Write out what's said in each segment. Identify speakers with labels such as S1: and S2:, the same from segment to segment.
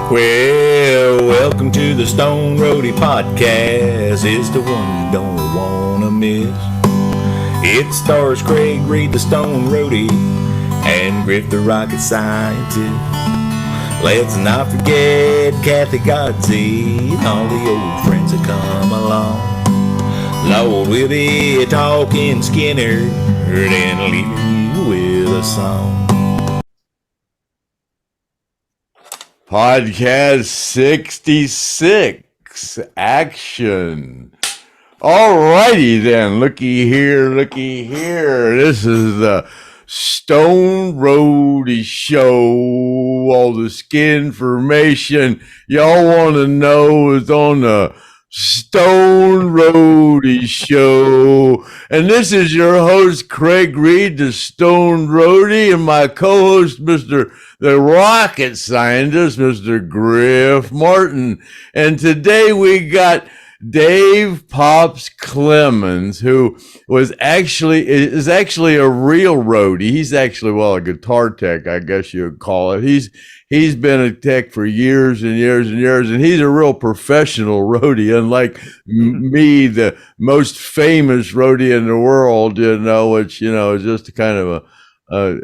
S1: Well, welcome to the Stone Roadie podcast. It's the one you don't want to miss. It stars Craig Reed, the Stone Roadie, and Griff, the rocket scientist. Let's not forget Kathy Godsey and all the old friends that come along. Lord, we'll be talking Skynyrd and leaving you with a song.
S2: Podcast 66, action. All righty then, looky here. This is the Stone Roadie Show. All the skin information y'all want to know is on the Stone Roadie Show. And this is your host, Craig Reed, the Stone Roadie, and my co-host, the rocket scientist, Mr. Griff Martin. And today we got Dave Pops Clements, who is actually a real roadie. He's actually, a guitar tech, I guess you'd call it. He's been a tech for years and years and years, and he's a real professional roadie, unlike me, the most famous roadie in the world, which, is just kind of I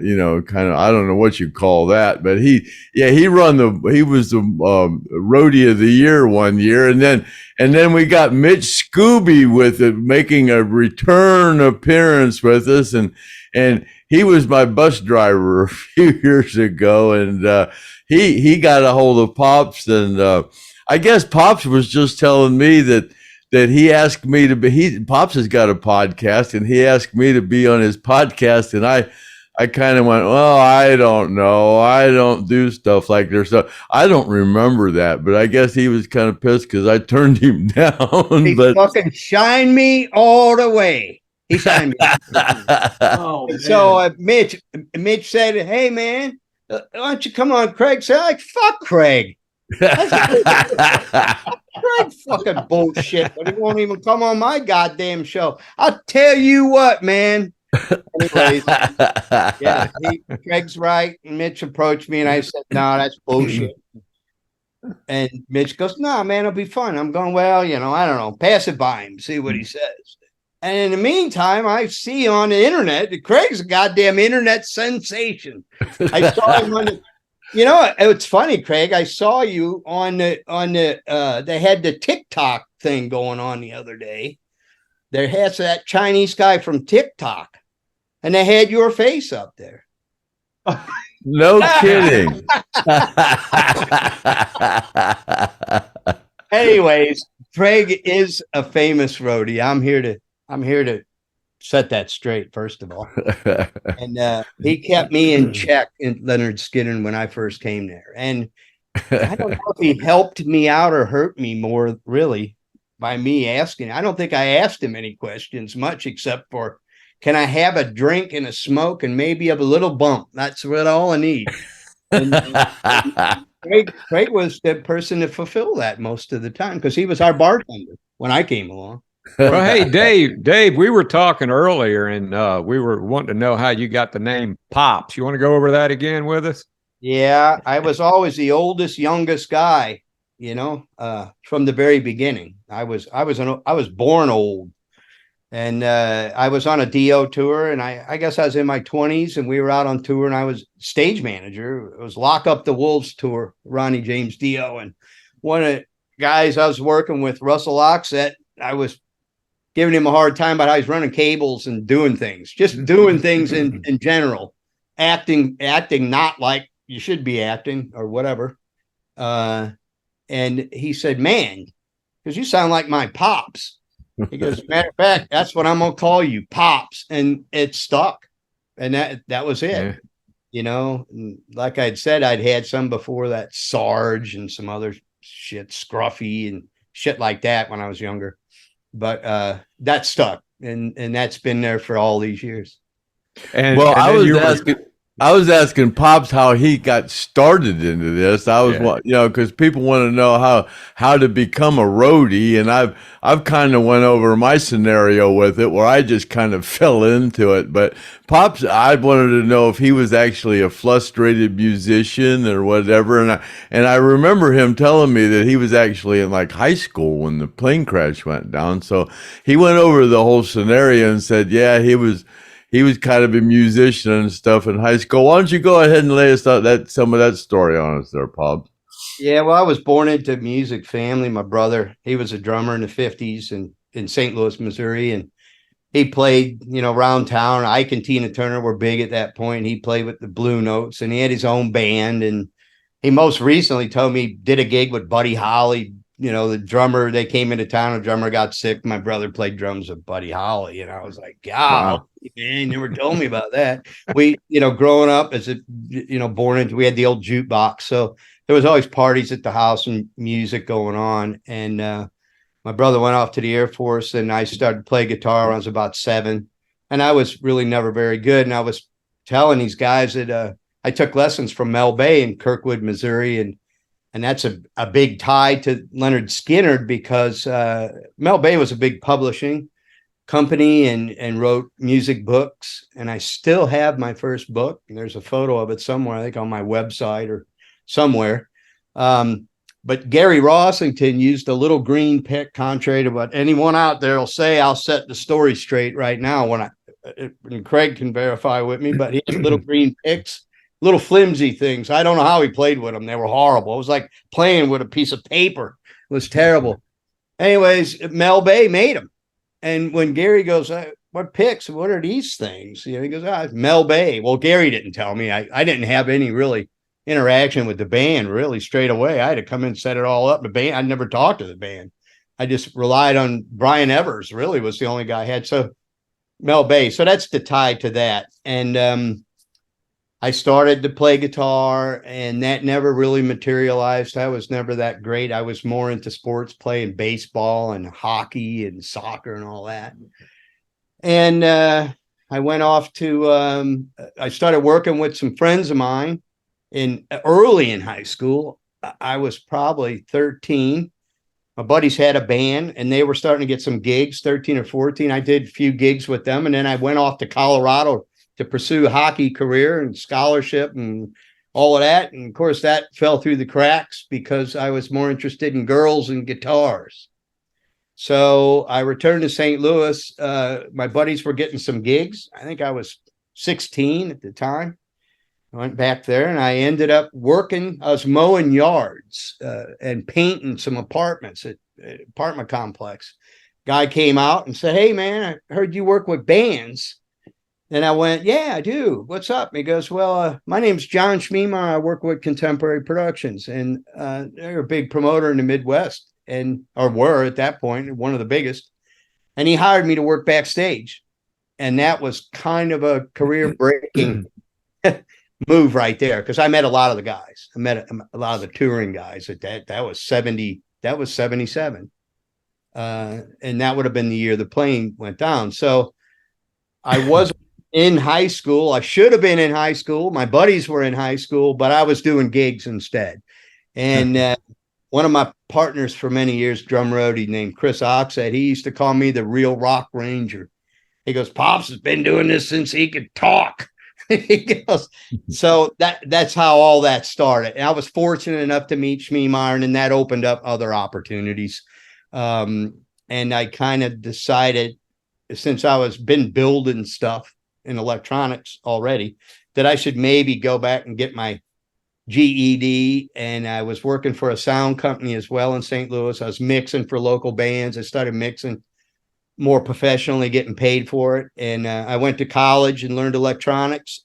S2: don't know what you call that, but he was the roadie of the year one year, and then we got Mitch Scoobie with it, making a return appearance with us, and he was my bus driver a few years ago, and he got a hold of Pops, and I guess Pops was just telling me that he asked me to be. Pops has got a podcast, and he asked me to be on his podcast, and I kind of went, well, I don't know, I don't do stuff like this. So I don't remember that, but I guess he was kind of pissed because I turned him down.
S3: He fucking shined me all the way. He signed me. So Mitch said, "Hey man, why don't you come on?" Craig said, "Like fuck Craig." Craig fucking bullshit, but he won't even come on my goddamn show. I'll tell you what, man. Anyways, yeah, Craig's right. And Mitch approached me, and I said, "No, that's bullshit." And Mitch goes, "No, man, it'll be fun." I'm going, "Well, I don't know. Pass it by him, see what he says." And in the meantime, I see on the internet that Craig's a goddamn internet sensation. I saw him on the, it's funny, Craig. I saw you on the they had the TikTok thing going on the other day. There has that Chinese guy from TikTok, and they had your face up there.
S2: No kidding.
S3: Anyways, Craig is a famous roadie. I'm here to set that straight, first of all. And he kept me in check in Lynyrd Skynyrd when I first came there. And I don't know if he helped me out or hurt me more, really, by me asking. I don't think I asked him any questions much, except for, can I have a drink and a smoke and maybe a little bump? That's all I need. And Craig was the person to fulfill that most of the time, because he was our bartender when I came along.
S4: Well, hey, Dave, we were talking earlier, and we were wanting to know how you got the name Pops. You want to go over that again with us?
S3: Yeah, I was always the youngest guy, from the very beginning. I was born old, and I was on a DO tour, and I guess I was in my 20s, and we were out on tour, and I was stage manager. It was Lock Up the Wolves tour, Ronnie James DO, and one of the guys I was working with, Russell Oxett, I was giving him a hard time about how he's running cables and doing things in general, acting not like you should be acting or whatever. And he said, "Man, because you sound like my pops." He goes, "Matter of fact, that's what I'm gonna call you, Pops," and it stuck. And that was it. Yeah. Like I'd said, I'd had some before that, Sarge and some other shit, Scruffy and shit like that when I was younger. But that stuck, and that's been there for all these years.
S4: And
S2: I was asking. I was asking Pops how he got started into this. I was, because people want to know how to become a roadie, and I've kind of went over my scenario with it where I just kind of fell into it. But Pops, I wanted to know if he was actually a frustrated musician or whatever, and I remember him telling me that he was actually in like high school when the plane crash went down. So he went over the whole scenario and said, yeah, he was kind of a musician and stuff in high school. Why don't you go ahead and lay us out some of that story on us there, Pop?
S3: Yeah, well, I was born into music family. My brother, he was a drummer in the 50s in St. Louis, Missouri, and he played, around town. Ike and Tina Turner were big at that point. He played with the Blue Notes, and he had his own band. And he most recently told me he did a gig with Buddy Holly. The drummer, they came into town, the drummer got sick. My brother played drums with Buddy Holly. And I was like, God, wow. Man, you never told me about that. We, growing up as born into, we had the old jukebox. So there was always parties at the house and music going on. And my brother went off to the Air Force, and I started to play guitar when I was about 7. And I was really never very good. And I was telling these guys that I took lessons from Mel Bay in Kirkwood, Missouri. And that's a big tie to Lynyrd Skynyrd, because Mel Bay was a big publishing company and wrote music books. And I still have my first book. And there's a photo of it somewhere, I think on my website or somewhere. But Gary Rossington used a little green pick, contrary to what anyone out there will say. I'll set the story straight right now when Craig can verify with me, but he had little green picks, little flimsy things. I don't know how he played with them. They were horrible. It was like playing with a piece of paper. It was terrible. Anyways, Mel Bay made them. And when Gary goes, what picks? What are these things? He goes, it's Mel Bay. Well, Gary didn't tell me. I didn't have any really interaction with the band really straight away. I had to come in and set it all up. The band, I never talked to the band. I just relied on Brian Evers, really was the only guy I had. So Mel Bay. So that's the tie to that. And I started to play guitar, and that never really materialized. I was never that great. I was more into sports, playing baseball and hockey and soccer and all that. And I went off to, I started working with some friends of mine early in high school. I was probably 13. My buddies had a band, and they were starting to get some gigs, 13 or 14. I did a few gigs with them, and then I went off to Colorado to pursue a hockey career and scholarship and all of that. And of course, that fell through the cracks because I was more interested in girls and guitars. So I returned to St. Louis. My buddies were getting some gigs. I think I was 16 at the time. I went back there, and I ended up working. I was mowing yards and painting some apartments at apartment complex. Guy came out and said, "Hey, man, I heard you work with bands." And I went, "Yeah, I do. What's up?" And he goes, "Well, my name's John Schmiemer. I work with Contemporary Productions, and they're a big promoter in the Midwest, or were at that point one of the biggest." And he hired me to work backstage, and that was kind of a career-breaking move right there, because I met a lot of the guys. I met a lot of the touring guys. That was 70. That was 77, and that would have been the year the plane went down. So I wasn't in high school. I should have been in high school. My buddies were in high school, but I was doing gigs instead. And one of my partners for many years, drum roadie named Chris Oxhead, he used to call me the real rock ranger. He goes, "Pops has been doing this since he could talk." He goes, so that's how all that started. And I was fortunate enough to meet Schmiemeyer, and that opened up other opportunities. And I kind of decided, since I was been building stuff in electronics already, that I should maybe go back and get my GED. And I was working for a sound company as well in St. Louis. I was mixing for local bands. I started mixing more professionally, getting paid for it. And I went to college and learned electronics,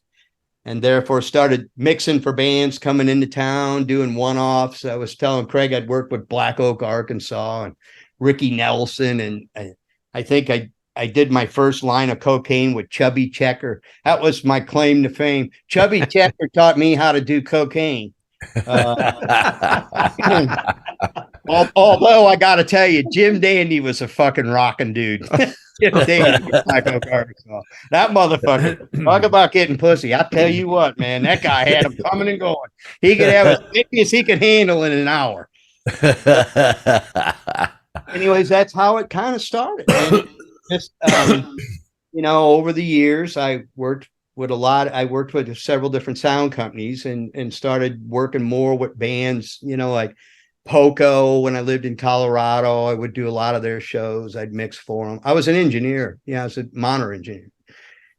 S3: and therefore started mixing for bands coming into town, doing one-offs. I was telling Craig I'd worked with Black Oak, Arkansas, and Ricky Nelson. And I think I did my first line of cocaine with Chubby Checker. That was my claim to fame. Chubby Checker taught me how to do cocaine. Although I got to tell you, Jim Dandy was a fucking rocking dude. Jim Dandy, that motherfucker. Talk about getting pussy. I tell you what, man, that guy had him coming and going. He could have as many as he could handle in an hour. Anyways, that's how it kind of started. And just over the years, I worked with several different sound companies and started working more with bands, like Poco. When I lived in Colorado, I would do a lot of their shows. I'd mix for them. I was an engineer. I was a monitor engineer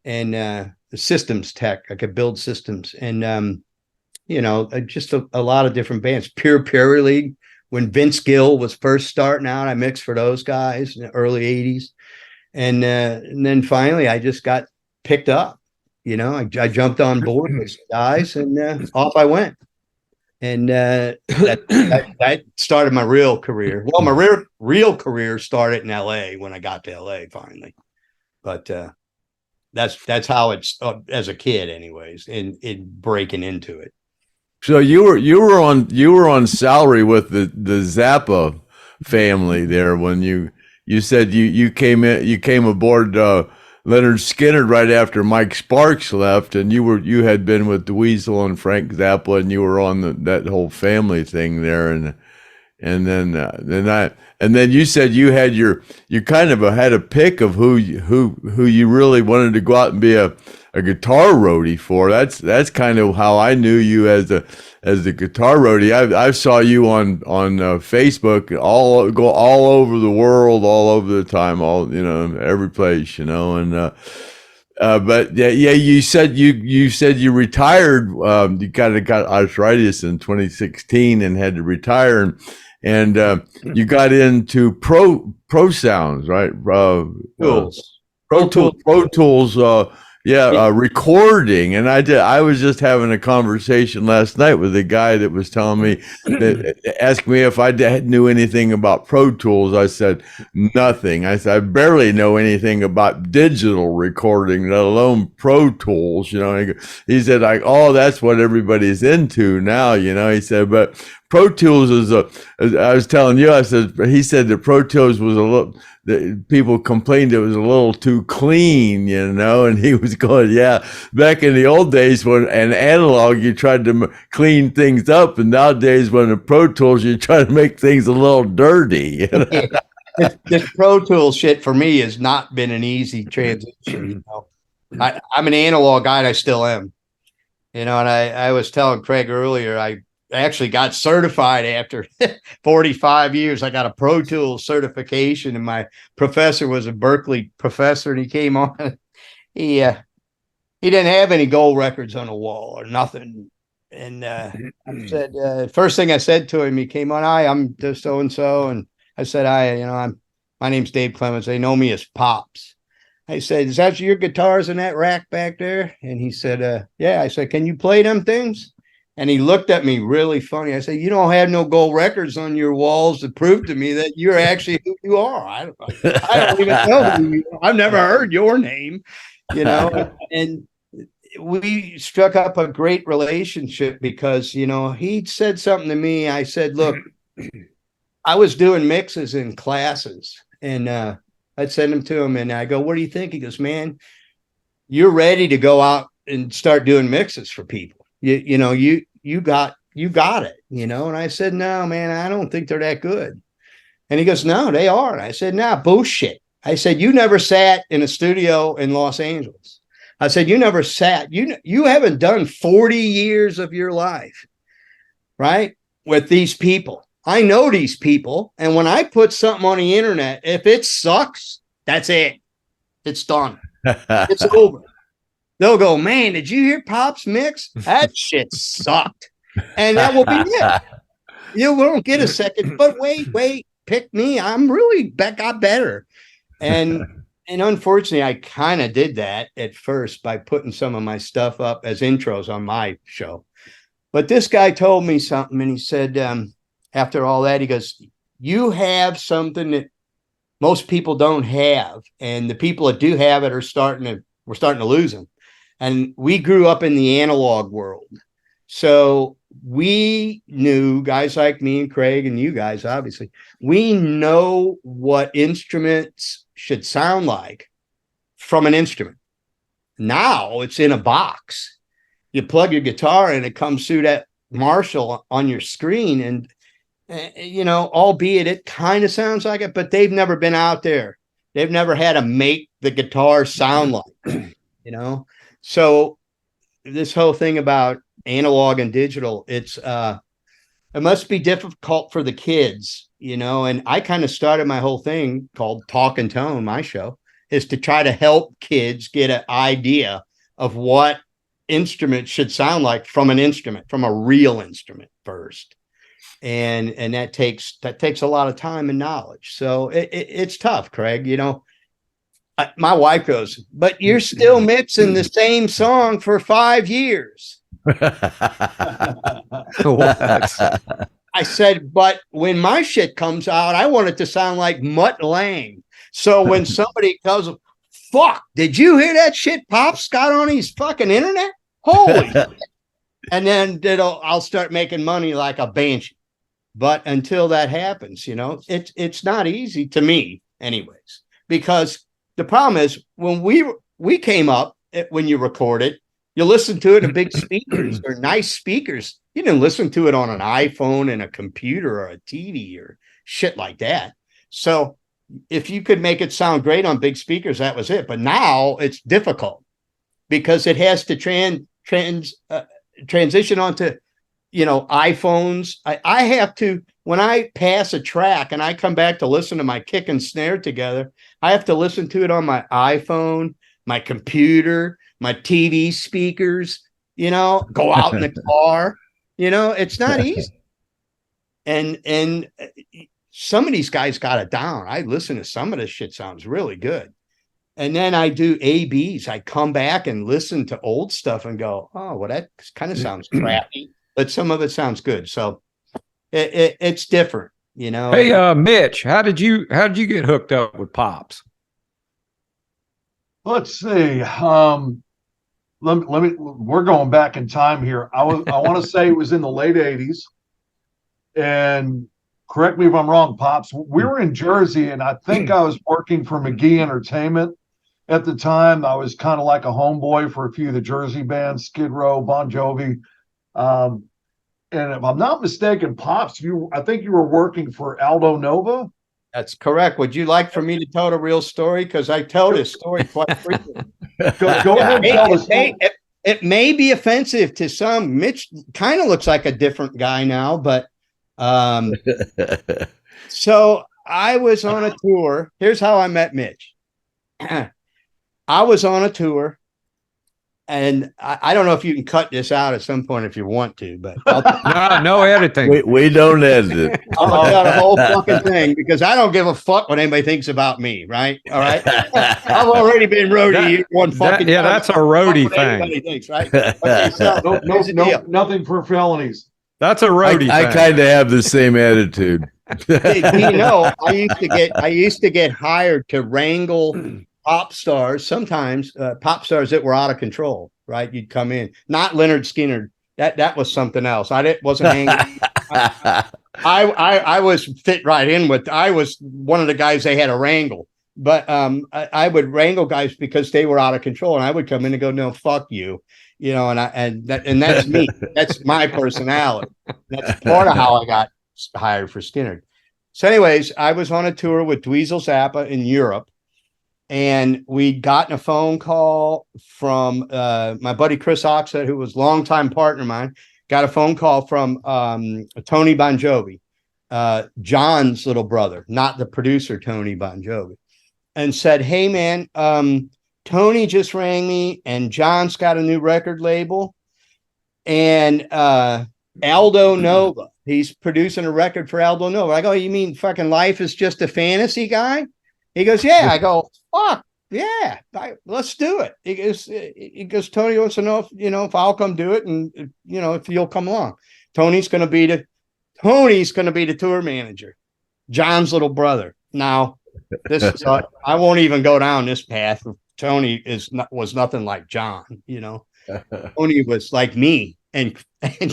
S3: and the systems tech. I could build systems and, just a lot of different bands. Pure League. When Vince Gill was first starting out, I mixed for those guys in the early 80s. And then finally, I just got picked up. I jumped on board with some guys and off I went. And that started my real career. Well, my real career started in LA when I got to LA finally. But that's how it's as a kid, anyways, in breaking into it.
S2: So you were on salary with the Zappa family there when you said you came aboard Lynyrd Skynyrd right after Mike Sparks left, and you had been with Dweezil and Frank Zappa, and you were on that whole family thing there, and then you said you kind of had a pick of who you really wanted to go out and be a guitar roadie for. That's kind of how I knew you as the guitar roadie. I saw you on Facebook all over the world, all over the time, every place, and but yeah, you said you retired. You kind of got arthritis in 2016 and had to retire, and you got into pro sounds, right? Pro Tools. Recording. And I was just having a conversation last night with a guy that was telling me asked me if I knew anything about Pro Tools. I said nothing. I said I barely know anything about digital recording, let alone Pro Tools. He said that's what everybody's into now. He said, but Pro Tools I was telling you. He said that Pro Tools was a little. People complained it was a little too clean, and he was going, back in the old days when an analog, you tried to clean things up, and nowadays when the Pro Tools, you try to make things a little dirty.
S3: This Pro Tools shit for me has not been an easy transition. I'm an analog guy, and I still am. And I was telling Craig earlier, I actually got certified after 45 years. I got a Pro Tools certification, and my professor was a Berkeley professor, and he came on. He didn't have any gold records on the wall or nothing. And I said, first thing I said to him, he came on, "Hi, I'm just so-and-so." And I said, my name's Dave Clements. They know me as Pops. I said, "Is that your guitars in that rack back there?" And he said, "Yeah." I said, "Can you play them things?" And he looked at me really funny. I said, "You don't have no gold records on your walls to prove to me that you're actually who you are. I don't even know who you are. I've never heard your name." And we struck up a great relationship because, he said something to me. I said, "Look, I was doing mixes in classes, and I'd send them to him, and I go, 'What do you think?' He goes, 'Man, you're ready to go out and start doing mixes for people. You got it, And I said, 'No, man, I don't think they're that good.' And he goes, 'No, they are.' And I said, 'Nah, bullshit.' I said, 'You never sat in a studio in Los Angeles.' I said, 'You never sat. You haven't done 40 years of your life, right, with these people. I know these people. And when I put something on the internet, if it sucks, that's it. It's done. It's over. They'll go, 'Man, did you hear Pop's mix? That shit sucked.' And that will be it. You won't get a second. But wait, pick me. I'm really got better." And unfortunately, I kind of did that at first by putting some of my stuff up as intros on my show. But this guy told me something, and he said, after all that, he goes, "You have something that most people don't have. And the people that do have it we're starting to lose them. And we grew up in the analog world. So we knew, guys like me and Craig and you guys, obviously, we know what instruments should sound like from an instrument. Now it's in a box. You plug your guitar and it comes through that Marshall on your screen, and albeit it kind of sounds like it, but they've never been out there. They've never had to make the guitar sound like, So this whole thing about analog and digital, it must be difficult for the kids, and I kind of started my whole thing called Talk and Tone. My show is to try to help kids get an idea of what instruments should sound like from a real instrument first. And that takes a lot of time and knowledge. So it's tough, Craig. My wife goes, but you're still mixing the same song for 5 years. I said, but when my shit comes out, I want it to sound like Mutt Lange. So when somebody goes, fuck, did you hear that shit Pop's got on his fucking internet? Holy shit. And then I'll start making money like a banshee. But until that happens, it's not easy to me anyways, because the problem is when we came up, when you record it, you listen to it in big speakers or nice speakers. You didn't listen to it on an iPhone and a computer or a TV or shit like that. So if you could make it sound great on big speakers, that was it. But now it's difficult because it has to transition onto, iPhones. I have to, when I pass a track and I come back to listen to my kick and snare together, I have to listen to it on my iPhone, my computer, my TV speakers, go out in the car, it's not easy. And some of these guys got it down. I listen to some of this shit, sounds really good. And then I do ABs. I come back and listen to old stuff and go, oh, well, that kind of sounds crappy, but some of it sounds good. So it's different,
S4: Hey, Mitch, how did you get hooked up with Pops?
S5: Let's see. We're going back in time here. I want to say it was in the late 80s. And correct me if I'm wrong, Pops. We were in Jersey, and I think I was working for McGee Entertainment at the time. I was kind of like a homeboy for a few of the Jersey bands, Skid Row, Bon Jovi. And if I'm not mistaken, Pops, I think you were working for Aldo Nova.
S3: That's correct. Would you like for me to tell the real story? Because I tell this story quite frequently.
S5: Go ahead and tell us.
S3: It may be offensive to some. Mitch kind of looks like a different guy now, but so I was on a tour. Here's how I met Mitch. I was on a tour, and I don't know if you can cut this out at some point if you want to, but
S4: no editing.
S2: We don't edit it.
S3: I'll cut the whole fucking thing because I don't give a fuck what anybody thinks about me, right? All right. I've already been roadie one fucking time.
S4: That's a roadie thing.
S3: Thinks, right? Okay, so
S5: nothing for felonies.
S4: That's a roadie.
S2: I kind of have the same attitude.
S3: Hey, I used to get hired to wrangle pop stars, sometimes pop stars that were out of control, right? You'd come in, not Lynyrd Skynyrd. That was something else. Wasn't hanging. I was fit right in with. I was one of the guys they had to wrangle, but I would wrangle guys because they were out of control, and I would come in and go, "No, fuck you," and that's me. That's my personality. That's part of how I got hired for Skynyrd. So, anyways, I was on a tour with Dweezil Zappa in Europe. And we'd gotten a phone call from my buddy Chris Oxford, who was a longtime partner of mine. Got a phone call from Tony Bon Jovi, John's little brother, not the producer, Tony Bon Jovi, and said, "Hey, man, Tony just rang me, and John's got a new record label, and Aldo Nova, he's producing a record for Aldo Nova." I go, "You mean fucking Life is Just a Fantasy guy?" He goes, "Yeah." I go, "Fuck yeah, let's do it." He goes, "Tony wants to know if I'll come do it, and if you'll come along." Tony's going to be the tour manager, John's little brother. Now, this is I won't even go down this path. Tony was nothing like John. Tony was like me. and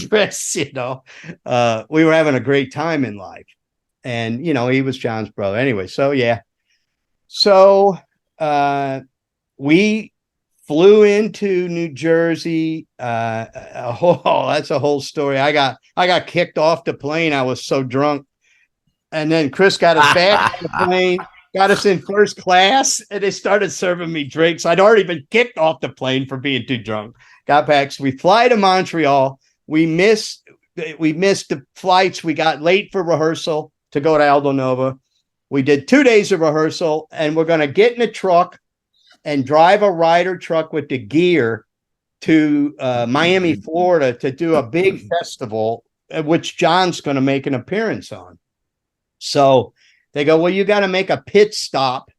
S3: Chris, we were having a great time in life. And, he was John's brother. Anyway, so yeah. So we flew into New Jersey. That's a whole story. I got kicked off the plane. I was so drunk. And then Chris got us back on the plane, got us in first class, and they started serving me drinks. I'd already been kicked off the plane for being too drunk. Got back. So we fly to Montreal. We missed the flights. We got late for rehearsal to go to Aldo Nova. We did 2 days of rehearsal, and we're going to get in a truck and drive a Ryder truck with the gear to Miami, Florida to do a big festival, which John's going to make an appearance on. So they go, well, you got to make a pit stop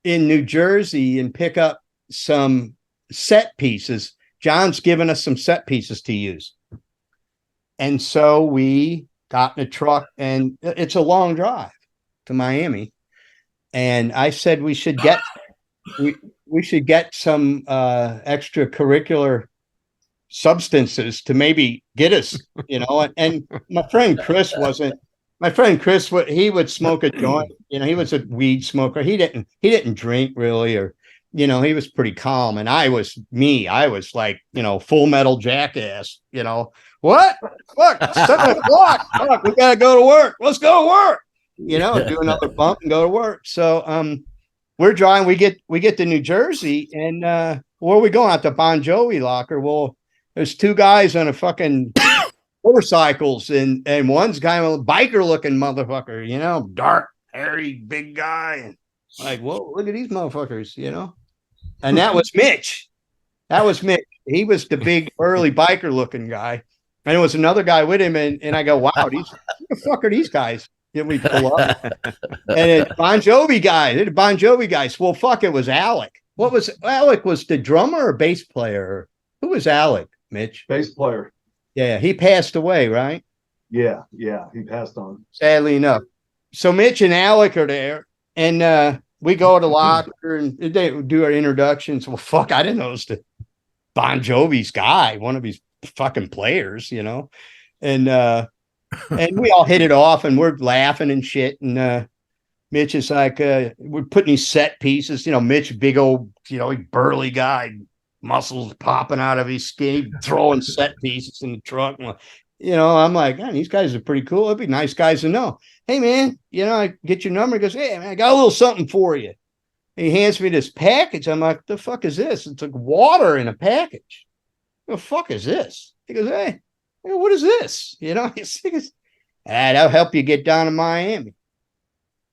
S3: in New Jersey and pick up some set pieces. John's given us some set pieces to use. And so we got in a truck, and it's a long drive to Miami. And I said we should get some extracurricular substances to maybe get us, and my friend Chris, he would smoke a joint. He was a weed smoker. He didn't drink really, or, he was pretty calm. And I was like, Full Metal Jackass, what? Fuck, 7 o'clock. Fuck, we got to go to work. Let's go to work, do another bump and go to work. So, we're driving, we get to New Jersey, and where are we going? Out to Bon Jovi locker. Well, there's 2 guys on a fucking motorcycles, and one's kind of a biker looking motherfucker, dark, hairy, big guy. And like, whoa, look at these motherfuckers, And that was Mitch. He was the big burly biker looking guy. And there was another guy with him, and I go, wow, who the fuck are these guys? Then we pull up, and it's Bon Jovi guys. Well, fuck, it was Alec. Alec was the drummer or bass player? Who was Alec, Mitch?
S5: Bass player.
S3: Yeah, he passed away, right?
S5: Yeah, he passed on.
S3: Sadly enough. So Mitch and Alec are there, and we go to the locker, and they do our introductions. Well, fuck, I didn't know it was the Bon Jovi's guy, one of his fucking players, and we all hit it off, and we're laughing and shit. And Mitch is like, we're putting these set pieces, Mitch, big old, burly guy, muscles popping out of his skin, throwing set pieces in the truck. I'm like, man, these guys are pretty cool. It'd be nice guys to know. Hey, man, I get your number. He goes, hey, man, I got a little something for you. And he hands me this package. I'm like, the fuck is this? It's like water in a package. The fuck is this? He goes, hey, what is this? He goes, that'll help you get down to Miami.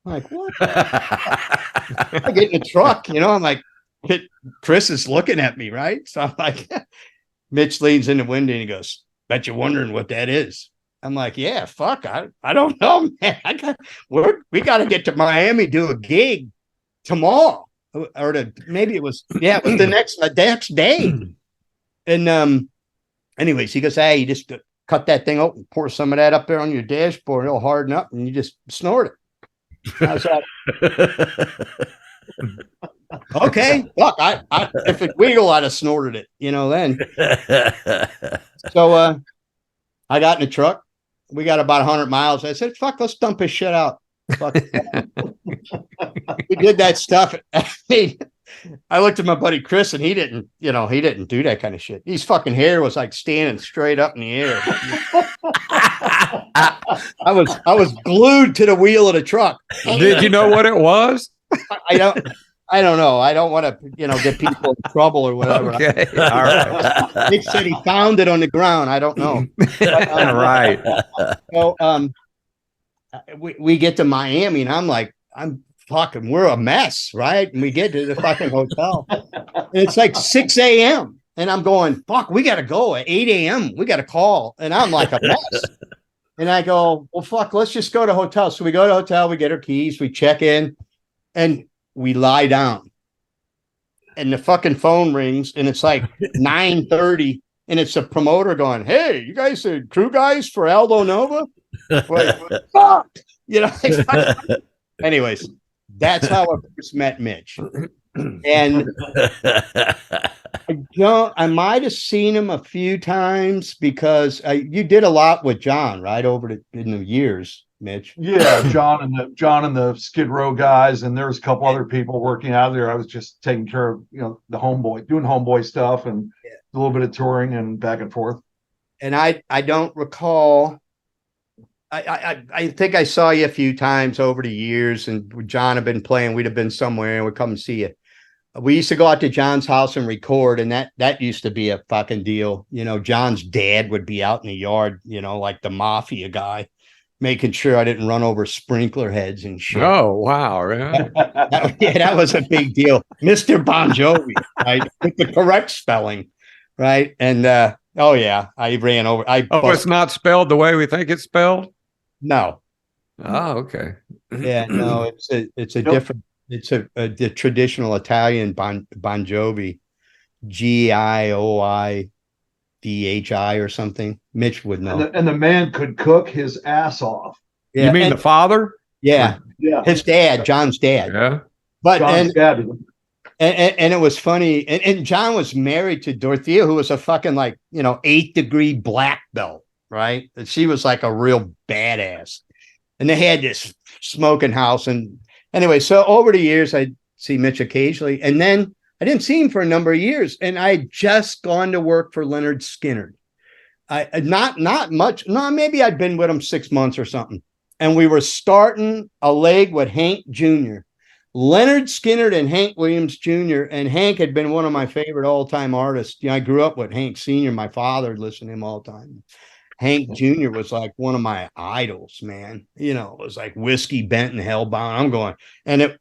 S3: I'm like, what? I get in the truck, I'm like, Chris is looking at me, right? So I'm like, Mitch leans in the window and he goes, bet you're wondering what that is. I'm like, yeah, fuck, I don't know, man. We got to get to Miami, do a gig tomorrow, or maybe it was the next day. And anyways, he goes, hey, you just cut that thing open, pour some of that up there on your dashboard, it'll harden up, and you just snort it. I was like, okay, look, I if it wiggled, I'd have snorted it, then. So I got in the truck. We got about 100 miles. I said, fuck, let's dump his shit out. Fuck. We did that stuff. I looked at my buddy Chris, and he didn't do that kind of shit. His fucking hair was like standing straight up in the air. I was glued to the wheel of the truck.
S4: Did you know what it was?
S3: I don't know. I don't want to, get people in trouble or whatever.
S4: Okay. All right.
S3: Nick said he found it on the ground. I don't know.
S4: All right.
S3: So we get to Miami, and I'm like, we're a mess, right? And we get to the fucking hotel. And it's like 6 a.m. And I'm going, fuck, we got to go at 8 a.m. We got to call. And I'm like a mess. And I go, well, fuck, let's just go to hotel. So we go to hotel, we get our keys, we check in, and we lie down. And the fucking phone rings, and it's like 9:30, and it's a promoter going, hey, you guys are crew guys for Aldo Nova? Like, fuck! Anyways, that's how I first met Mitch. And I might have seen him a few times because you did a lot with John, right? In the years, Mitch.
S5: Yeah, John and the Skid Row guys, and there's a couple other people working out there. I was just taking care of, the doing homeboy stuff and a little bit of touring and back and forth.
S3: And I don't recall. I think I saw you a few times over the years, and John had been playing. We'd have been somewhere and we'd come and see you. We used to go out to John's house and record, and that used to be a fucking deal. John's dad would be out in the yard, like the mafia guy, making sure I didn't run over sprinkler heads and shit.
S4: Oh, wow. Really?
S3: That was a big deal. Mr. Bon Jovi, right? With the correct spelling, right? And oh yeah, I ran over.
S4: It's not spelled the way we think it's spelled?
S3: No.
S4: Oh, okay.
S3: Yeah, no, it's a different. It's the traditional Italian Bon Jovi, Gioi Dhi or something. Mitch would know.
S5: And the man could cook his ass off.
S3: Yeah.
S4: You mean the father?
S3: Yeah,
S5: Yeah.
S3: his dad, John's dad.
S4: Yeah.
S3: But
S5: John's dad.
S3: and it was funny. And John was married to Dorothea, who was a fucking 8th degree black belt, right? And she was like a real badass. And they had this smoking house. And anyway, so over the years, I'd see Mitch occasionally. And then I didn't see him for a number of years. And I had just gone to work for Lynyrd Skynyrd. Not much. No, maybe I'd been with him 6 months or something. And we were starting a leg with Hank Jr. Lynyrd Skynyrd and Hank Williams Jr. And Hank had been one of my favorite all-time artists. I grew up with Hank Sr. My father listened to him all the time. Hank Jr. was like one of my idols, man. It was like Whiskey Bent and Hellbound. I'm going, and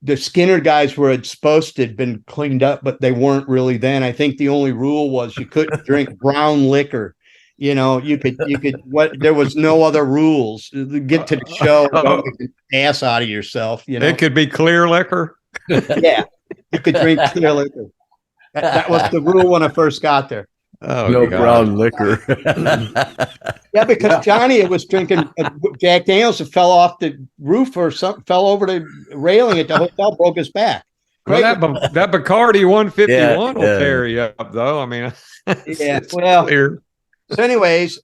S3: the Skinner guys were supposed to have been cleaned up, but they weren't really then. I think the only rule was you couldn't drink brown liquor. You could there was no other rules. Get to the show, don't get the ass out of yourself.
S4: It could be clear liquor.
S3: Yeah, you could drink clear liquor. That was the rule when I first got there.
S2: Oh, no God. Brown liquor.
S3: Yeah, because Johnny was drinking Jack Daniels and fell off the roof or something, fell over the railing at the hotel, broke his back.
S4: Well, that Bacardi 151 will tear you up, though. I mean, it's clear.
S3: So, anyways,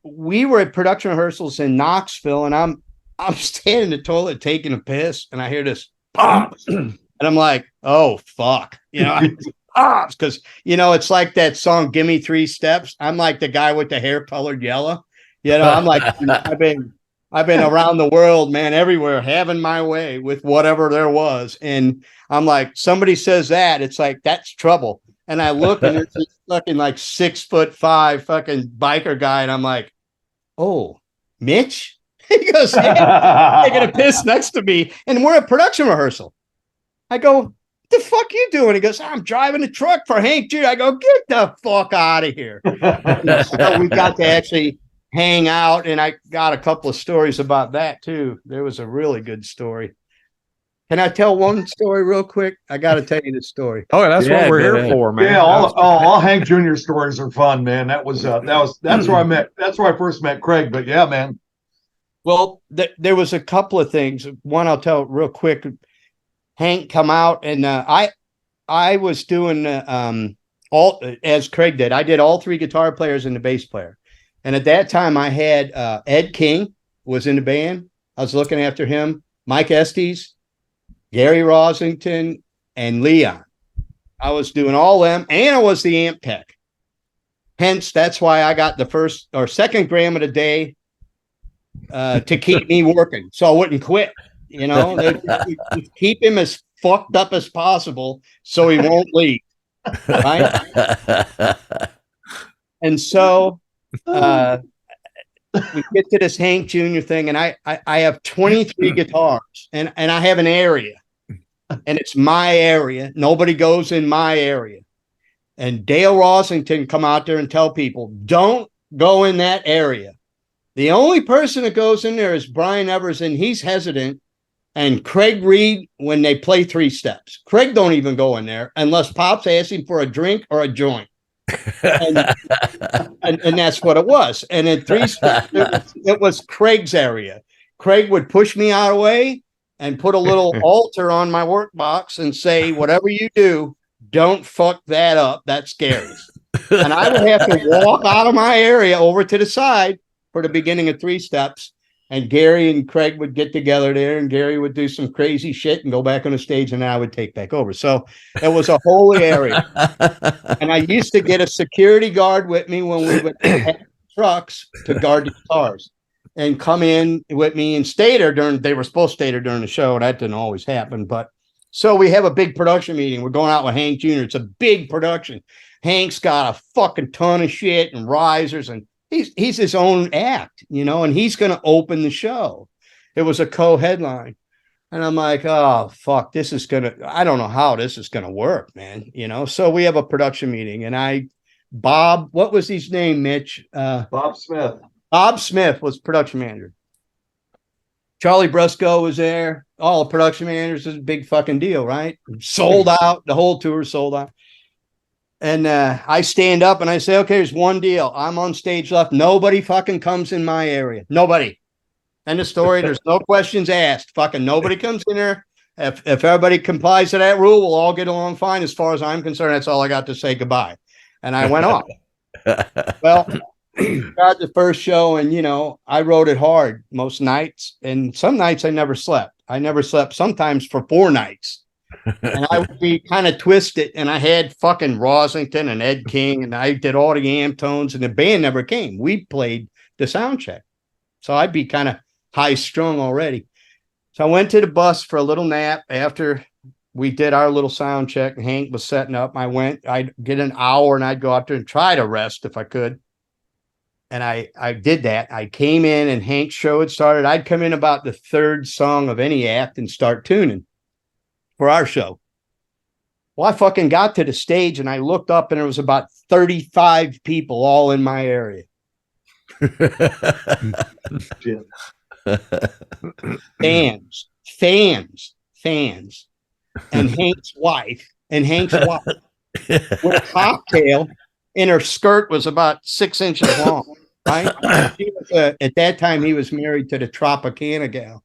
S3: we were at production rehearsals in Knoxville, and I'm standing in the toilet taking a piss, and I hear this pop, and I'm like, "Oh fuck!" Because it's like that song "Give Me 3 Steps." I'm like the guy with the hair colored yellow. I'm like I've been around the world, man, everywhere, having my way with whatever there was, and I'm like, somebody says that, it's like that's trouble. And I look, and it's this fucking 6'5" fucking biker guy, and I'm like, "Oh, Mitch." He goes, "Yeah," taking a piss next to me, and we're at production rehearsal. I go, "The fuck you doing?" He goes, "I'm driving a truck for Hank Jr." I go, "Get the fuck out of here." So we got to actually hang out, and I got a couple of stories about that too. There was a really good story. Can I tell one story real quick? I got to tell you this story.
S4: Oh, that's what we're here for, man.
S5: Yeah, all Hank Jr. stories are fun, man. That's where I met. That's where I first met Craig. But yeah, man.
S3: Well, there was a couple of things. One I'll tell real quick. Hank come out, and I was doing all as Craig did. I did all 3 guitar players and the bass player. And at that time, I had Ed King was in the band. I was looking after him. Mike Estes, Gary Rosington, and Leon. I was doing all them, and I was the amp tech. Hence, that's why I got the first or second gram of the day to keep me working, so I wouldn't quit. Keep him as fucked up as possible so he won't leave. Right? And so we get to this Hank Jr. thing, and I have 23 guitars, and I have an area, and it's my area. Nobody goes in my area. And Dale Rosington come out there and tell people, don't go in that area. The only person that goes in there is Brian Evers, and he's hesitant. And Craig Reed, when they play 3 steps, Craig don't even go in there unless Pop's asking for a drink or a joint. And that's what it was. And in 3 steps, it was Craig's area. Craig would push me out of the way, and put a little altar on my work box and say, whatever you do, don't fuck that up. That's Gary's. And I would have to walk out of my area over to the side for the beginning of 3 steps. And Gary and Craig would get together there, and Gary would do some crazy shit and go back on the stage, and I would take back over. So it was a holy area. And I used to get a security guard with me when we would have trucks to guard the guitars and come in with me and stay there they were supposed to stay there during the show. That didn't always happen. But so we have a big production meeting. We're going out with Hank Jr. It's a big production. Hank's got a fucking ton of shit and risers, and he's his own act, and he's going to open the show. It was a co-headline. And I'm like, oh, fuck, I don't know how this is going to work, man. So we have a production meeting, and Bob, what was his name, Mitch?
S5: Bob Smith.
S3: Bob Smith was production manager. Charlie Brusco was there. All the production managers is a big fucking deal, right? Sold out. The whole tour sold out. And I stand up and I say, okay, there's one deal. I'm on stage left. Nobody fucking comes in my area. Nobody. End of story. There's no questions asked. Fucking nobody comes in there. If everybody complies to that rule, we'll all get along fine. As far as I'm concerned, that's all I got to say goodbye. And I went off. Well, got the first show, and I wrote it hard most nights. And some nights I never slept. I never slept sometimes for 4 nights. And I would be kind of twisted, and I had fucking Rosington and Ed King, and I did all the amp tones, and the band never came. We played the sound check. So I'd be kind of high strung already. So I went to the bus for a little nap after we did our little sound check, and Hank was setting up. I'd get an hour, and I'd go out there and try to rest if I could. And I did that. I came in, and Hank's show had started. I'd come in about the 3rd song of any act and start tuning for our show. Well, I fucking got to the stage, and I looked up, and there was about 35 people all in my area. Fans. And Hank's wife with a cocktail, and her skirt was about 6 inches long. Right? At that time, he was married to the Tropicana gal,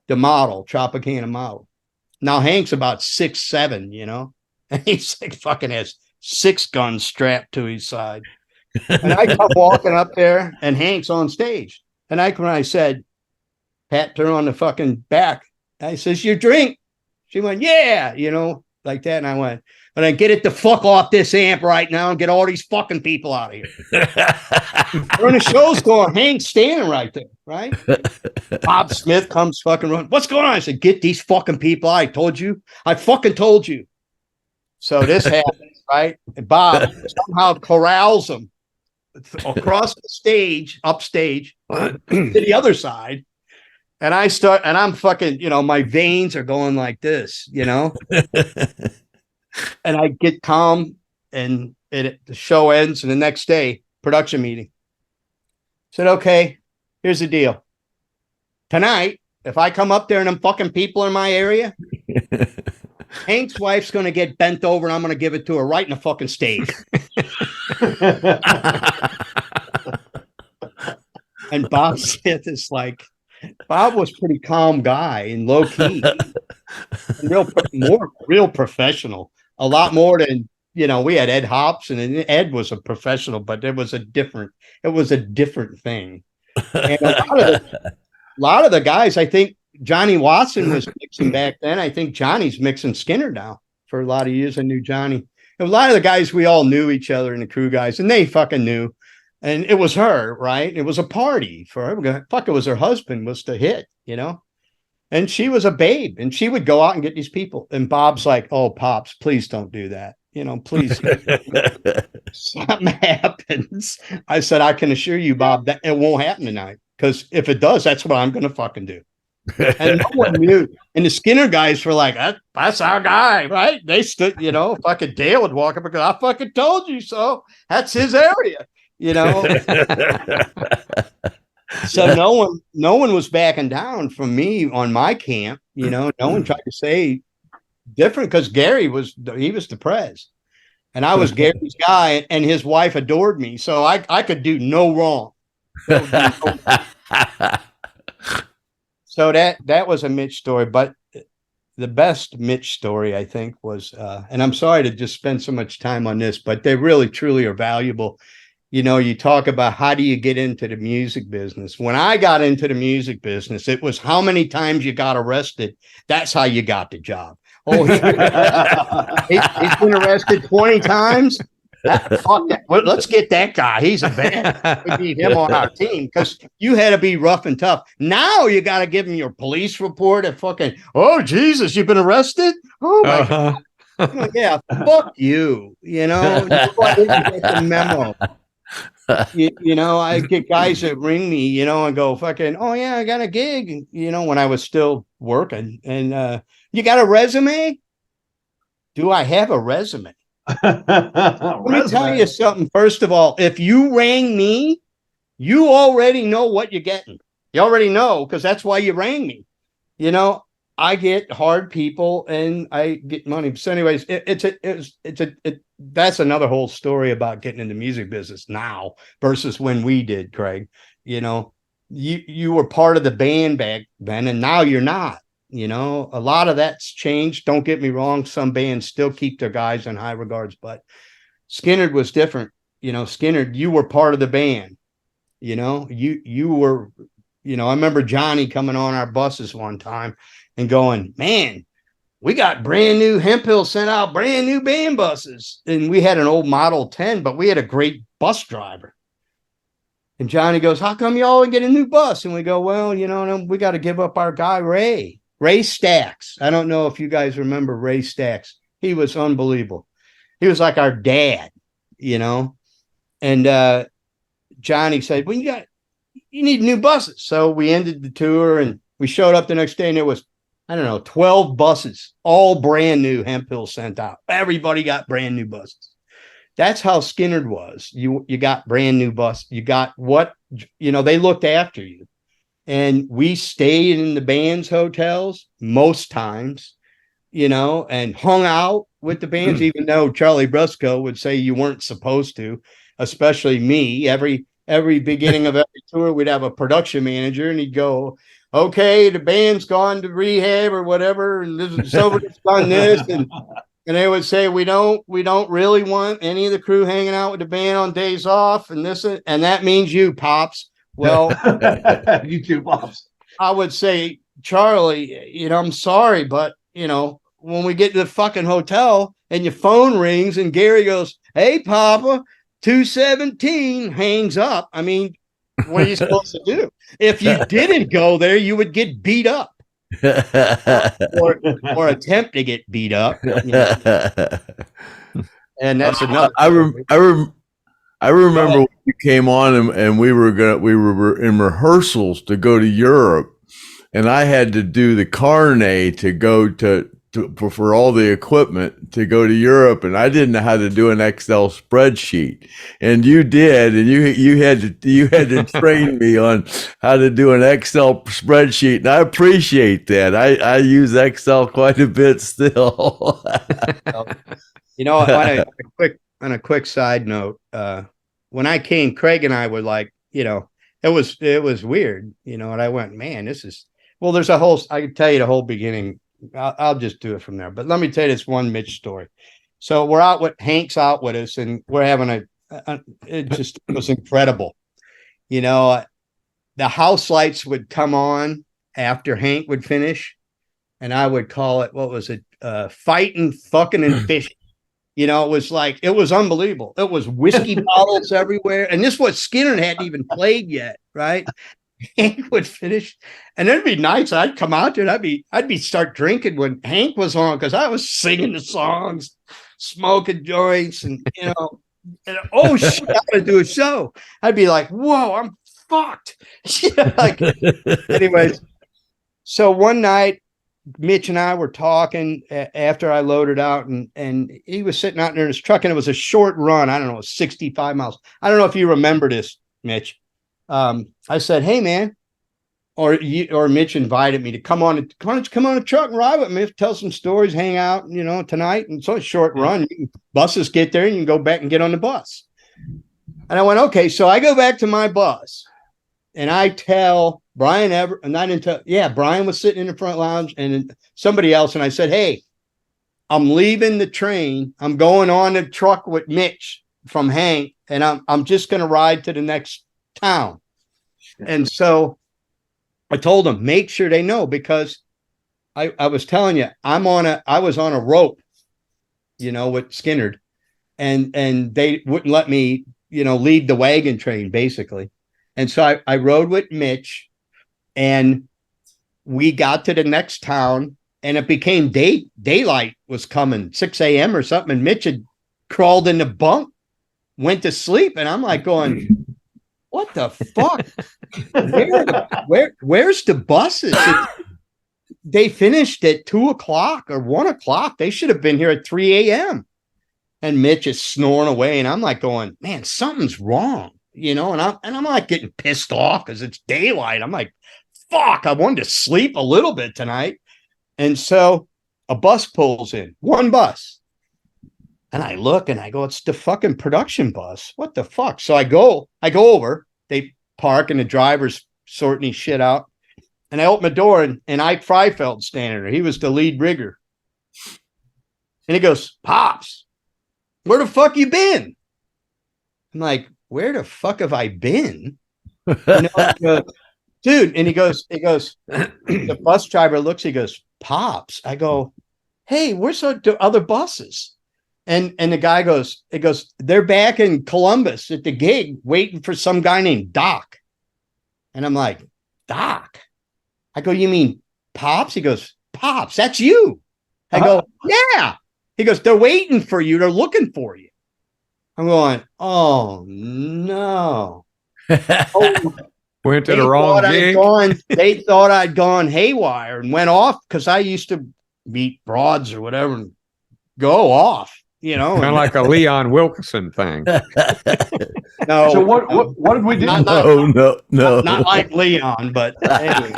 S3: the model, Tropicana model. Now Hank's about 6'7", and he's like fucking has 6 guns strapped to his side. And I come walking up there, and Hank's on stage. And when I said, pat her on the fucking back, I says, your drink. She went, yeah, like that. And I went, but I get it the fuck off this amp right now and get all these fucking people out of here. When the show's going, Hank's standing right there, right? Bob Smith comes fucking running. What's going on? I said, get these fucking people. I fucking told you. So this happens, right? And Bob somehow corrals them across the stage, upstage, to the other side. And I'm fucking, my veins are going like this, and I get calm, and the show ends, and the next day, production meeting. Said, okay, here's the deal. Tonight, if I come up there and them fucking people in my area, Hank's wife's going to get bent over, and I'm going to give it to her right in the fucking stage. And Bob Smith is like, Bob was pretty calm guy and low key, and real professional, a lot more than, we had Ed Hops, and Ed was a professional, but it was a different thing. And a lot of the guys, I think Johnny Watson was mixing back then. I think Johnny's mixing Skynyrd now. For a lot of years, I knew Johnny. And a lot of the guys, we all knew each other, and the crew guys, and they fucking knew. And it was her, right? It was a party for her. Fuck, it was her husband was the hit, And she was a babe, and she would go out and get these people. And Bob's like, oh, Pops, please don't do that. Please. Something happens. I said, I can assure you, Bob, that it won't happen tonight. Because if it does, that's what I'm going to fucking do. And no one knew. And the Skynyrd guys were like, that's our guy, right? They stood, fucking Dale would walk up and go, I fucking told you so. That's his area. So no one was backing down from me on my camp. No one tried to say different, because Gary was the prez, and I was Gary's guy, and his wife adored me, so I could do no wrong. So that was a Mitch story, but the best Mitch story, I think, was, and I'm sorry to just spend so much time on this, but they really, truly are valuable. You know, you talk about how do you get into the music business? When I got into the music business, it was how many times you got arrested. That's how you got the job. Oh, he's been arrested 20 times. Fuck that. Well, let's get that guy. He's a bad. We need him on our team because you had to be rough and tough. Now you got to give him your police report and fucking, oh, Jesus, you've been arrested? Oh, my God. Yeah, fuck you. You know, you didn't get the memo. You know, I get guys that ring me, you know, and go fucking, oh, yeah, I got a gig, you know, when I was still working. And you got a resume? Do I have a resume? Let me tell you something. First of all, if you rang me, you already know what you're getting. You already know because that's why you rang me. You know, I get hard people and I get money. So, anyways, that's another whole story about getting in the music business now versus when we did, Craig. You know, you were part of the band back then, and now you're not. You know, a lot of that's changed. Don't get me wrong. Some bands still keep their guys in high regards, but Skynyrd was different. You know, Skynyrd, you were part of the band. You know, you were, you know, I remember Johnny coming on our buses one time and going, man, we got brand new Hemp Hill sent out brand new band buses. And we had an old Model 10, but we had a great bus driver. And Johnny goes, how come y'all get a new bus? And we go, well, you know, we got to give up our guy, Ray Stacks. I don't know if you guys remember Ray Stacks. He was unbelievable. He was like our dad, you know. And Johnny said, well, you need new buses. So we ended the tour and we showed up the next day and there was, I don't know, 12 buses, all brand new Hemp Hill sent out. Everybody got brand new buses. That's how Skynyrd was. You got brand new bus. You got what, you know, they looked after you. And we stayed in the band's hotels most times, you know, and hung out with the bands, even though Charlie Brusco would say you weren't supposed to, especially me. Every beginning of every tour, we'd have a production manager and he'd go, okay, the band's gone to rehab or whatever. And this is somebody's done this. And they would say, we don't really want any of the crew hanging out with the band on days off. And that means you, Pops. Well,
S5: you too, Pops.
S3: I would say, Charlie, you know, I'm sorry, but, you know, when we get to the fucking hotel and your phone rings and Gary goes, hey, Papa, 217, hangs up. I mean, what are you supposed to do? If you didn't go there, you would get beat up or attempt to get beat up. You know? And that's another.
S2: I remember when we came on and we were in rehearsals to go to Europe, and I had to do the carnet to go for all the equipment to go to Europe, and I didn't know how to do an Excel spreadsheet, and you did, and you had to train me on how to do an Excel spreadsheet, and I appreciate that. I use Excel quite a bit still.
S3: You know, on a quick side note, when I came, Craig and I were like, you know, it was weird, you know, and I went, man, there's I could tell you the whole beginning. I'll just do it from there. But let me tell you this one Mitch story. So we're out with Hank's out with us, and we're having it was incredible. You know, the house lights would come on after Hank would finish, and I would call it, what was it? Fighting, fucking, and fishing. You know, it was unbelievable. It was whiskey bottles everywhere. And this was Skynyrd hadn't even played yet, right? Hank would finish, and it'd be nights I'd come out there and I'd be start drinking when Hank was on because I was singing the songs, smoking joints, and you know, oh shit, I gotta do a show. I'd be like, whoa, I'm fucked. Like, anyways, so one night Mitch and I were talking after I loaded out, and he was sitting out there in his truck, and it was a short run. I don't know, 65 miles. I don't know if you remember this, Mitch. I said, hey man, or Mitch invited me to come on a truck and ride with me, tell some stories, hang out, you know, tonight. And so it's short run. Buses get there and you can go back and get on the bus. And I went, okay. So I go back to my bus and I tell Brian ever, and I didn't tell, yeah, Brian was sitting in the front lounge and somebody else. And I said, hey, I'm leaving the train. I'm going on the truck with Mitch from Hank, and I'm just going to ride to the next town. And so I told them, make sure they know, because I was telling you, I was on a rope, with Skynyrd, and they wouldn't let me, lead the wagon train basically. And so I rode with Mitch, and we got to the next town, and it became daylight was coming, 6 a.m. or something. And Mitch had crawled in the bunk, went to sleep. And I'm like going, what the fuck? Where's the buses? They finished at 2 o'clock or 1 o'clock. They should have been here at 3 a.m. And Mitch is snoring away. And I'm like going, man, something's wrong, and I'm like getting pissed off because it's daylight. I'm like, fuck, I wanted to sleep a little bit tonight. And so a bus pulls in, one bus. And I look and I go, it's the fucking production bus. What the fuck? So I go over, they park, and the driver's sorting his shit out. And I open the door, and Ike Freifeld's standing there. He was the lead rigger. And he goes, Pops, where the fuck you been? I'm like, where the fuck have I been? Dude. And he goes, the bus driver looks, he goes, Pops. I go, hey, where's the other buses? And the guy goes, they're back in Columbus at the gig waiting for some guy named Doc. And I'm like, Doc? I go, you mean Pops? He goes, Pops, that's you. I go, yeah. He goes, they're waiting for you. They're looking for you. I'm going, oh no.
S4: Went to the wrong gig.
S3: They thought I'd gone haywire and went off, because I used to meet broads or whatever and go off,
S4: Kind of like a Leon Wilkeson thing.
S5: No. So what did we do?
S2: No.
S3: Not like Leon, but anyway.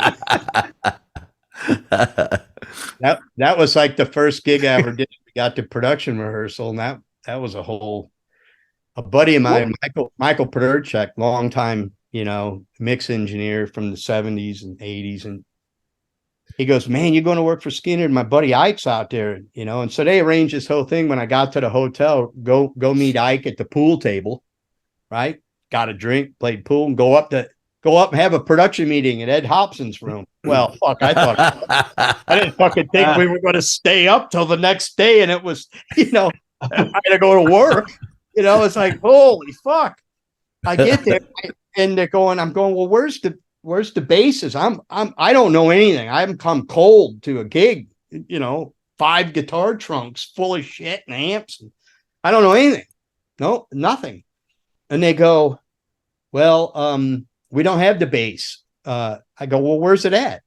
S3: That was like the first gig I ever did. We got to production rehearsal, and that was a buddy of mine, Michael Podurchek, longtime, mix engineer from the 70s and 80s. And he goes, man, you're going to work for Skynyrd. My buddy Ike's out there, and so they arranged this whole thing. When I got to the hotel, go meet Ike at the pool table, right? Got a drink, played pool, and go up and have a production meeting at Ed Hobson's room. Well, fuck, I didn't fucking think we were going to stay up till the next day. And it was, I had to go to work. It's like, holy fuck. I get there and I'm going, well, where's the bases? I don't know anything. I haven't come cold to a gig, 5 guitar trunks full of shit and amps. I don't know anything. No, nothing. And they go, well, we don't have the bass. I go, well, where's it at?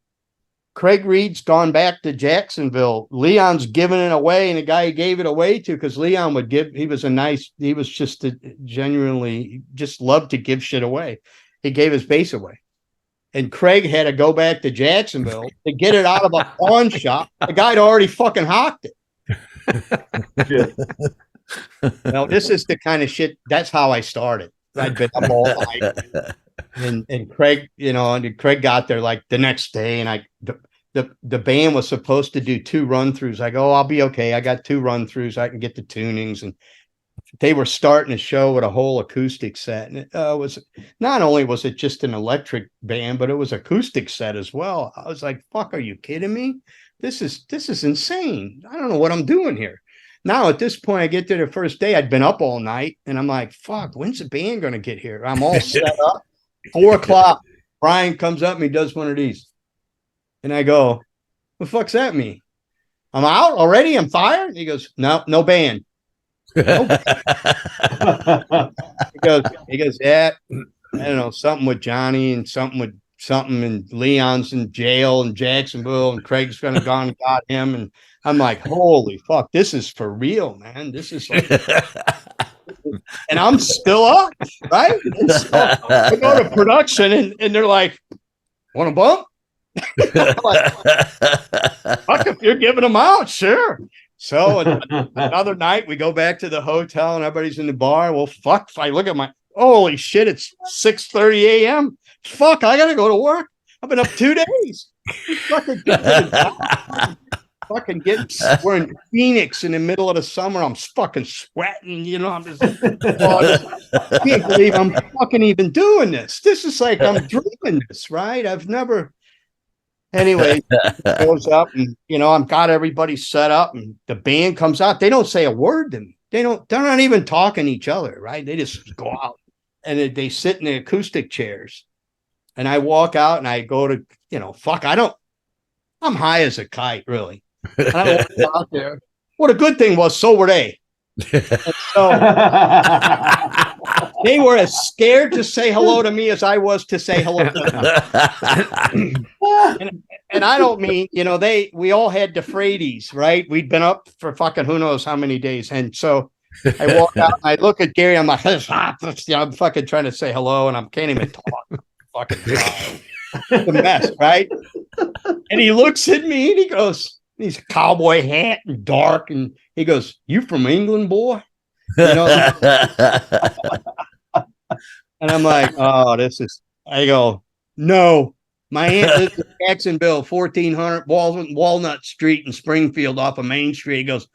S3: Craig Reed's gone back to Jacksonville. Leon's giving it away, and the guy he gave it away to, because Leon would give, he was just genuinely just loved to give shit away. He gave his bass away. And Craig had to go back to Jacksonville to get it out of a pawn shop. The guy had already fucking hawked it. Well, this is the kind of shit, that's how I started. I'd been up all night. And Craig, and Craig got there like the next day, and the band was supposed to do 2 run-throughs. I go, I'll be okay. I got 2 run-throughs. I can get the tunings. And they were starting a show with a whole acoustic set. And it was, not only was it just an electric band, but it was acoustic set as well. I was like, fuck, are you kidding me? This is insane. I don't know what I'm doing here. Now, at this point, I get there the first day. I'd been up all night, and I'm like, fuck, when's the band going to get here? I'm all set up. 4 o'clock, Brian comes up and he does one of these. And I go, what the fuck's that mean? I'm out already? I'm fired? He goes, no band. No band. he goes, yeah, I don't know, something with Johnny and something and Leon's in jail in Jacksonville, and Craig's gonna go and got him. And I'm like, holy fuck, this is for real, man. This is like, and I'm still up, right? And so I go to production, and they're like, want a bump? I'm like, fuck, if you're giving them out, sure. So another night, we go back to the hotel, and everybody's in the bar. Well, fuck, if I look at my, holy shit, it's 6:30 a.m. Fuck, I gotta go to work. I've been up 2 days. Fucking we're in Phoenix in the middle of the summer. I'm fucking sweating, I'm just I can't believe I'm fucking even doing this. This is like I'm dreaming this, right? I've never anyway, goes up and I've got everybody set up and the band comes out. They don't say a word to me. They're not even talking to each other, right? They just go out and they sit in the acoustic chairs. And I walk out and I go to, I'm high as a kite, really. And I walked out there. What a good thing was, so were they. So they were as scared to say hello to me as I was to say hello to them. and I don't mean, we all had defraides, right? We'd been up for fucking who knows how many days. And so I walk out and I look at Gary. I'm like, I'm fucking trying to say hello and I can't even talk. Fucking the mess, right? And he looks at me and he goes, he's a cowboy hat and dark, and he goes, "You from England, boy?" And I'm like, "Oh, this is." I go, "No, my aunt lives in Jacksonville, 1400 Walnut Street in Springfield, off of Main Street." He goes,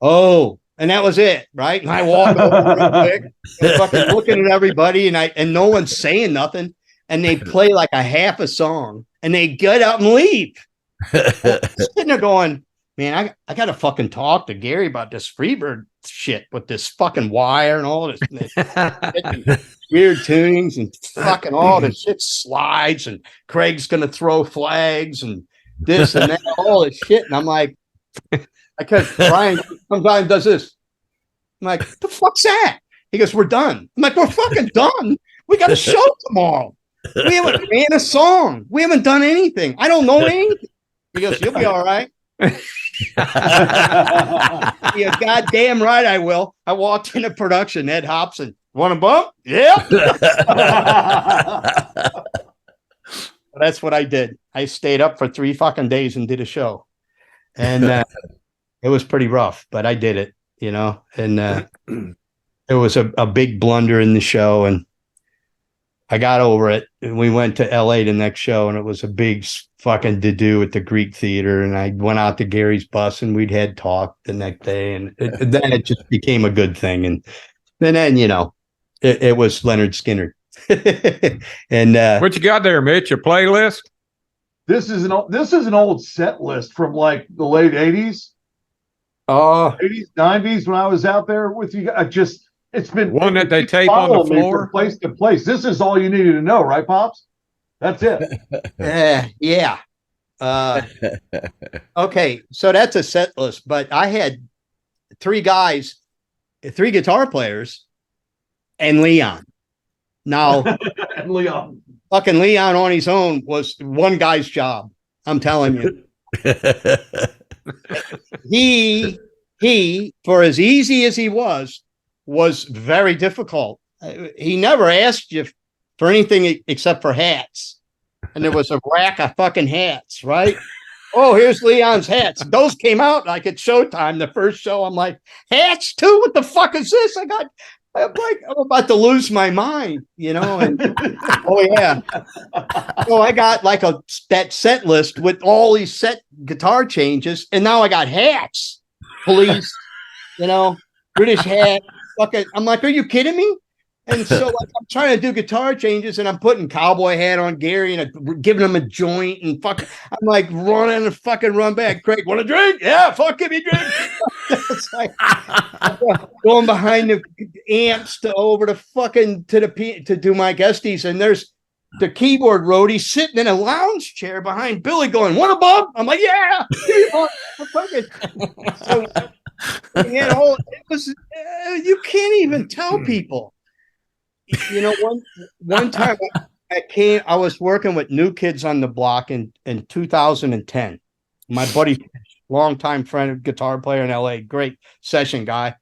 S3: "Oh." And that was it, right? And I walk over real quick, and fucking looking at everybody, and no one's saying nothing. And they play like a half a song, and they get up and leave. Sitting there going, man, I got to fucking talk to Gary about this Freebird shit with this fucking wire and all this weird tunings and fucking all this shit slides, and Craig's going to throw flags and this and that, all this shit. And I'm like, Brian comes by and does this. I'm like, the fuck's that? He goes, "We're done." I'm like, "We're fucking done. We got a show tomorrow. We haven't ran a song. We haven't done anything. I don't know anything." He goes, "You'll be all right." Yeah, goddamn right I will. I walked into production. Ed Hobson, "Want a bump?" "Yeah." That's what I did. I stayed up for 3 fucking days and did a show. And it was pretty rough, but I did it, and it was a big blunder in the show, and I got over it. And we went to LA the next show, and it was a big fucking to-do at the Greek Theater. And I went out to Gary's bus, and we'd had talk the next day, and then it just became a good thing. And then it was Lynyrd Skynyrd. And
S4: what you got there, Mitch? A playlist?
S5: This is an old set list from like the late 80s. 80s, 90s, when I was out there with you. It's been
S4: one that they tape on the floor,
S5: from place to place. This is all you needed to know, right, Pops? That's it.
S3: Yeah. Okay, so that's a set list, but I had 3 guys, 3 guitar players, and Leon. Now,
S5: and Leon.
S3: Fucking Leon on his own was one guy's job. I'm telling you. He, for as easy as he was very difficult. He never asked you for anything except for hats. And there was a rack of fucking hats, right? "Oh, here's Leon's hats." Those came out like at Showtime, the first show. I'm like, "Hats too? What the fuck is this?" I'm about to lose my mind, and oh yeah. So I got like that set list with all these set guitar changes, and now I got hats, police, British hat. Fucking, I'm like, "Are you kidding me?" And so I'm trying to do guitar changes, and I'm putting cowboy hat on Gary and giving him a joint, and fucking, I'm like running and fucking run back. "Craig, want a drink?" "Yeah, fuck, give me a drink." It's like going behind the amps to do my guesties, and there's the keyboard roadie sitting in a lounge chair behind Billy going, "Want a bump?" I'm like, "Yeah." So, it was you can't even tell people. One time I was working with New Kids on the Block in 2010. My buddy, longtime friend, guitar player in LA, great session guy.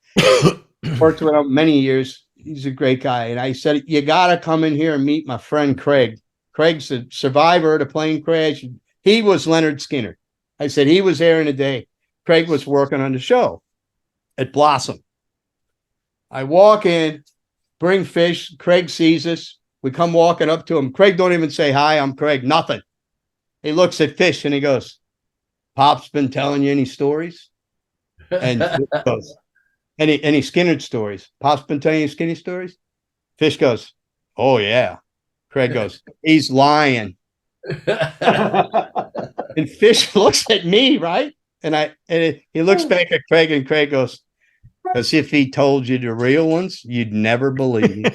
S3: Worked with him many years. He's a great guy. And I said, "You got to come in here and meet my friend Craig. Craig's a survivor of the plane crash. He was Lynyrd Skynyrd." I said, "He was there in a day." Craig was working on the show at Blossom. I walk in, bring fish. Craig sees us. We come walking up to him. Craig don't even say hi. I'm Craig. Nothing. He looks at Fish and he goes, Pop's been telling you any stories? And Fish goes, any Skynyrd stories? Pop's been telling you skinny stories? Fish goes, oh yeah. Craig goes, he's lying. And Fish looks at me, right? And he looks back at Craig, and Craig goes, as if he told you the real ones, you'd never believe.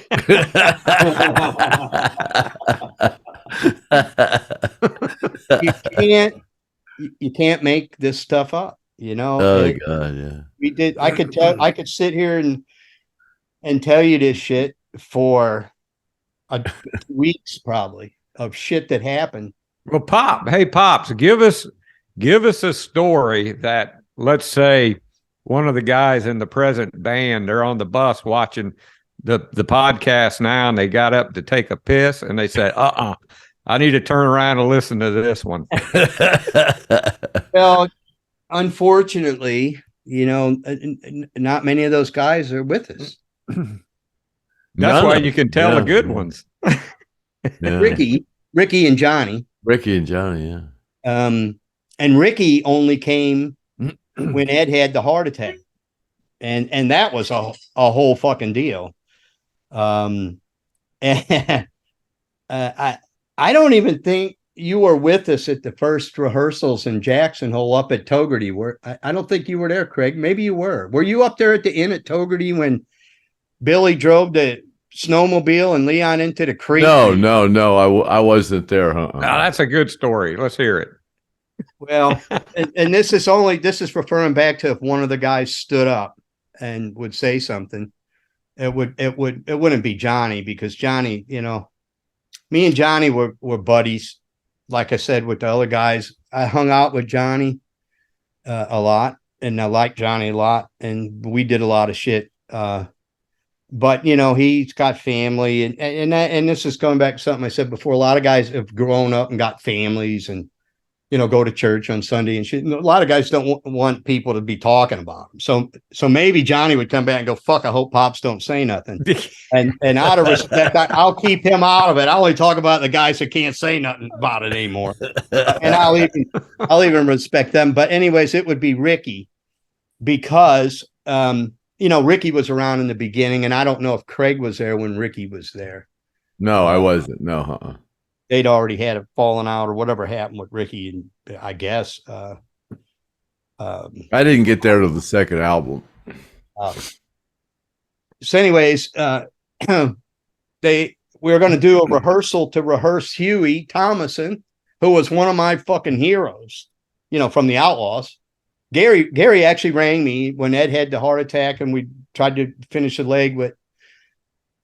S3: You can't make this stuff up, you know.
S2: Oh God, yeah.
S3: We did. I could sit here and tell you this shit for weeks probably of shit that happened.
S4: Well, hey Pops, give us a story that, let's say, one of the guys in the present band, they're on the bus watching the podcast now, and they got up to take a piss, and they said, I need to turn around and listen to this one.
S3: Well, unfortunately, you know, not many of those guys are with us.
S4: That's why you can tell the good ones.
S2: Yeah.
S3: Ricky and Johnny.
S2: Ricky and Johnny, yeah.
S3: And Ricky only came when Ed had the heart attack. And that was a whole fucking deal. And I don't even think you were with us at the first rehearsals in Jackson Hole up at Togarty. I don't think you were there, Craig. Maybe you were. Were you up there at the inn at Togarty when Billy drove the snowmobile and Leon into the creek?
S2: No. I wasn't there.
S4: Now, that's a good story. Let's hear it.
S3: Well, and this is referring back to if one of the guys stood up and would say something. It wouldn't be Johnny, because Johnny, you know, me and Johnny were buddies. Like I said, with the other guys, I hung out with Johnny a lot, and I liked Johnny a lot, and we did a lot of shit. But you know, he's got family, and this is going back to something I said before. A lot of guys have grown up and got families, and you know, go to church on Sunday and shit. And a lot of guys don't want people to be talking about them. So maybe Johnny would come back and go, "Fuck, I hope Pops don't say nothing." and out of respect, I'll keep him out of it. I only talk about the guys that can't say nothing about it anymore. And I'll even respect them. But anyways, it would be Ricky, because you know, Ricky was around in the beginning, and I don't know if Craig was there when Ricky was there.
S2: No, I wasn't. No,
S3: They'd already had it fallen out or whatever happened with Ricky, and I guess.
S2: I didn't get there to the second album.
S3: So, anyways, we were going to do a rehearsal to rehearse Huey Thomason, who was one of my fucking heroes, you know, from the Outlaws. Gary actually rang me when Ed had the heart attack, and we tried to finish the leg with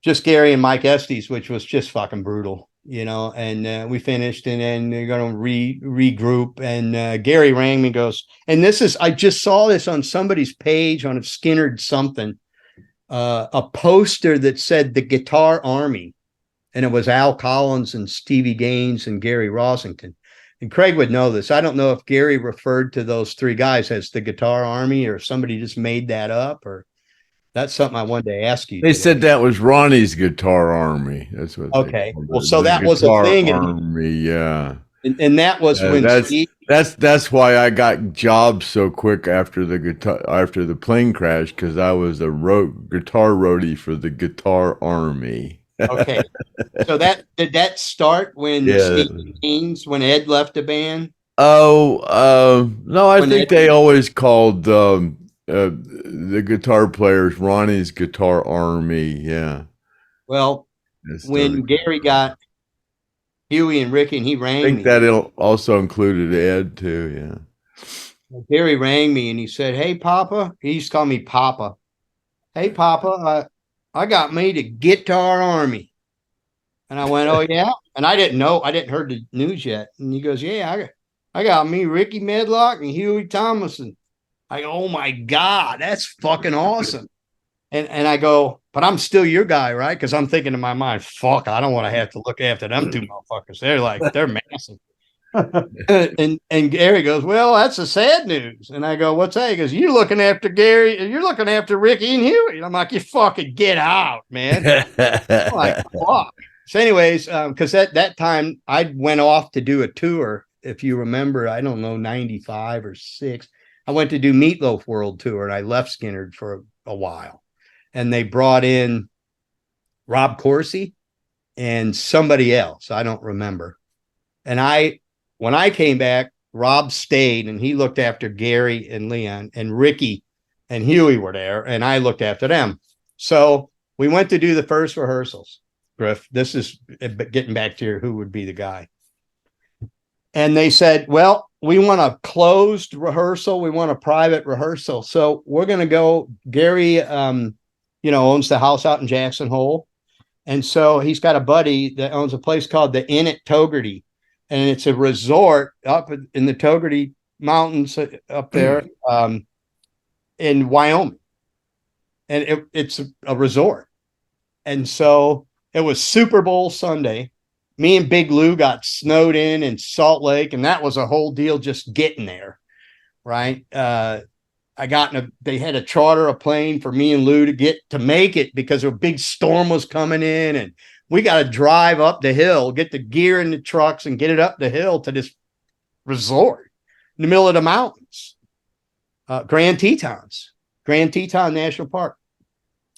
S3: just Gary and Mike Estes, which was just fucking brutal, you know. And we finished, and then they're going to regroup. And Gary rang me, goes, and I just saw this on somebody's page on a Skynyrd something, a poster that said the Guitar Army, and it was Al Collins and Stevie Gaines and Gary Rossington. And Craig would know this. I don't know if Gary referred to those three guys as the Guitar Army, or somebody just made that up, or that's something I wanted to ask you.
S2: They said that was Ronnie's Guitar Army. That's what.
S3: Okay. Well, so that was a thing.
S2: Army, yeah.
S3: And that was when
S2: that's why I got jobs so quick after the plane crash, because I was a guitar roadie for the Guitar Army.
S3: Okay. So did that start when when Ed left the band?
S2: Oh, no, I think they always called the guitar players Ronnie's Guitar Army. Yeah.
S3: Well, when Gary got Huey and Ricky, and he rang me.
S2: I think that also included Ed too. Yeah.
S3: Gary rang me and he said, "Hey, Papa," he used to call me Papa. "Hey, Papa, I got me the Guitar Army." And I went, "Oh yeah?" And I didn't heard the news yet. And he goes, "Yeah, I got me Ricky Medlock and Huey Thomason." I go, "Oh my God, that's fucking awesome." And I go, "But I'm still your guy, right?" Because I'm thinking in my mind, fuck, I don't want to have to look after them two motherfuckers. They're massive. and Gary goes, "Well, that's the sad news." And I go, "What's that?" He goes, "You're looking after Gary, you're looking after Ricky and Huey." And I'm like, "You fucking get out, man." I'm like, fuck. So anyways, because at that time I went off to do a tour. If you remember, I don't know, 95 or 6. I went to do Meatloaf World Tour and I left Skynyrd for a while. And they brought in Rob Corsi and somebody else. I don't remember. And when I came back, Rob stayed and he looked after Gary and Leon, and Ricky and Huey were there, and I looked after them. So we went to do the first rehearsals. Griff, this is getting back to your who would be the guy. And they said, well, we want a closed rehearsal. We want a private rehearsal. So we're going to go. Gary, owns the house out in Jackson Hole. And so he's got a buddy that owns a place called the Inn at Togarty. And it's a resort up in the Togarty Mountains up there in Wyoming. And it's a resort. And so it was Super Bowl Sunday. Me and Big Lou got snowed in Salt Lake, and that was a whole deal just getting there, right? They had to charter a plane for me and Lou to make it because a big storm was coming in, and we got to drive up the hill, get the gear in the trucks and get it up the hill to this resort in the middle of the mountains, Grand Tetons National Park.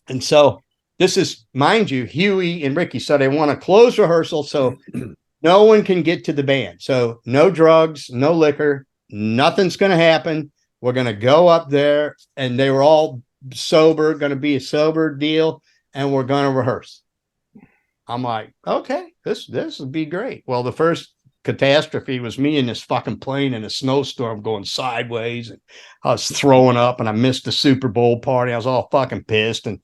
S3: And so this is, mind you, Huey and Ricky. So they want to close rehearsal so no one can get to the band. So no drugs, no liquor, nothing's going to happen. We're going to go up there, and they were all sober, going to be a sober deal, and we're going to rehearse. I'm like, okay, this would be great. Well, the first catastrophe was me in this fucking plane in a snowstorm going sideways, and I was throwing up, and I missed the Super Bowl party. I was all fucking pissed, and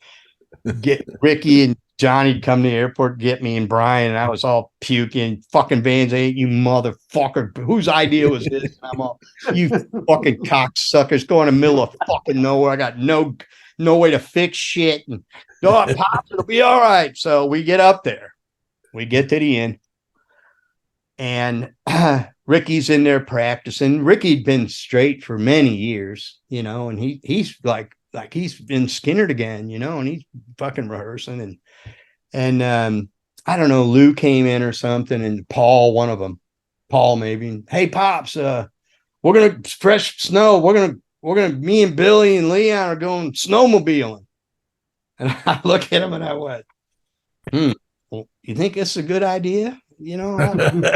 S3: get Ricky and Johnny come to the airport, get me and Brian, and I was all puking. Fucking Vans 8, you motherfucker. Whose idea was this? And I'm all, you fucking cocksuckers, going in the middle of fucking nowhere. I got no way to fix shit. And Pops, it'll be all right. So we get up there. We get to the end. And Ricky's in there practicing. Ricky'd been straight for many years, and he's like he's in Skynyrd again, and he's fucking rehearsing. And I don't know, Lou came in or something, and Paul maybe, hey Pops, we're gonna fresh snow. We're gonna me and Billy and Leon are going snowmobiling. And I look at him and I went, well, you think it's a good idea? Man,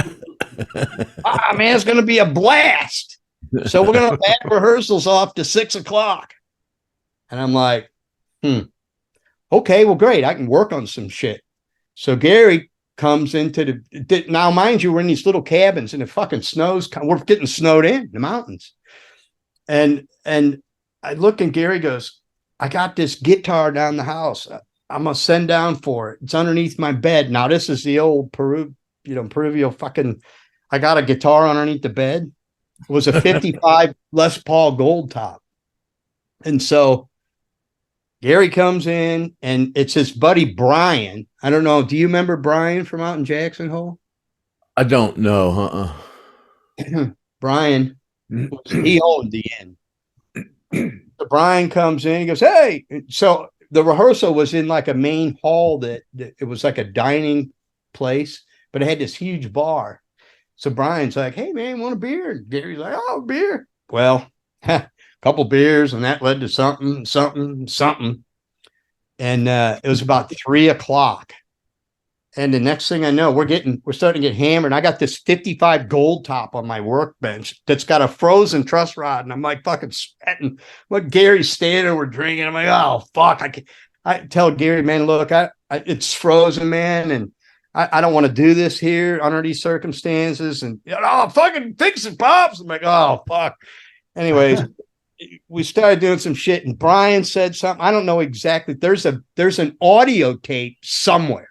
S3: it's gonna be a blast. So we're gonna back rehearsals off to 6:00. And I'm like, okay, well, great. I can work on some shit. So Gary comes into now, mind you, we're in these little cabins and the fucking we're getting snowed in the mountains. And I look and Gary goes, I got this guitar down the house. I'm going to send down for it. It's underneath my bed. Now, this is the old Peruvial fucking, I got a guitar underneath the bed. It was a 55 Les Paul Gold Top. And so Gary comes in, and it's his buddy Brian. I don't know. Do you remember Brian from out in Jackson Hole?
S2: I don't know.
S3: Brian, he owned the inn. So Brian comes in. He goes, hey. So the rehearsal was in like a main hall that it was like a dining place, but it had this huge bar. So Brian's like, hey, man, want a beer? And Gary's like, oh, beer. Well, couple beers, and that led to something. And it was about 3:00. And the next thing I know, we're starting to get hammered. And I got this 55 Gold Top on my workbench that's got a frozen truss rod. And I'm like fucking sweating. What Gary's standing, we're drinking. I'm like, oh fuck. I tell Gary, man, look, it's frozen, man. And I don't want to do this here under these circumstances. And fucking fix it, Pops. I'm like, oh fuck. Anyways, we started doing some shit, and Brian said something. I don't know exactly. There's an audio tape somewhere.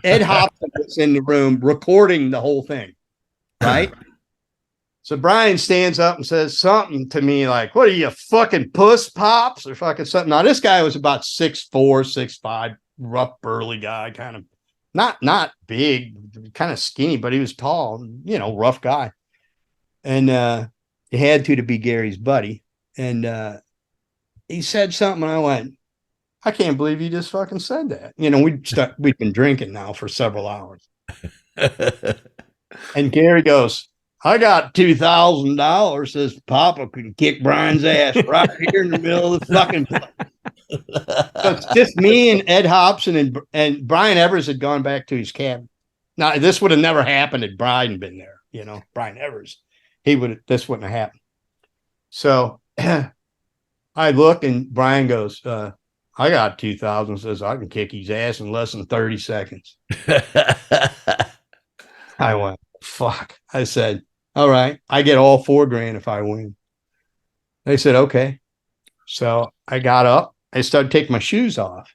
S3: Ed Hopkins was in the room recording the whole thing, right? So Brian stands up and says something to me like, what are you, fucking puss, Pops? Or fucking something. Now, this guy was about 6'4", 6'5", rough, burly guy, kind of not big, kind of skinny, but he was tall, rough guy. And he had to be Gary's buddy. And he said something, and I went, I can't believe you just fucking said that. You know, we'd been drinking now for several hours. And Gary goes, I got $2,000. Says Papa can kick Brian's ass right here in the middle of the fucking place. So it's just me and Ed Hobson and Brian Evers had gone back to his cabin. Now, this would have never happened had Brian been there, you know, Brian Evers. This wouldn't have happened. So I look and Brian goes, I got 2,000. Says I can kick his ass in less than 30 seconds. I went, fuck. I said, all right, I get all $4,000 if I win. They said, okay. So I got up. I started taking my shoes off.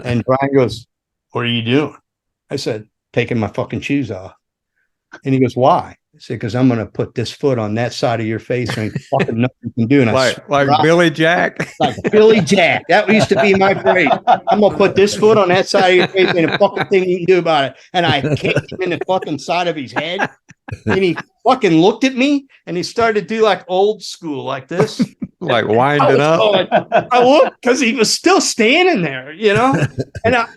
S3: And Brian goes, what are you doing? I said, taking my fucking shoes off. And he goes, why? I said, because I'm going to put this foot on that side of your face and fucking nothing you can do. And
S4: like Billy Jack?
S3: Like Billy Jack. That used to be my phrase. I'm going to put this foot on that side of your face and a fucking thing you can do about it. And I kicked him in the fucking side of his head. And he fucking looked at me and he started to do like old school like this.
S4: Like winding up.
S3: I looked because he was still standing there, you know? And I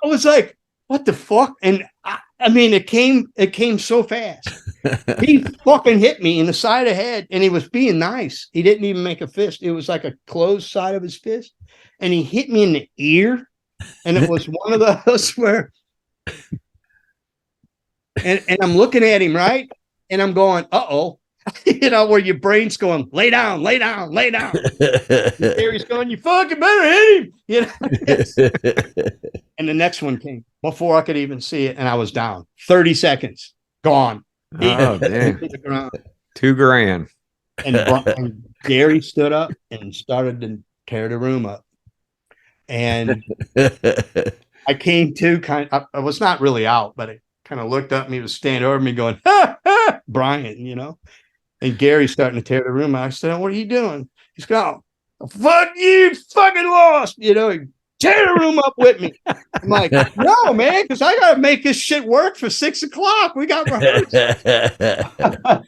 S3: was like, what the fuck? And I mean, it came so fast. He fucking hit me in the side of the head and he was being nice. He didn't even make a fist. It was like a closed side of his fist. And he hit me in the ear. And it was one of those where, and I'm looking at him, right? And I'm going, uh-oh. You know, where your brain's going, lay down, lay down, lay down. Gary's going, you fucking better hit him. You know? And the next one came before I could even see it. And I was down 30 seconds, gone.
S4: Oh, damn. $2,000.
S3: And Gary stood up and started to tear the room up. And I came to I was not really out, but I kind of looked up and he was standing over me going, ha, ha, Brian, you know. And Gary's starting to tear the room out. I said, what are you doing? He's going, fuck you, fucking lost. You know, tear the room up with me. I'm like, no, man, because I got to make this shit work for 6 o'clock. We got rehearsal.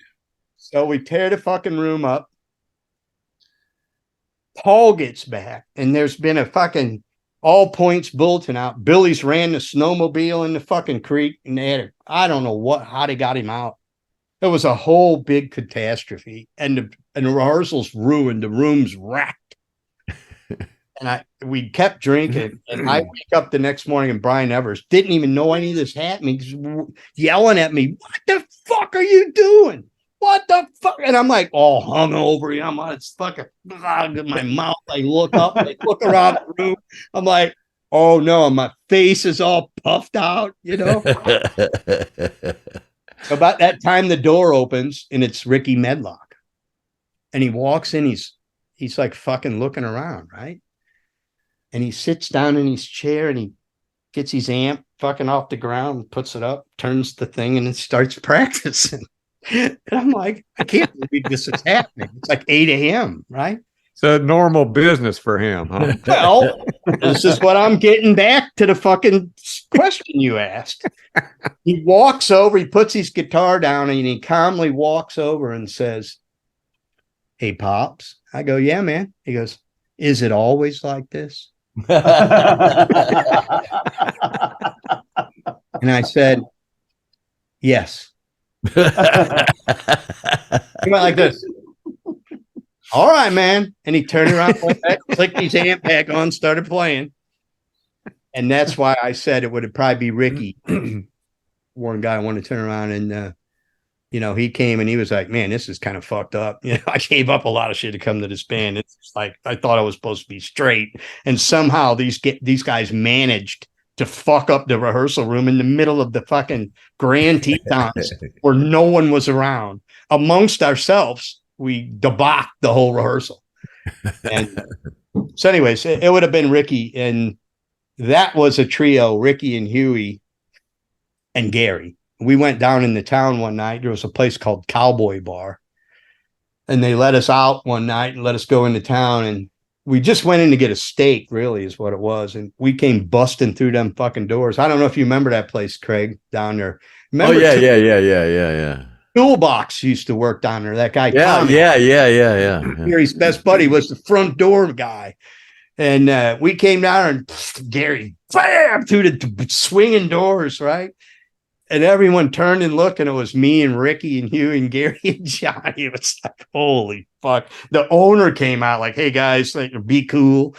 S3: So we tear the fucking room up. Paul gets back, and there's been a fucking all points bulletin out. Billy's ran the snowmobile in the fucking creek, and they had I don't know how they got him out. It was a whole big catastrophe, and the rehearsals ruined. The room's wrecked. And we kept drinking, and I wake up the next morning, and Brian Evers didn't even know any of this happening. He's yelling at me, "What the fuck are you doing? What the fuck?" And I'm like, all hungover. I'm on it's fucking my mouth. I look up, I look around the room. I'm like, oh no, my face is all puffed out, you know. So about that time, the door opens and it's Ricky Medlock, and he walks in. He's like fucking looking around, right? And he sits down in his chair and he gets his amp fucking off the ground, puts it up, turns the thing, and it starts practicing. And I'm like, I can't believe this is happening. It's like 8 a.m., right?
S4: It's a normal business for him, huh?
S3: Well, this is what I'm getting back to the fucking question you asked. He walks over, he puts his guitar down, and he calmly walks over and says, "Hey, Pops." I go, "Yeah, man." He goes, "Is it always like this?" And I said, "Yes." He went like this. "All right, man." And he turned around, went back, clicked his amp back on, started playing. And that's why I said it would probably be Ricky. One guy wanted to turn around and, you know, he came and he was like, "Man, this is kind of fucked up." You know, I gave up a lot of shit to come to this band. It's like, I thought I was supposed to be straight. And somehow these guys managed to fuck up the rehearsal room in the middle of the fucking Grand Tetons where no one was around. Amongst ourselves, we debauched the whole rehearsal. And so anyways, it would have been Ricky, and that was a trio, Ricky and Huey and Gary. We went down in the town one night. There was a place called Cowboy Bar, and they let us out one night and let us go into town, and we just went in to get a steak, really, is what it was. And we came busting through them fucking doors. I don't know if you remember that place, Craig, down there. Remember
S2: Yeah.
S3: Toolbox used to work down there. That guy,
S2: Yeah.
S3: Gary's best buddy was the front door guy. And we came down and Gary, bam, through the swinging doors, right? And everyone turned and looked, and it was me and Ricky and Hugh and Gary and Johnny. It was like, holy fuck. The owner came out like, hey, guys, like, be cool.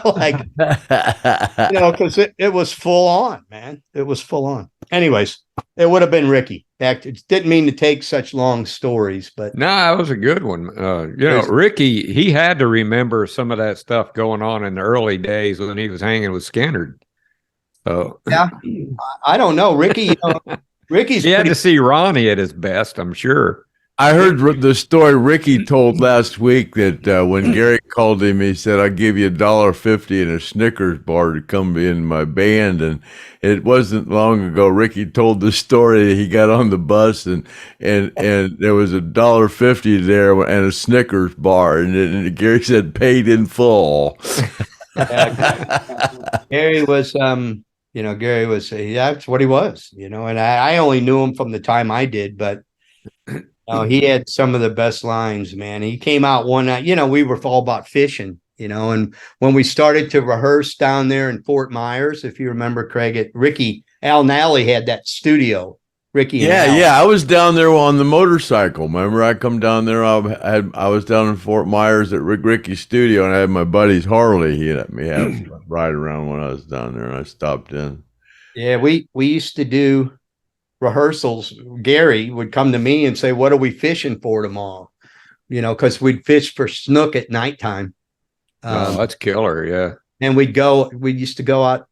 S3: Like, because it was full on, man. It was full on. Anyways, it would have been Ricky. It didn't mean to take such long stories, but.
S4: No, that was a good one. Ricky, he had to remember some of that stuff going on in the early days when he was hanging with Skynyrd. So
S3: yeah, I don't know, Ricky. Ricky's.
S4: He had to see Ronnie at his best, I'm sure.
S2: I heard the story Ricky told last week that when Gary called him, he said, "I'll give you $1.50 and a Snickers bar to come in my band." And it wasn't long ago Ricky told the story that he got on the bus and there was $1.50 there and a Snickers bar, and Gary said, "Paid in full."
S3: Gary was Gary was that's what he was, and I only knew him from the time I did, but he had some of the best lines, man. He came out one night, we were all about fishing, and when we started to rehearse down there in Fort Myers, if you remember, Craig, Al Nally had that studio. Ricky.
S2: Yeah. I was down there on the motorcycle. Remember, I come down there. I was down in Fort Myers at Ricky's studio, and I had my buddy's Harley. He let me have a ride around when I was down there, and I stopped in. Yeah,
S3: we used to do rehearsals. Gary would come to me and say, "What are we fishing for tomorrow?" Because we'd fish for snook at nighttime.
S4: That's killer, yeah.
S3: And we used to go out.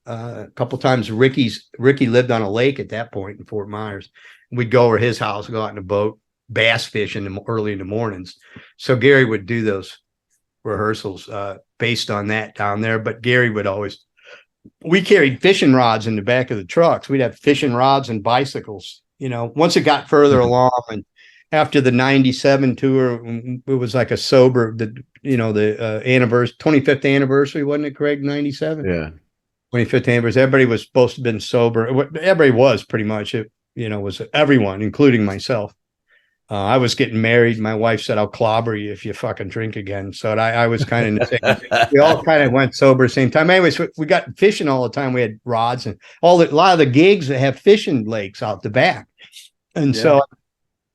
S3: A couple times. Ricky lived on a lake at that point in Fort Myers. We'd go over his house, go out in a boat, bass fishing early in the mornings. So Gary would do those rehearsals based on that down there. But Gary would we carried fishing rods in the back of the trucks. We'd have fishing rods and bicycles. Once it got further along, and after the '97 tour, it was like a sober, the 25th anniversary, wasn't it, Craig? '97.
S2: Yeah.
S3: 25th anniversary. Everybody was supposed to have been sober. Everybody was pretty much. It was everyone, including myself. I was getting married. My wife said, "I'll clobber you if you fucking drink again." So I was kind of in the same. We all kind of went sober at the same time. Anyways, we got fishing all the time. We had rods and a lot of the gigs that have fishing lakes out the back. And so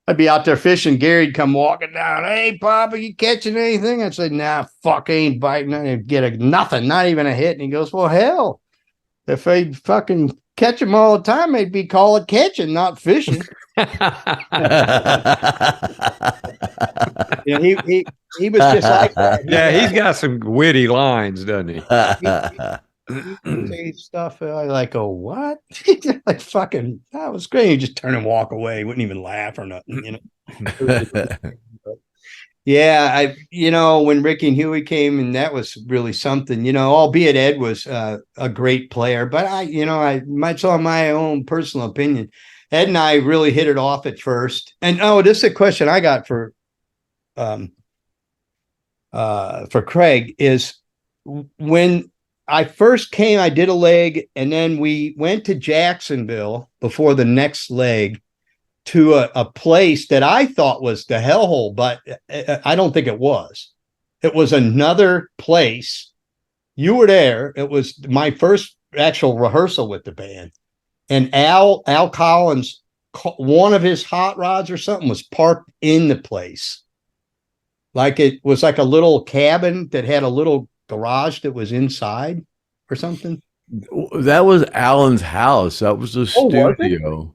S3: I'd be out there fishing. Gary'd come walking down. "Hey, Pop, are you catching anything?" I'd say, "Nah, fuck, ain't biting." I'd get nothing, not even a hit. And he goes, "Well, hell, if they fucking catch them all the time, they'd be call it catching, not fishing." He was just like that.
S4: Yeah, he's got some witty lines, doesn't he?
S3: He'd say stuff like, "Oh, what?" Like, fucking, that was great. He'd just turn and walk away. He wouldn't even laugh or nothing, Yeah, when Ricky and Huey came, and that was really something, albeit Ed was a great player, but I might on my own personal opinion, Ed and I really hit it off at first. And this is a question I got for Craig is when I first came, I did a leg, and then we went to Jacksonville before the next leg to a place that I thought was the hellhole, but I don't think it was. It was another place. You were there. It was my first actual rehearsal with the band. And Al Collins, one of his hot rods or something was parked in the place. Like it was like a little cabin that had a little garage that was inside or something.
S2: That was Alan's house. That was the studio.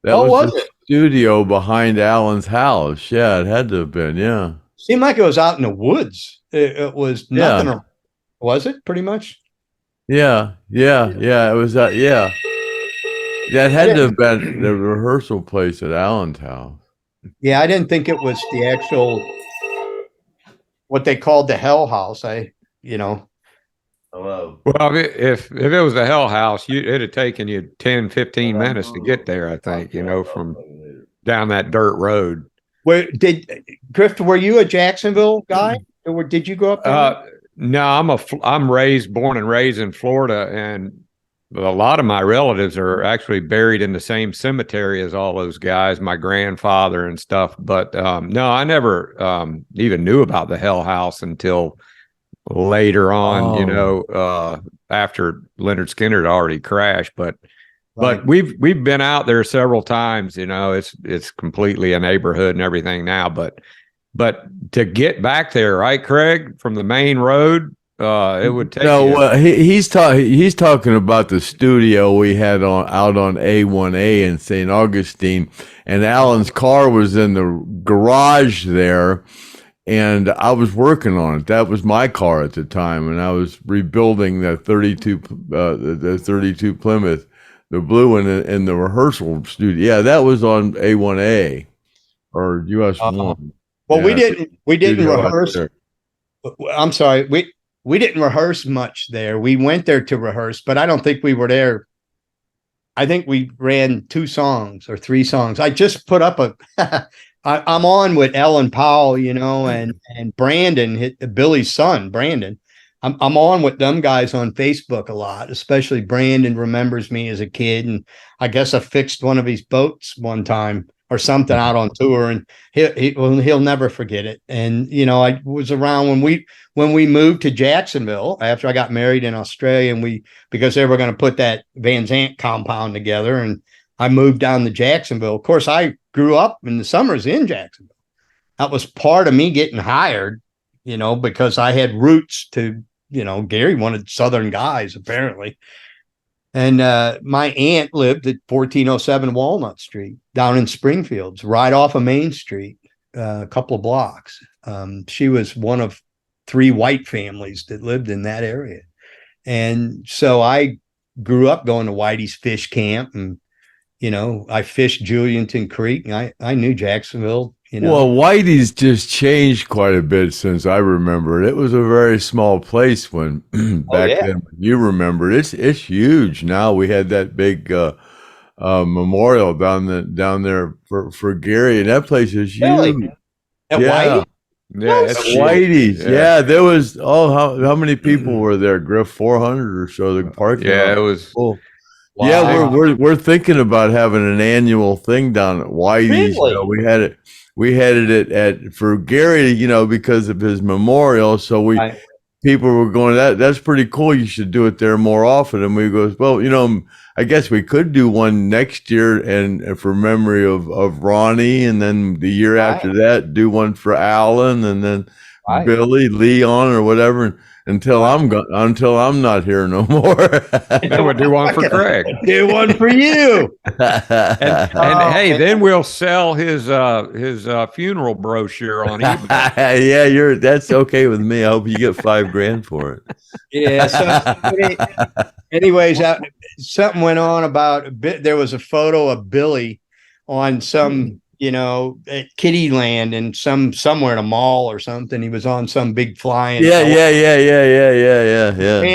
S2: That
S3: was the
S2: studio behind Alan's house. Yeah, it had to have been. Yeah.
S3: Seemed like it was out in the woods. It was nothing. Yeah. Was it pretty much?
S2: Yeah. It was that. Yeah. That had to have been the rehearsal place at Alan's house.
S3: Yeah, I didn't think it was the actual what they called the Hell House.
S2: Hello.
S4: Well, if it was the Hell House, it'd have taken you 10, 15 minutes to get there, I think, from down that dirt road.
S3: Griff, were you a Jacksonville guy? Or did you grow up there?
S4: No, I'm born and raised in Florida, and a lot of my relatives are actually buried in the same cemetery as all those guys, my grandfather and stuff. But no, I never even knew about the Hell House until later on,
S2: Oh.
S4: after Lynyrd Skynyrd already crashed. But
S3: Right.
S4: we've been out there several times. It's completely a neighborhood and everything now. But to get back there, right, Craig, from the main road, it would take.
S2: No, he's talking about the studio we had out on A1A in St. Augustine, and Alan's car was in the garage there, and I was working on it. That was my car at the time, and I was rebuilding the 32 Plymouth, the blue one in the rehearsal studio. Yeah, that was on A1A or US 1.
S3: Well,
S2: Yeah,
S3: we didn't
S2: studio out
S3: rehearse.
S2: there.
S3: I'm sorry. We didn't rehearse much there. We went there to rehearse, but I don't think we were there. I think we ran 2 songs or 3 songs. I just put up I'm on with Ellen Powell, and Brandon, Billy's son, Brandon. I'm on with them guys on Facebook a lot, especially Brandon remembers me as a kid. And I guess I fixed one of his boats one time or something out on tour, and he'll never forget it. And, I was around when we moved to Jacksonville after I got married in Australia, and because they were going to put that Van Zandt compound together, and I moved down to Jacksonville. Of course, I grew up in the summers in Jacksonville. That was part of me getting hired, because I had roots to, Gary wanted Southern guys apparently. And my aunt lived at 1407 Walnut Street down in Springfield, right off of Main Street, a couple of blocks. She was one of 3 white families that lived in that area. And so I grew up going to Whitey's Fish Camp, and, I fished Julianton Creek, and I knew Jacksonville.
S2: Well, Whitey's just changed quite a bit since I remember it. It was a very small place when back then. You remember it's huge now. We had that big memorial down there for Gary, and that place is huge.
S3: Really? At Whitey?
S4: Yeah,
S2: At Whitey's. Yeah, there was. How many people were there? Griff, 400 or so. The parking lot.
S4: Yeah, it was
S2: full.
S3: Wow.
S2: Yeah, we're thinking about having an annual thing down at Whitey's.
S3: Really?
S2: We had it at for Gary, because of his memorial. So people were going, that's pretty cool. You should do it there more often. And we go, well, I guess we could do one next year and for memory of Ronnie, and then the year after that, do one for Alan, and then Billy, Leon, or whatever. Until I'm not here no more.
S4: Then we'll do one for Craig.
S3: Do one for you.
S4: And hey, then we'll sell his funeral brochure on eBay.
S2: Yeah, that's okay with me. I hope you get $5,000 for it.
S3: Yeah. So, anyways, something went on about a bit. There was a photo of Billy on some, at Kittyland and somewhere in a mall or something. He was on some big flying.
S2: Yeah.
S3: And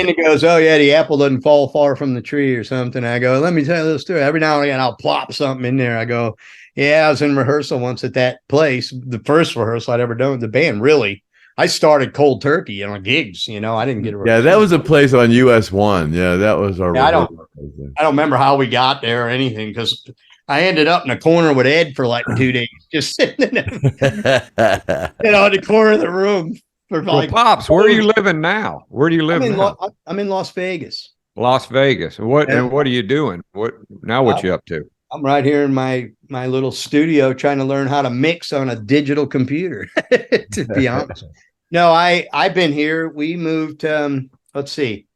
S3: he goes, "Oh yeah, the apple doesn't fall far from the tree," or something. I go, "Let me tell you this story." Every now and again, I'll plop something in there. I go, "Yeah, I was in rehearsal once at that place. The first rehearsal I'd ever done with the band. Really, I started cold turkey on gigs. I didn't get a rehearsal.
S2: Yeah, that was a place on US 1. Yeah, that was our.
S3: I don't remember how we got there or anything, because I ended up in a corner with Ed for like 2 days, just sitting in the corner of the room for like.
S4: Well, Pops, where are you living now? Where do you live now?
S3: I'm in Las Vegas.
S4: Las Vegas. And what are you doing? What you up to?
S3: I'm right here in my little studio trying to learn how to mix on a digital computer, to be honest. No, I've been here. We moved, let's see.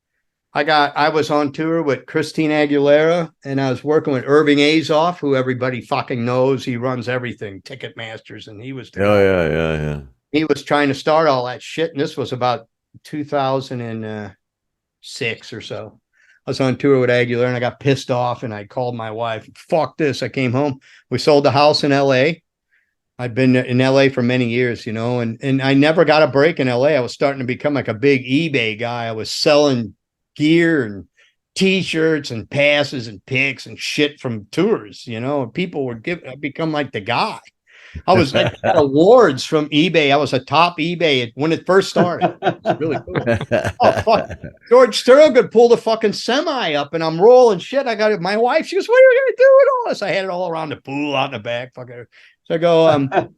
S3: I was on tour with Christina Aguilera, and I was working with Irving Azoff, who everybody fucking knows. He runs everything, Ticketmasters, and he was.
S2: Yeah.
S3: He was trying to start all that shit, and this was about 2006 or so. I was on tour with Aguilera, and I got pissed off, and I called my wife. Fuck this! I came home. We sold the house in L.A. I'd been in L.A. for many years, and I never got a break in L.A. I was starting to become like a big eBay guy. I was selling gear and T-shirts and passes and pics and shit from tours, and people were I'd become like the guy. I was like awards from eBay. I was a top eBay when it first started. It was really cool. Oh fuck! George Thorogood pulled a fucking semi up, and I'm rolling shit. I got it. My wife, she goes, "What are you gonna do with all this?" I had it all around the pool out in the back. Fucking. So I go.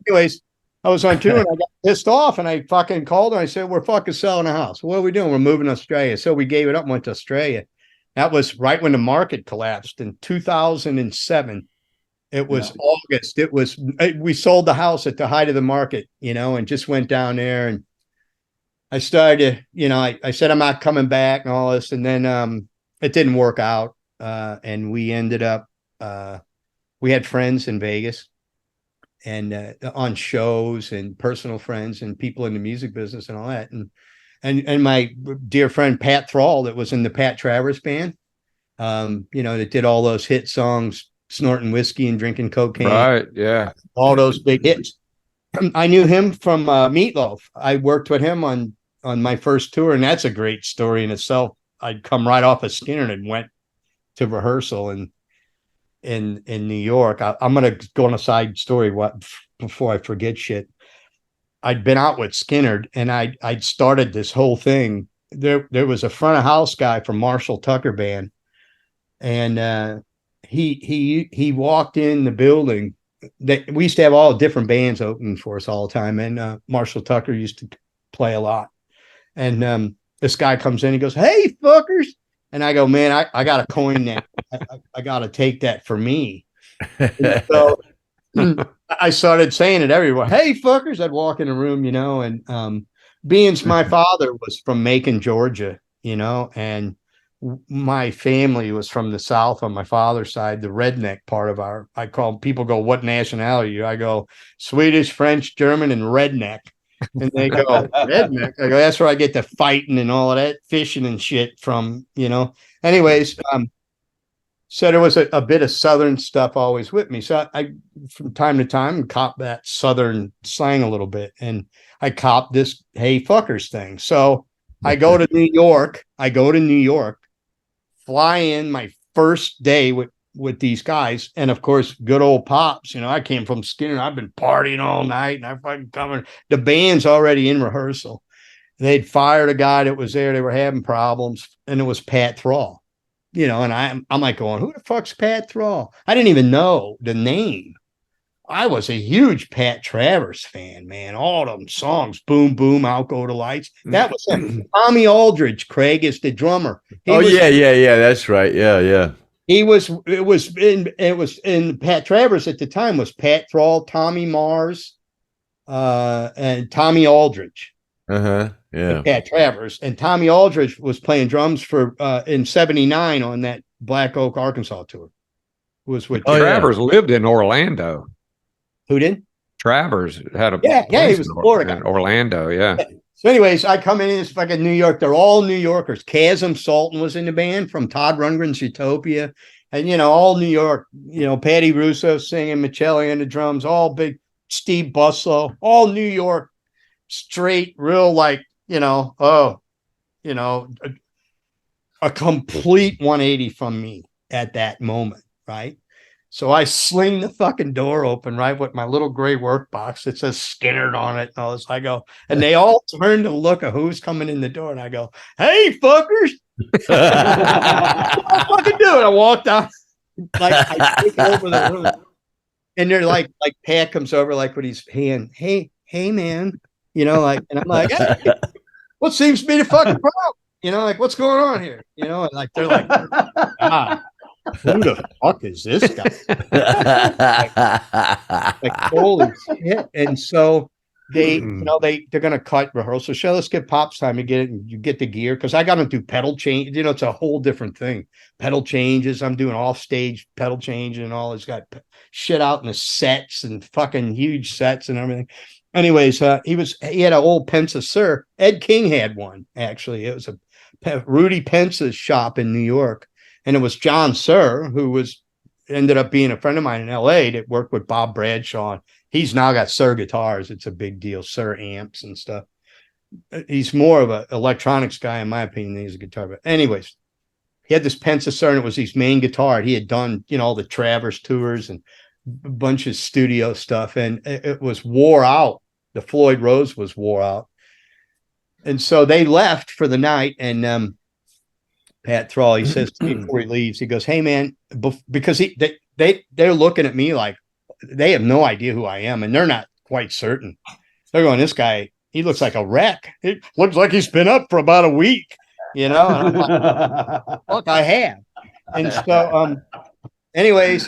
S3: Anyways, I was on tour and I got pissed off and I fucking called her. I said, we're fucking selling a house. What are we doing? We're moving to Australia. So we gave it up and went to Australia. That was right when the market collapsed in 2007. It was August. We sold the house at the height of the market, and just went down there. And I started, I said, I'm not coming back and all this. And then it didn't work out. And we ended up, we had friends in Vegas and on shows and personal friends and people in the music business and all that. And my dear friend, Pat Thrall, that was in the Pat Travers band, that did all those hit songs, snorting whiskey and drinking cocaine.
S4: Right. Yeah.
S3: All those big hits. I knew him from Meatloaf. I worked with him on my first tour. And that's a great story in itself. I'd come right off of Skynyrd and went to rehearsal in New York. I'm going to go on a side story before I forget shit. I'd been out with Skynyrd and I'd started this whole thing. There was a front of house guy from Marshall Tucker band. And he walked in the building. We used to have all different bands open for us all the time. And Marshall Tucker used to play a lot. And this guy comes in, he goes, "Hey, fuckers." And I go, "Man, I got to coin that. I got to take that for me." And so I started saying it everywhere. "Hey, fuckers." I'd walk in a room, and being my father was from Macon, Georgia, and my family was from the South on my father's side, the redneck part of I call people go, "What nationality are you?" I go, "Swedish, French, German, and redneck." And they go, "Redneck?" I go, "That's where I get the fighting and all of that fishing and shit from, Anyways, so there was a bit of Southern stuff always with me. So I from time to time, cop that Southern slang a little bit. And I cop this "hey fuckers" thing. So I go to New York. Fly in my first day with these guys. And of course, good old Pops, I came from Skynyrd. I've been partying all night and I fucking coming. The band's already in rehearsal. They'd fired a guy that was there. They were having problems. And it was Pat Thrall, and I'm like going, "Who the fuck's Pat Thrall?" I didn't even know the name. I was a huge Pat Travers fan, man. All them songs, "Boom, Boom, Out Go the Lights." That was him. Tommy Aldridge, Craig, is the drummer.
S2: Yeah. That's right. Yeah.
S3: It was in Pat Travers at the time was Pat Thrall, Tommy Mars, and Tommy Aldridge.
S2: Yeah.
S3: Pat Travers, and Tommy Aldridge was playing drums for in '79 on that Black Oak, Arkansas tour. Was with
S4: Travers lived in Orlando.
S3: Who did?
S4: Travers had a
S3: he was Florida
S4: in Orlando. Yeah.
S3: So anyways, I come in this fucking New York. They're all New Yorkers. Chasm Sultan was in the band from Todd Rundgren's Utopia. And, all New York, Patty Russo singing, Michelli on the drums, all big, Steve Buslow, all New York, straight, real a complete 180 from me at that moment, right? So I sling the fucking door open, right, with my little gray work box that says Skynyrd on it. And all this. I go, and they all turn to look at who's coming in the door. And I go, "Hey, fuckers." What fucking do it? I walked out, I take over the room. And they're like Pat comes over, with his hand, hey, man, and I'm like, "Hey, what seems to be the fucking problem? What's going on here? And they're like, "God, who the fuck is this guy?" Holy shit. And so they're going to cut rehearsal show. Let's get Pops time to you get the gear. Cause I got to do pedal change. It's a whole different thing. Pedal changes. I'm doing off stage pedal change and all. It's got shit out in the sets and fucking huge sets and everything. Anyways, he had an old Pensa Sir. Ed King had one, actually. It was a Rudy Pensa's shop in New York. And it was John Sir, who ended up being a friend of mine in LA that worked with Bob Bradshaw. He's now got Sir guitars. It's a big deal. Sir amps and stuff. He's more of an electronics guy, in my opinion, than he's a guitar. But anyways, he had this Pensa Sir, and it was his main guitar. He had done, all the Travers tours and a bunch of studio stuff. And it was wore out. The Floyd Rose was wore out. And so they left for the night. And Pat Thrall, he says to me before he leaves, he goes, "Hey, man," because they're looking at me like they have no idea who I am, and they're not quite certain. They're going, this guy, he looks like a wreck. It looks like he's been up for about a week, And I'm like, look, I have. And so, anyways,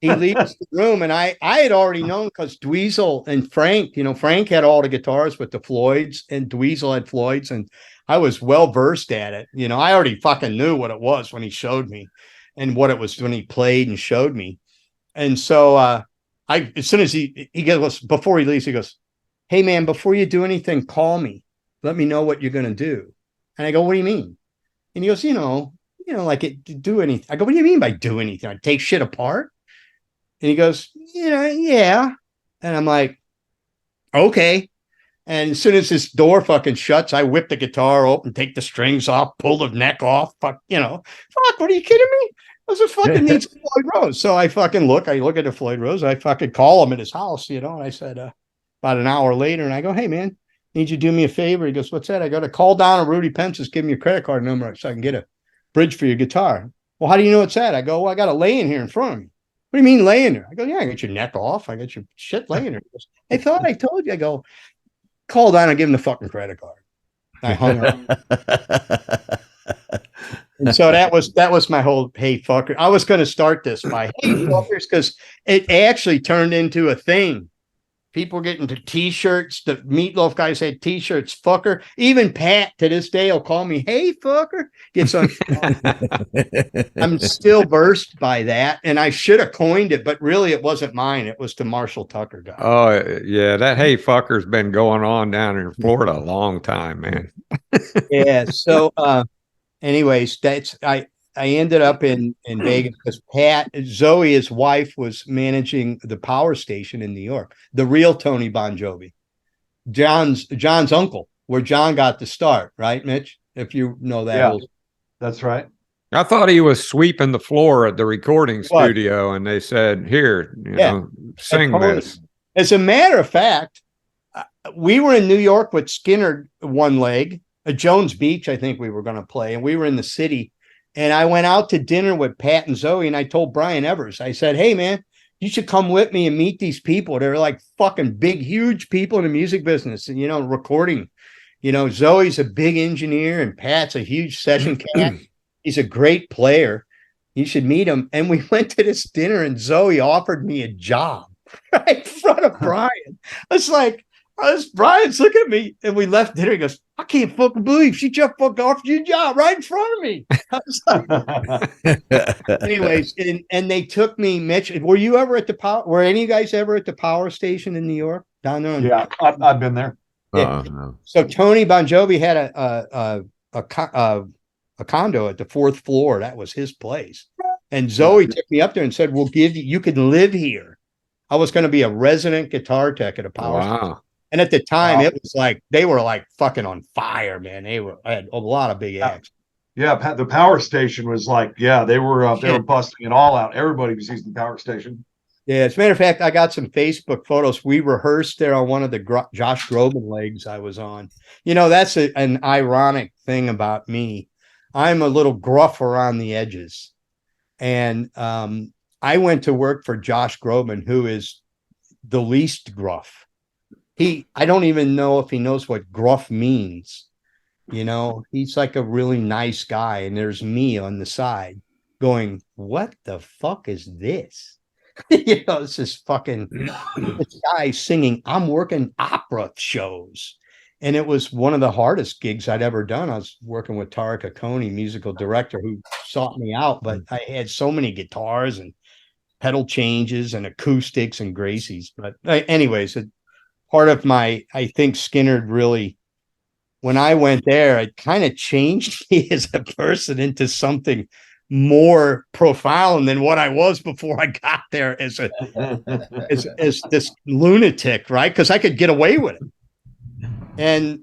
S3: he leaves the room, and I had already known because Dweezil and Frank, Frank had all the guitars with the Floyds, and Dweezil had Floyds, and I was well versed at it. I already fucking knew what it was when he showed me, and what it was when he played and showed me. And so, as soon as he goes, before he leaves, he goes, "Hey man, before you do anything, call me. Let me know what you're gonna do." And I go, "What do you mean?" And he goes, like do anything. I go, "What do you mean by do anything? I take shit apart?" And he goes, yeah. And I'm like, okay. And as soon as this door fucking shuts, I whip the guitar open, take the strings off, pull the neck off. Fuck, what are you kidding me? Those are fucking needs Floyd Rose. So I fucking look at the Floyd Rose. I fucking call him at his house, and I said, about an hour later, and I go, "Hey man, need you to do me a favor." He goes, "What's that?" I got to call down to Rudy Pence's, give him your credit card number so I can get a bridge for your guitar. "Well, how do you know it's that?" I go, "Well, I got it laying here in front of me." "What do you mean laying there?" I go, "Yeah, I got your neck off. I got your shit laying there." He goes, "I thought I told you." I go, "Call down and give him the fucking credit card." I hung up. And so that was my whole "hey fucker." I was going to start this by "hey fuckers" because it actually turned into a thing. People getting to T-shirts. The Meatloaf guys had T-shirts. Fucker. Even Pat to this day will call me "hey fucker." Gets on. I'm still versed by that, and I should have coined it, but really it wasn't mine. It was the Marshall Tucker guy.
S4: Oh yeah, that "hey fucker's" been going on down in Florida a long time, man.
S3: Yeah. So, anyways, I ended up in Vegas because Zoe, his wife, was managing the power station in New York, the real Tony Bon Jovi, John's uncle, where John got the start, right, Mitch? If you know that.
S5: Yeah, that's right.
S4: I thought he was sweeping the floor at the recording studio, and they said, "Here, sing this."
S3: As a matter of fact, we were in New York with Skynyrd one leg, at Jones Beach, I think we were going to play, and we were in the city. And I went out to dinner with Pat and Zoe, and I told Brian Evers, I said, "Hey, man, you should come with me and meet these people. They're like fucking big, huge people in the music business and, recording. Zoe's a big engineer, and Pat's a huge session cat. He's a great player. You should meet him." And we went to this dinner, and Zoe offered me a job right in front of Brian. It's like, Brian's looking at me, and we left dinner. He goes, "I can't fucking believe she just fucking offered you a job right in front of me." I was like, anyways, and they took me, Mitch. Were you ever at the power? Were any of you guys ever at the power station in New York down there?
S5: Yeah, I've been there.
S3: Yeah.
S2: No.
S3: So Tony Bon Jovi had a condo at the fourth floor. That was his place. And Zoe took me up there and said, "We'll give you. You can live here." I was going to be a resident guitar tech at a power station. And at the time, it was like they were like fucking on fire, man. I had a lot of big acts.
S5: Yeah, the power station was like, they were busting it all out. Everybody was using the power station.
S3: Yeah, as a matter of fact, I got some Facebook photos. We rehearsed there on one of the Josh Groban legs I was on. That's an ironic thing about me. I'm a little gruff around the edges, and I went to work for Josh Groban, who is the least gruff. I don't even know if he knows what gruff means. He's like a really nice guy. And there's me on the side going, "What the fuck is this?" It's this fucking this guy singing. I'm working opera shows. And it was one of the hardest gigs I'd ever done. I was working with Tarek Akoni, musical director, who sought me out. But I had so many guitars and pedal changes and acoustics and Gracies. But anyways, part of I think Skynyrd really, when I went there, it kind of changed me as a person into something more profound than what I was before I got there as this lunatic, right? Because I could get away with it. And,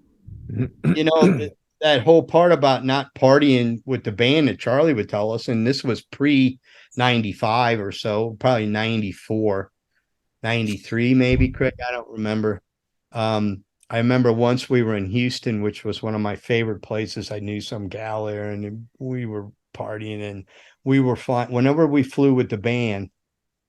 S3: that whole part about not partying with the band that Charlie would tell us, and this was pre-95 or so, probably 94. 93 maybe, Craig, I don't remember. I remember once we were in Houston, which was one of my favorite places. I knew some gal there, and we were partying, and we were flying. Whenever we flew with the band,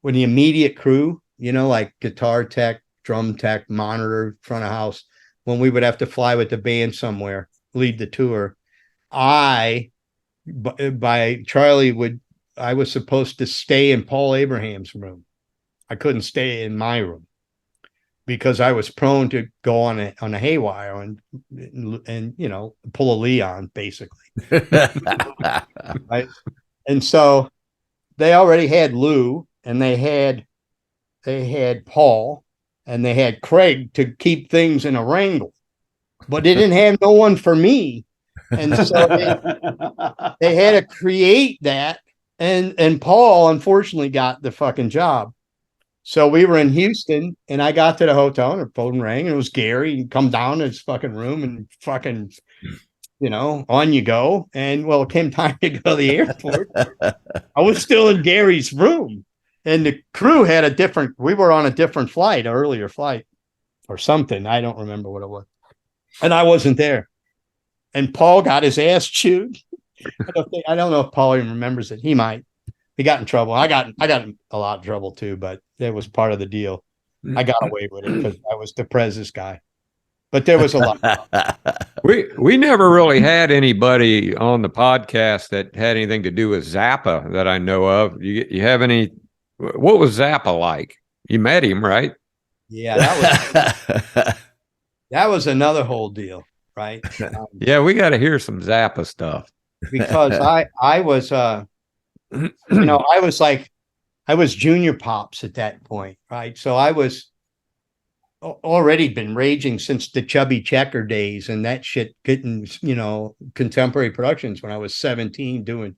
S3: when the immediate crew, like guitar tech, drum tech, monitor, front of house. When we would have to fly with the band somewhere, lead the tour, I was supposed to stay in Paul Abraham's room. I couldn't stay in my room because I was prone to go on a haywire and pull a Leon basically. Right? And so they already had Lou, and they had Paul, and they had Craig to keep things in a wrangle, but they didn't have no one for me. And so they had to create that. And Paul unfortunately got the fucking job. So we were in Houston, and I got to the hotel and the phone rang, and it was Gary. He'd come down to his fucking room and fucking, on you go. And well, it came time to go to the airport. I was still in Gary's room, and the crew had we were on a different flight, an earlier flight or something. I don't remember what it was. And I wasn't there. And Paul got his ass chewed. I don't know if Paul even remembers it. He might. He got in trouble. I got in a lot of trouble too, but it was part of the deal. I got away with it because I was the Prez's guy. But there was a lot.
S4: We never really had anybody on the podcast that had anything to do with Zappa that I know of. You have any? What was Zappa like? You met him, right?
S3: Yeah, that was another whole deal, right?
S4: Yeah, we got to hear some Zappa stuff
S3: because I was I was junior pops at that point, right? So I was already been raging since the Chubby Checker days and that shit, getting, contemporary productions when I was 17, doing,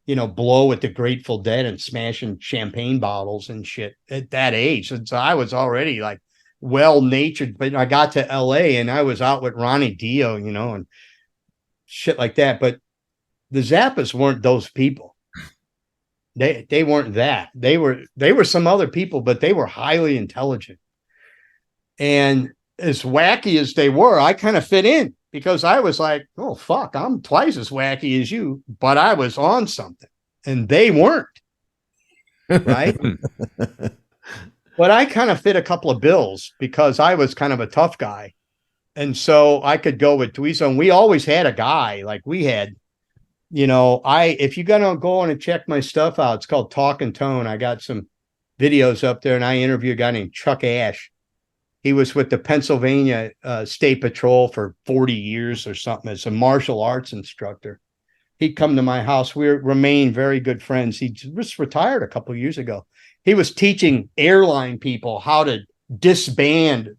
S3: Blow with the Grateful Dead and smashing champagne bottles and shit at that age. And so I was already like well-natured, but I got to LA and I was out with Ronnie Dio, and shit like that. But the Zappas weren't those people. They weren't that. They were some other people, but they were highly intelligent. And as wacky as they were, I kind of fit in because I was like, oh, fuck, I'm twice as wacky as you, but I was on something and they weren't. Right. But I kind of fit a couple of bills because I was kind of a tough guy. And so I could go with Dweezil. And we always had a guy like we had. If you're going to go on and check my stuff out, it's called Talk and Tone. I got some videos up there and I interviewed a guy named Chuck Ash. He was with the Pennsylvania State Patrol for 40 years or something as a martial arts instructor. He'd come to my house. We remained very good friends. He just retired a couple of years ago. He was teaching airline people how to disband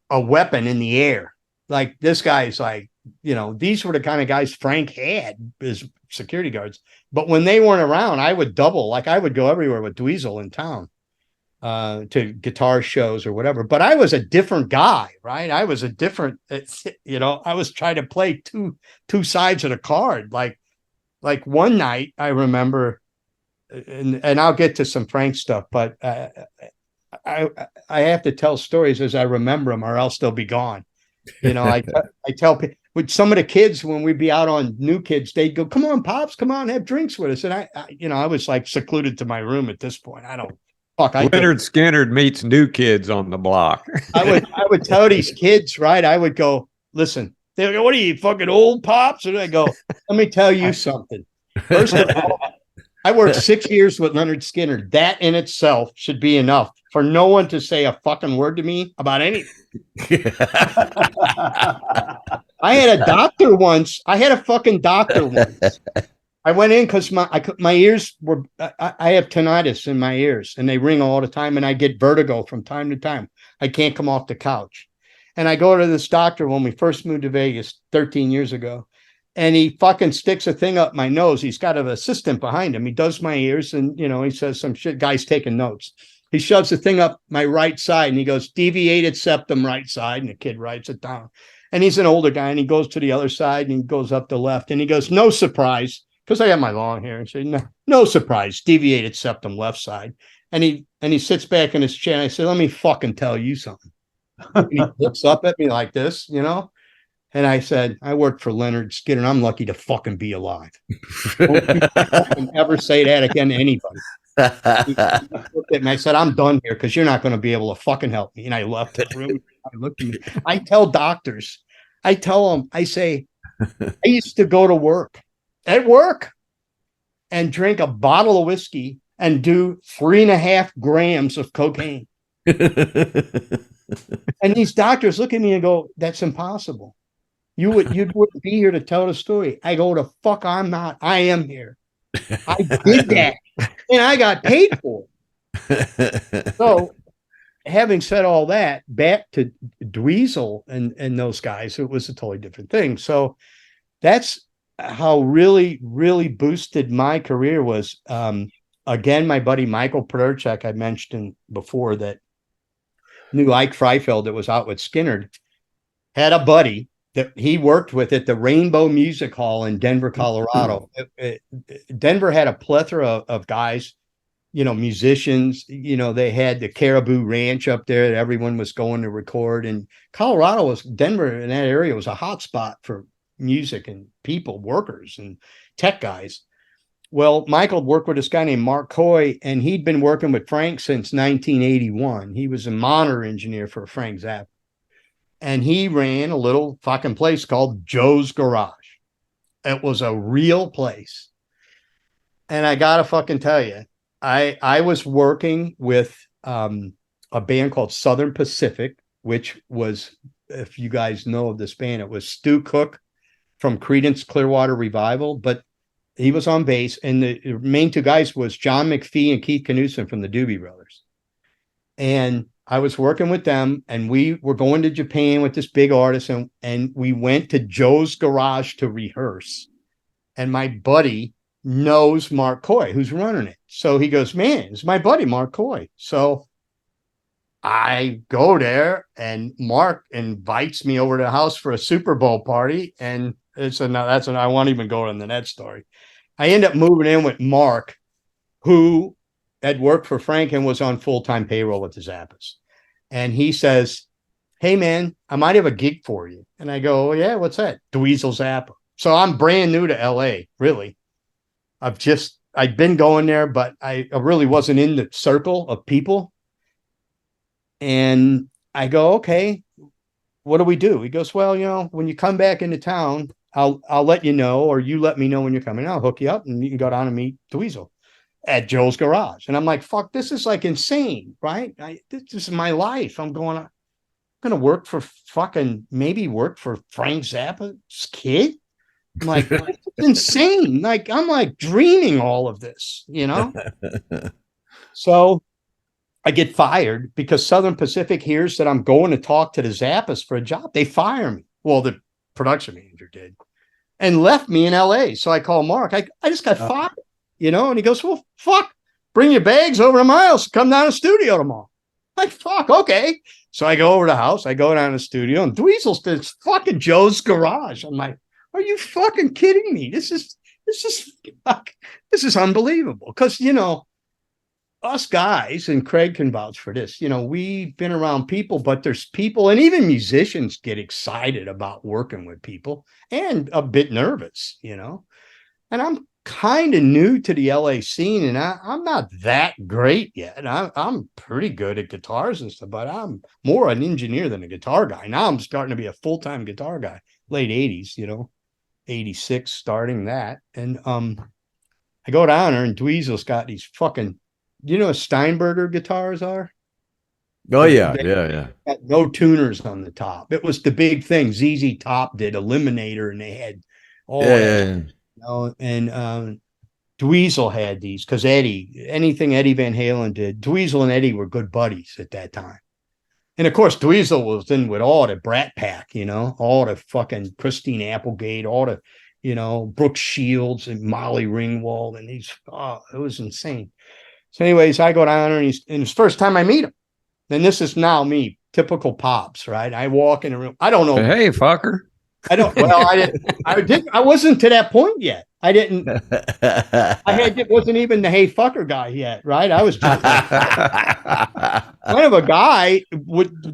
S3: a weapon in the air. Like this guy's like, these were the kind of guys Frank had as security guards. But when they weren't around, I would double. Like I would go everywhere with Dweezil in town to guitar shows or whatever. But I was a different guy, right? I was a different, I was trying to play two sides of the card. Like one night I remember, and I'll get to some Frank stuff, but I have to tell stories as I remember them or else they'll be gone. I tell people, with some of the kids, when we'd be out on New Kids, they'd go, come on, Pops, come on, have drinks with us. And I was like secluded to my room at this point.
S4: Lynyrd Skynyrd meets New Kids on the block.
S3: I would tell these kids, right? I would go, listen, they go, what are you, fucking old, Pops? And I go, let me tell you something. First of all, I worked 6 years with Lynyrd Skynyrd. That in itself should be enough for no one to say a fucking word to me about anything. I had a doctor once. I had a fucking doctor once. I went in because my ears were, I have tinnitus in my ears and they ring all the time and I get vertigo from time to time. I can't come off the couch. And I go to this doctor when we first moved to Vegas 13 years ago. And he fucking sticks a thing up my nose. He's got an assistant behind him. He does my ears and, he says some shit. Guy's taking notes. He shoves the thing up my right side and he goes, deviated septum right side. And the kid writes it down. And he's an older guy and he goes to the other side and he goes up the left and he goes, no surprise. Because I have my long hair and say, no surprise, deviated septum left side. And he sits back in his chair and I said, let me fucking tell you something. And he looks up at me like this, And I said, I work for Lynyrd Skynyrd. I'm lucky to fucking be alive. Don't you fucking ever say that again to anybody. He looked at me. I said, I'm done here because you're not going to be able to fucking help me. And I left the room. I looked at me. I tell doctors, I tell them, I say, I used to go to work and drink a bottle of whiskey and do 3.5 grams of cocaine. And these doctors look at me and go, that's impossible. You wouldn't be here to tell the story. I go, the fuck I'm not. I am here. I did that. And I got paid for it. So having said all that, back to Dweezil and those guys, it was a totally different thing. So that's how really, really boosted my career was, again, my buddy Michael Perchek, I mentioned before, that knew Ike Freifeld that was out with Skynyrd, had a buddy that he worked with at the Rainbow Music Hall in Denver, Colorado. Denver had a plethora of guys, musicians. They had the Caribou Ranch up there that everyone was going to record. And Denver in that area was a hot spot for music and people, workers and tech guys. Well, Michael worked with this guy named Mark Coy, and he'd been working with Frank since 1981. He was a monitor engineer for Frank Zappa. And he ran a little fucking place called Joe's Garage. It was a real place. And I got to fucking tell you, I was working with a band called Southern Pacific, which was, if you guys know of this band, it was Stu Cook from Creedence Clearwater Revival, but he was on bass. And the main two guys was John McPhee and Keith Knudsen from the Doobie Brothers. And I was working with them, and we were going to Japan with this big artist, and we went to Joe's Garage to rehearse. And my buddy knows Mark Coy, who's running it. So he goes, man, it's my buddy, Mark Coy. So I go there, and Mark invites me over to the house for a Super Bowl party. And I won't even go into that story. I end up moving in with Mark, who had worked for Frank and was on full-time payroll with the Zappas. And he says, hey man, I might have a gig for you. And I go, oh yeah, what's that? Dweezil Zappa. So I'm brand new to LA, really. I'd been going there, but I really wasn't in the circle of people. And I go, okay, what do we do? He goes, well, when you come back into town, I'll let you know, or you let me know when you're coming. I'll hook you up and you can go down and meet Dweezil at Joe's Garage. And I'm like, fuck, this is like insane, right? This is my life. I'm going to work for maybe work for Frank Zappa's kid. I'm like, it's insane. Like, I'm like dreaming all of this, So I get fired because Southern Pacific hears that I'm going to talk to the Zappas for a job. They fire me. Well, the production manager did, and left me in LA. So I call Mark. I just got fired. And he goes, well, fuck, bring your bags over to my house, come down to the studio tomorrow. Like, fuck, okay. So I go over to the house, I go down to the studio, and Dweezil's this fucking Joe's Garage. I'm like, are you fucking kidding me? This is unbelievable. Because, us guys, and Craig can vouch for this, we've been around people, but there's people, and even musicians get excited about working with people and a bit nervous, and I'm kind of new to the LA scene, and I'm not that great yet. I'm pretty good at guitars and stuff, but I'm more an engineer than a guitar guy. Now I'm starting to be a full-time guitar guy, late 80s, 86 starting that. And I go down there, and Dweezil's got these fucking, Steinberger guitars are?
S2: Oh, yeah.
S3: Got no tuners on the top. It was the big thing. ZZ Top did Eliminator, and they had all that. And Dweezil had these because anything Eddie Van Halen did, Dweezil and Eddie were good buddies at that time. And of course, Dweezil was in with all the Brat Pack, all the fucking Christine Applegate, all the, Brooke Shields and Molly Ringwald, and it was insane. So anyways, I go down there, and it's the first time I meet him. And this is now me, typical Pops, right? I walk in the room. I don't know.
S4: Hey, fucker.
S3: I wasn't to that point yet. Wasn't even the hey fucker guy yet, right? I was just kind of a guy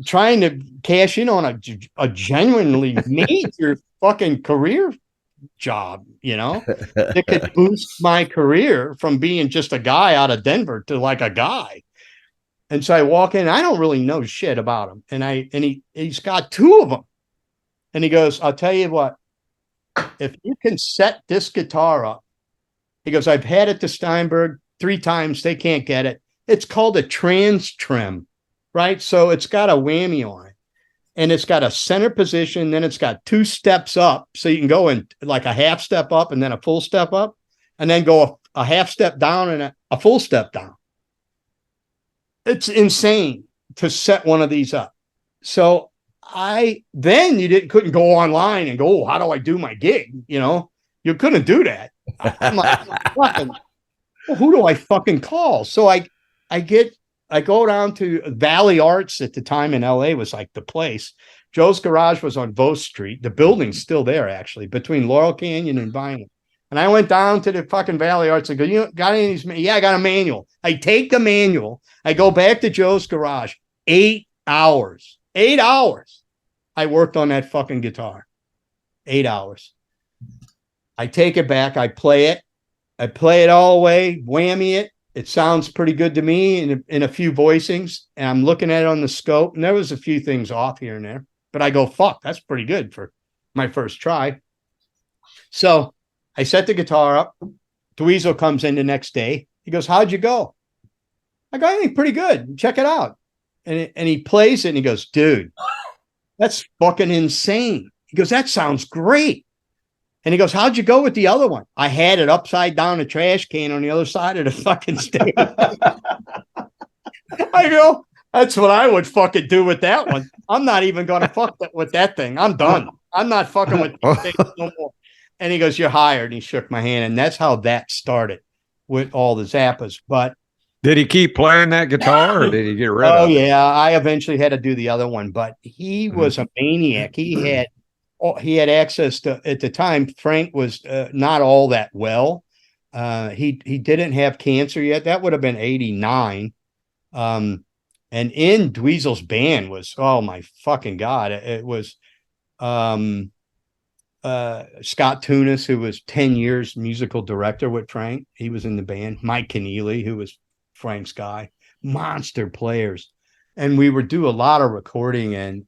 S3: trying to cash in on a genuinely major fucking career job, that could boost my career from being just a guy out of Denver to like a guy. And so I walk in, I don't really know shit about him. And he's got two of them. And he goes, I'll tell you what, if you can set this guitar up, he goes, I've had it to Steinberg 3 times. They can't get it. It's called a trans trim, right? So it's got a whammy on it. And it's got a center position. Then it's got 2 steps up. So you can go in like a half step up and then a full step up. And then go a half step down and a full step down. It's insane to set one of these up. So then you couldn't go online and go, oh, how do I do my gig? You couldn't do that. I'm like, well, who do I fucking call? So I go down to Valley Arts at the time in LA was like the place. Joe's Garage was on Vos Street. The building's still there, actually, between Laurel Canyon and Vineland. And I went down to the fucking Valley Arts and go, got any of these? Yeah, I got a manual. I take the manual. I go back to Joe's Garage. 8 hours. 8 hours. I worked on that fucking guitar. 8 hours. I take it back. I play it. I play it all the way, whammy it. It sounds pretty good to me in a few voicings. And I'm looking at it on the scope. And there was a few things off here and there. But I go, fuck, that's pretty good for my first try. So I set the guitar up. Dweezil comes in the next day. He goes, how'd you go? I go, I think pretty good. Check it out. And he plays it and he goes, dude, that's fucking insane. He goes, that sounds great. And he goes, how'd you go with the other one? I had it upside down a trash can on the other side of the fucking stage. I go, that's what I would fucking do with that one. I'm not even going to fuck with that thing. I'm done. I'm not fucking with that thing no more. And he goes, you're hired. And he shook my hand. And that's how that started with all the Zappas. But
S4: did he keep playing that guitar or did he get rid of it?
S3: Oh, yeah. I eventually had to do the other one. But he was a maniac. He had access to, at the time, Frank was not all that well. He didn't have cancer yet. That would have been 89. And in Dweezil's band was, oh my fucking God. It was Scott Tunis, who was 10 years musical director with Frank. He was in the band. Mike Keneally, who was Frank's guy. Monster players. And we would do a lot of recording, and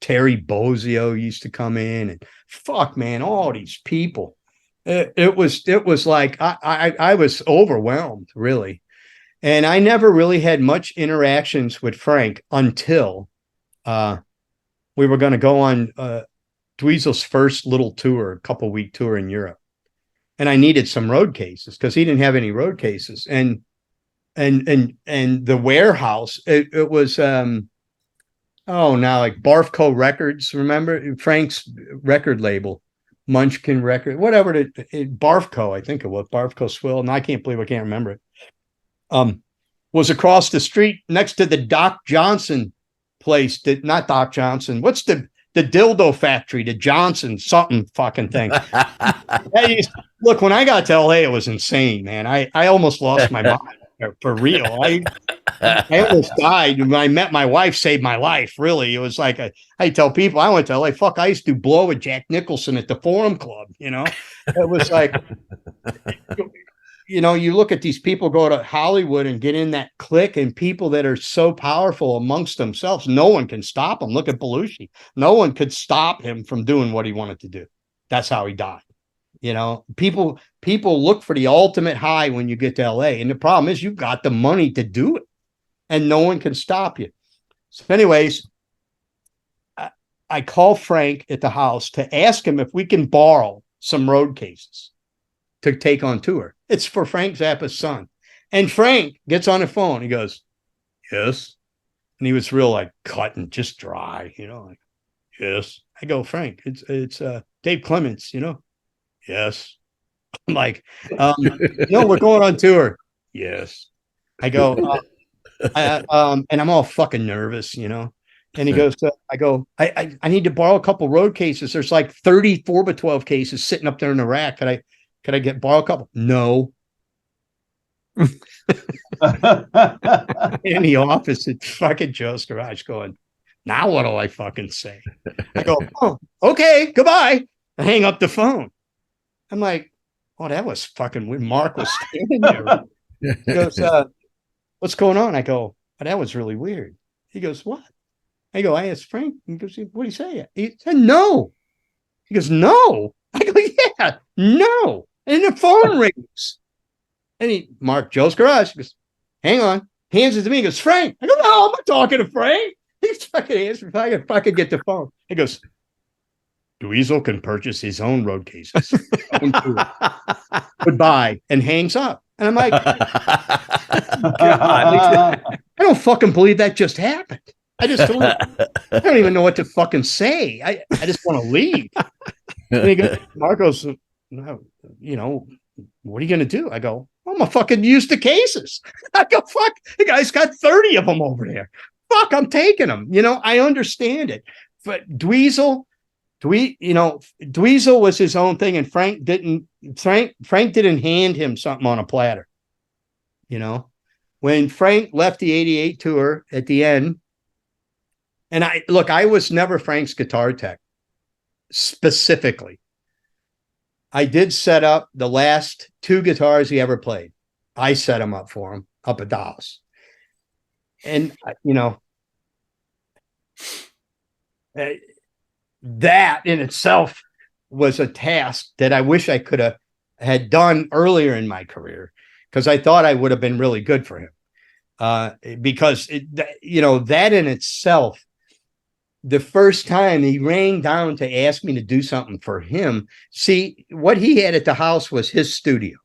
S3: Terry Bozzio used to come in, and fuck, man, all these people. It was like I was overwhelmed, really. And I never really had much interactions with Frank until we were going to go on Dweezil's first little tour, a couple-week tour in Europe. And I needed some road cases because he didn't have any road cases. And the warehouse, it was like Barfco Records, remember Frank's record label, Munchkin Record, whatever Barfco, I think it was Barfco Swill, and I can't believe I can't remember it. Was across the street next to the Doc Johnson place. Not Doc Johnson. What's the dildo factory? The Johnson something fucking thing. Look, when I got to LA, it was insane, man. I almost lost my mind. For real. I almost died. When I met my wife, saved my life. Really. It was like, I tell people I went to LA. Fuck, I used to blow with Jack Nicholson at the Forum Club. It was like, you look at these people go to Hollywood and get in that clique, and people that are so powerful amongst themselves, no one can stop them. Look at Belushi. No one could stop him from doing what he wanted to do. That's how he died. People look for the ultimate high when you get to LA. And the problem is you've got the money to do it and no one can stop you. So anyways, I call Frank at the house to ask him if we can borrow some road cases to take on tour. It's for Frank Zappa's son. And Frank gets on the phone. He goes, yes. And he was real like cut and just dry, like, yes. I go, Frank, it's Dave Clements, Yes. I'm like, we're going on tour. Yes. I go, and I'm all fucking nervous, And he goes, I need to borrow a couple road cases. There's like 30 4x12 cases sitting up there in the rack. Could I borrow a couple? No. In the office at fucking Joe's Garage going, now what do I fucking say? I go, oh, okay, goodbye. I hang up the phone. I'm like, oh, that was fucking when Mark was standing there. He goes, what's going on? I go, oh, that was really weird. He goes, what? I go, I asked Frank. He goes, what did he say? He said, no. He goes, no. I go, yeah, no. And the phone rings. And Mark, Joe's garage. He goes, hang on. Hands it to me. He goes, Frank. I go, no, I'm not talking to Frank. He's fucking answering. If I could get the phone. He goes, Dweezil can purchase his own road cases. Goodbye. And hangs up. And I'm like, God, I don't fucking believe that just happened. I don't even know what to fucking say. I just want to leave. And he goes, Marco's, you know, what are you going to do? I go, I'm a fucking used to cases. I go, fuck, the guy's got 30 of them over there. Fuck, I'm taking them. You know, I understand it. But Dweezil was his own thing, and Frank didn't hand him something on a platter. You know, when Frank left the 88 tour at the end, and I was never Frank's guitar tech specifically. I did set up the last 2 guitars he ever played. I set them up for him up at the house. And, you know, that in itself was a task that I wish I could have had done earlier in my career, because I thought I would have been really good for him. Because, that in itself, the first time he rang down to ask me to do something for him, see, what he had at the house was his studio.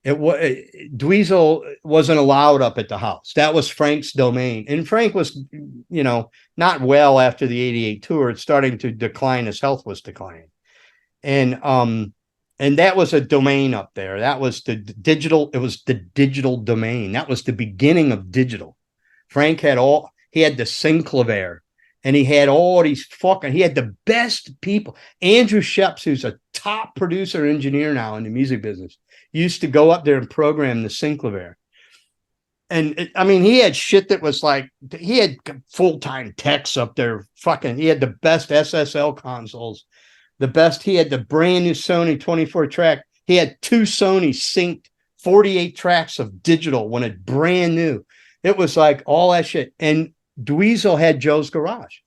S3: Dweezil wasn't allowed up at the house. That was Frank's domain. And Frank was, not well after the 88 tour. It's starting to decline. His health was declining. And that was a domain up there. That was the digital domain. That was the beginning of digital. Frank he had the Synclavier, and he had all these he had the best people. Andrew Sheps, who's a top producer engineer now in the music business, used to go up there and program the Synclavier. And he had shit that was like, he had full-time techs up there. He had the best SSL consoles, he had the brand new Sony 24 track. He had 2 Sony synced 48 tracks of digital when it brand new. It was like all that shit. And Dweezil had Joe's Garage,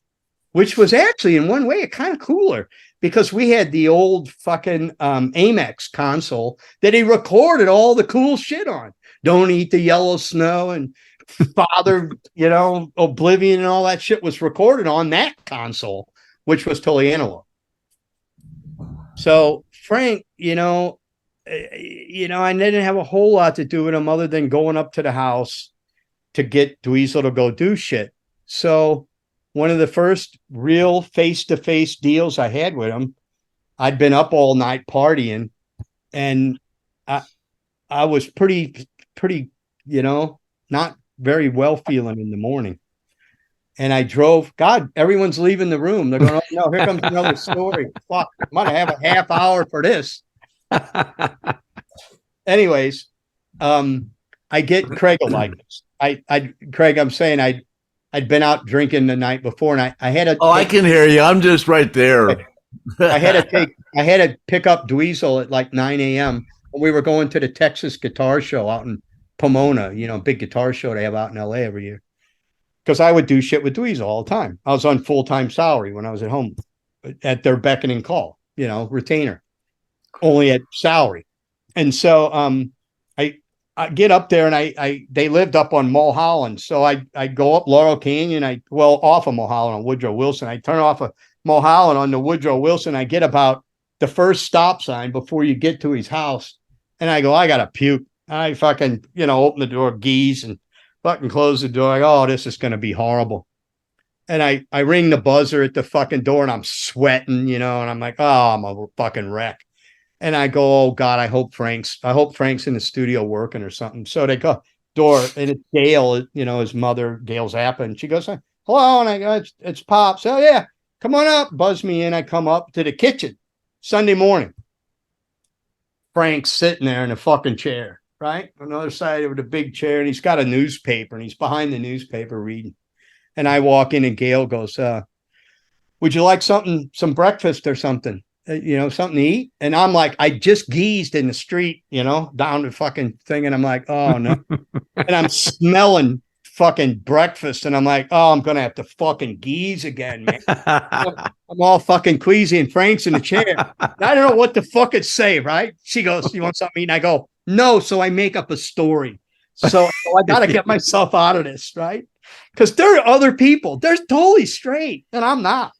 S3: which was actually in one way kind of cooler, because we had the old fucking Amex console that he recorded all the cool shit on. Don't Eat the Yellow Snow and Father, Oblivion and all that shit was recorded on that console, which was totally analog. So Frank, I didn't have a whole lot to do with him other than going up to the house to get Dweezil to go do shit. So one of the first real face-to-face deals I had with him, I'd been up all night partying, and I was pretty, not very well feeling in the morning. And I drove, God, everyone's leaving the room. They're going, oh, no, here comes another story. Fuck, I'm going to have a half hour for this. Anyways, I get Craig a likeness. Craig, I'm saying I'd been out drinking the night before, and I had to.
S2: I can hear you. I'm just right there.
S3: I had to pick up Dweezil at like 9 a.m. We were going to the Texas Guitar Show out in Pomona, big guitar show they have out in LA every year. Because I would do shit with Dweezil all the time. I was on full-time salary when I was at home at their beck and call, retainer, only at salary. And so I get up there, and they lived up on Mulholland. So I go up Laurel Canyon, off of Mulholland on Woodrow Wilson. I turn off of Mulholland on the Woodrow Wilson. I get about the first stop sign before you get to his house. And I go, I got to puke. I fucking, open the door, geese, and fucking close the door. Oh, this is going to be horrible. And I ring the buzzer at the fucking door, and I'm sweating, and I'm like, oh, I'm a fucking wreck. And I go, oh God, I hope Frank's in the studio working or something. So they go door, and it's Gail, his mother, Gail Zappa. And she goes, hello. And I go, it's Pops. Oh yeah, come on up. Buzz me in. I come up to the kitchen Sunday morning. Frank's sitting there in a fucking chair, right? On the other side of the big chair, and he's got a newspaper, and he's behind the newspaper reading. And I walk in, and Gail goes, would you like some breakfast or something? something to eat? And I'm like, I just geezed in the street, down the fucking thing. And I'm like, oh no. And I'm smelling fucking breakfast. And I'm like, oh, I'm going to have to fucking geeze again, man. I'm all fucking queasy, and Frank's in the chair. I don't know what the fuck it say, right? She goes, you want something to eat? And I go, no. So I make up a story. So I got to get myself out of this, right? Because there are other people. They're totally straight, and I'm not.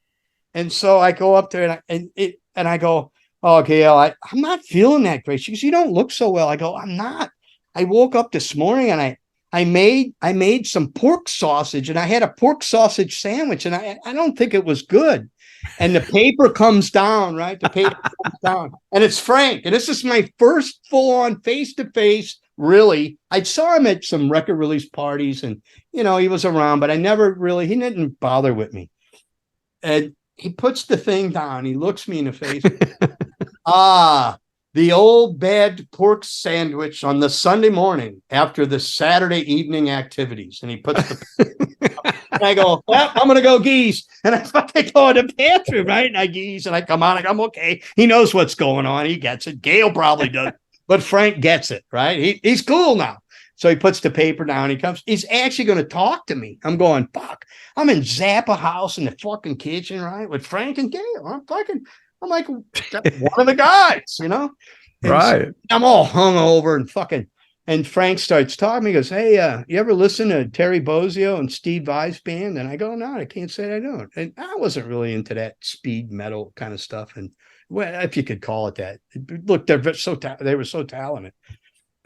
S3: And so I go up there and I go, oh, Gail, I'm not feeling that great. She goes, you don't look so well. I go, I'm not. I woke up this morning and I made some pork sausage, and I had a pork sausage sandwich, and I don't think it was good. And the paper comes down, right? The paper comes down, and it's Frank. And this is my first full-on face-to-face, really. I saw him at some record release parties, and, he was around, but he didn't bother with me. And he puts the thing down. He looks me in the face. The old bad pork sandwich on the Sunday morning after the Saturday evening activities. And he puts the and I go, well, I'm going to go geese. And I fucking go in the bathroom, right? And I geese and I come out. I'm okay. He knows what's going on. He gets it. Gail probably does. But Frank gets it, right? He's cool now. So he puts the paper down. He comes. He's actually going to talk to me. I'm going, fuck. I'm in Zappa house in the fucking kitchen, right? With Frank and Gail. I'm like one of the guys, And
S4: right.
S3: So I'm all hungover and fucking. And Frank starts talking. He goes, hey, you ever listen to Terry Bozzio and Steve Vai's band? And I go, no, I can't say I don't. And I wasn't really into that speed metal kind of stuff. And well, if you could call it that. Look, they were so talented.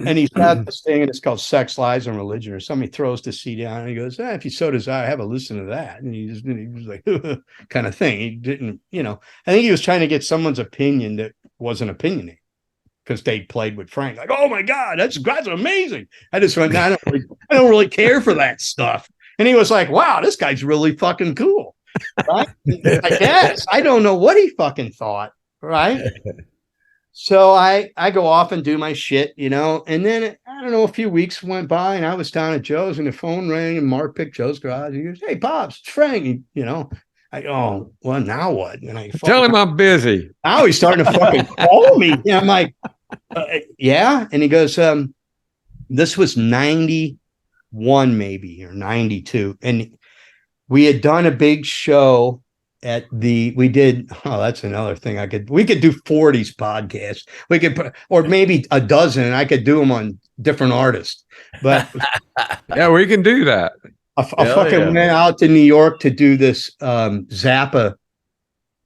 S3: And he's got this thing, and it's called Sex, Lies, and Religion, or somebody throws the CD down, and he goes, if you so desire, have a listen to that. And he was like, kind of thing. He didn't, I think he was trying to get someone's opinion that wasn't opinionated, because they played with Frank. Like, oh my God, that's amazing. I just went, I don't really care for that stuff. And he was like, wow, this guy's really fucking cool. Right? I guess. I don't know what he fucking thought. Right. So I go off and do my shit, and then I don't know, a few weeks went by, and I was down at Joe's, and the phone rang, and Mark picked Joe's garage. He goes, hey, Pops, it's Frank. I go, well, now what? And I
S4: tell him I'm busy.
S3: Now he's starting to fucking call me. And I'm like, yeah. And he goes, this was 91 maybe, or 92. And we had done a big show that's another thing we could do 40s podcasts. We could or maybe a dozen, and I could do them on different artists. But
S4: yeah, we can do that.
S3: I fucking went out to New York to do this Zappa.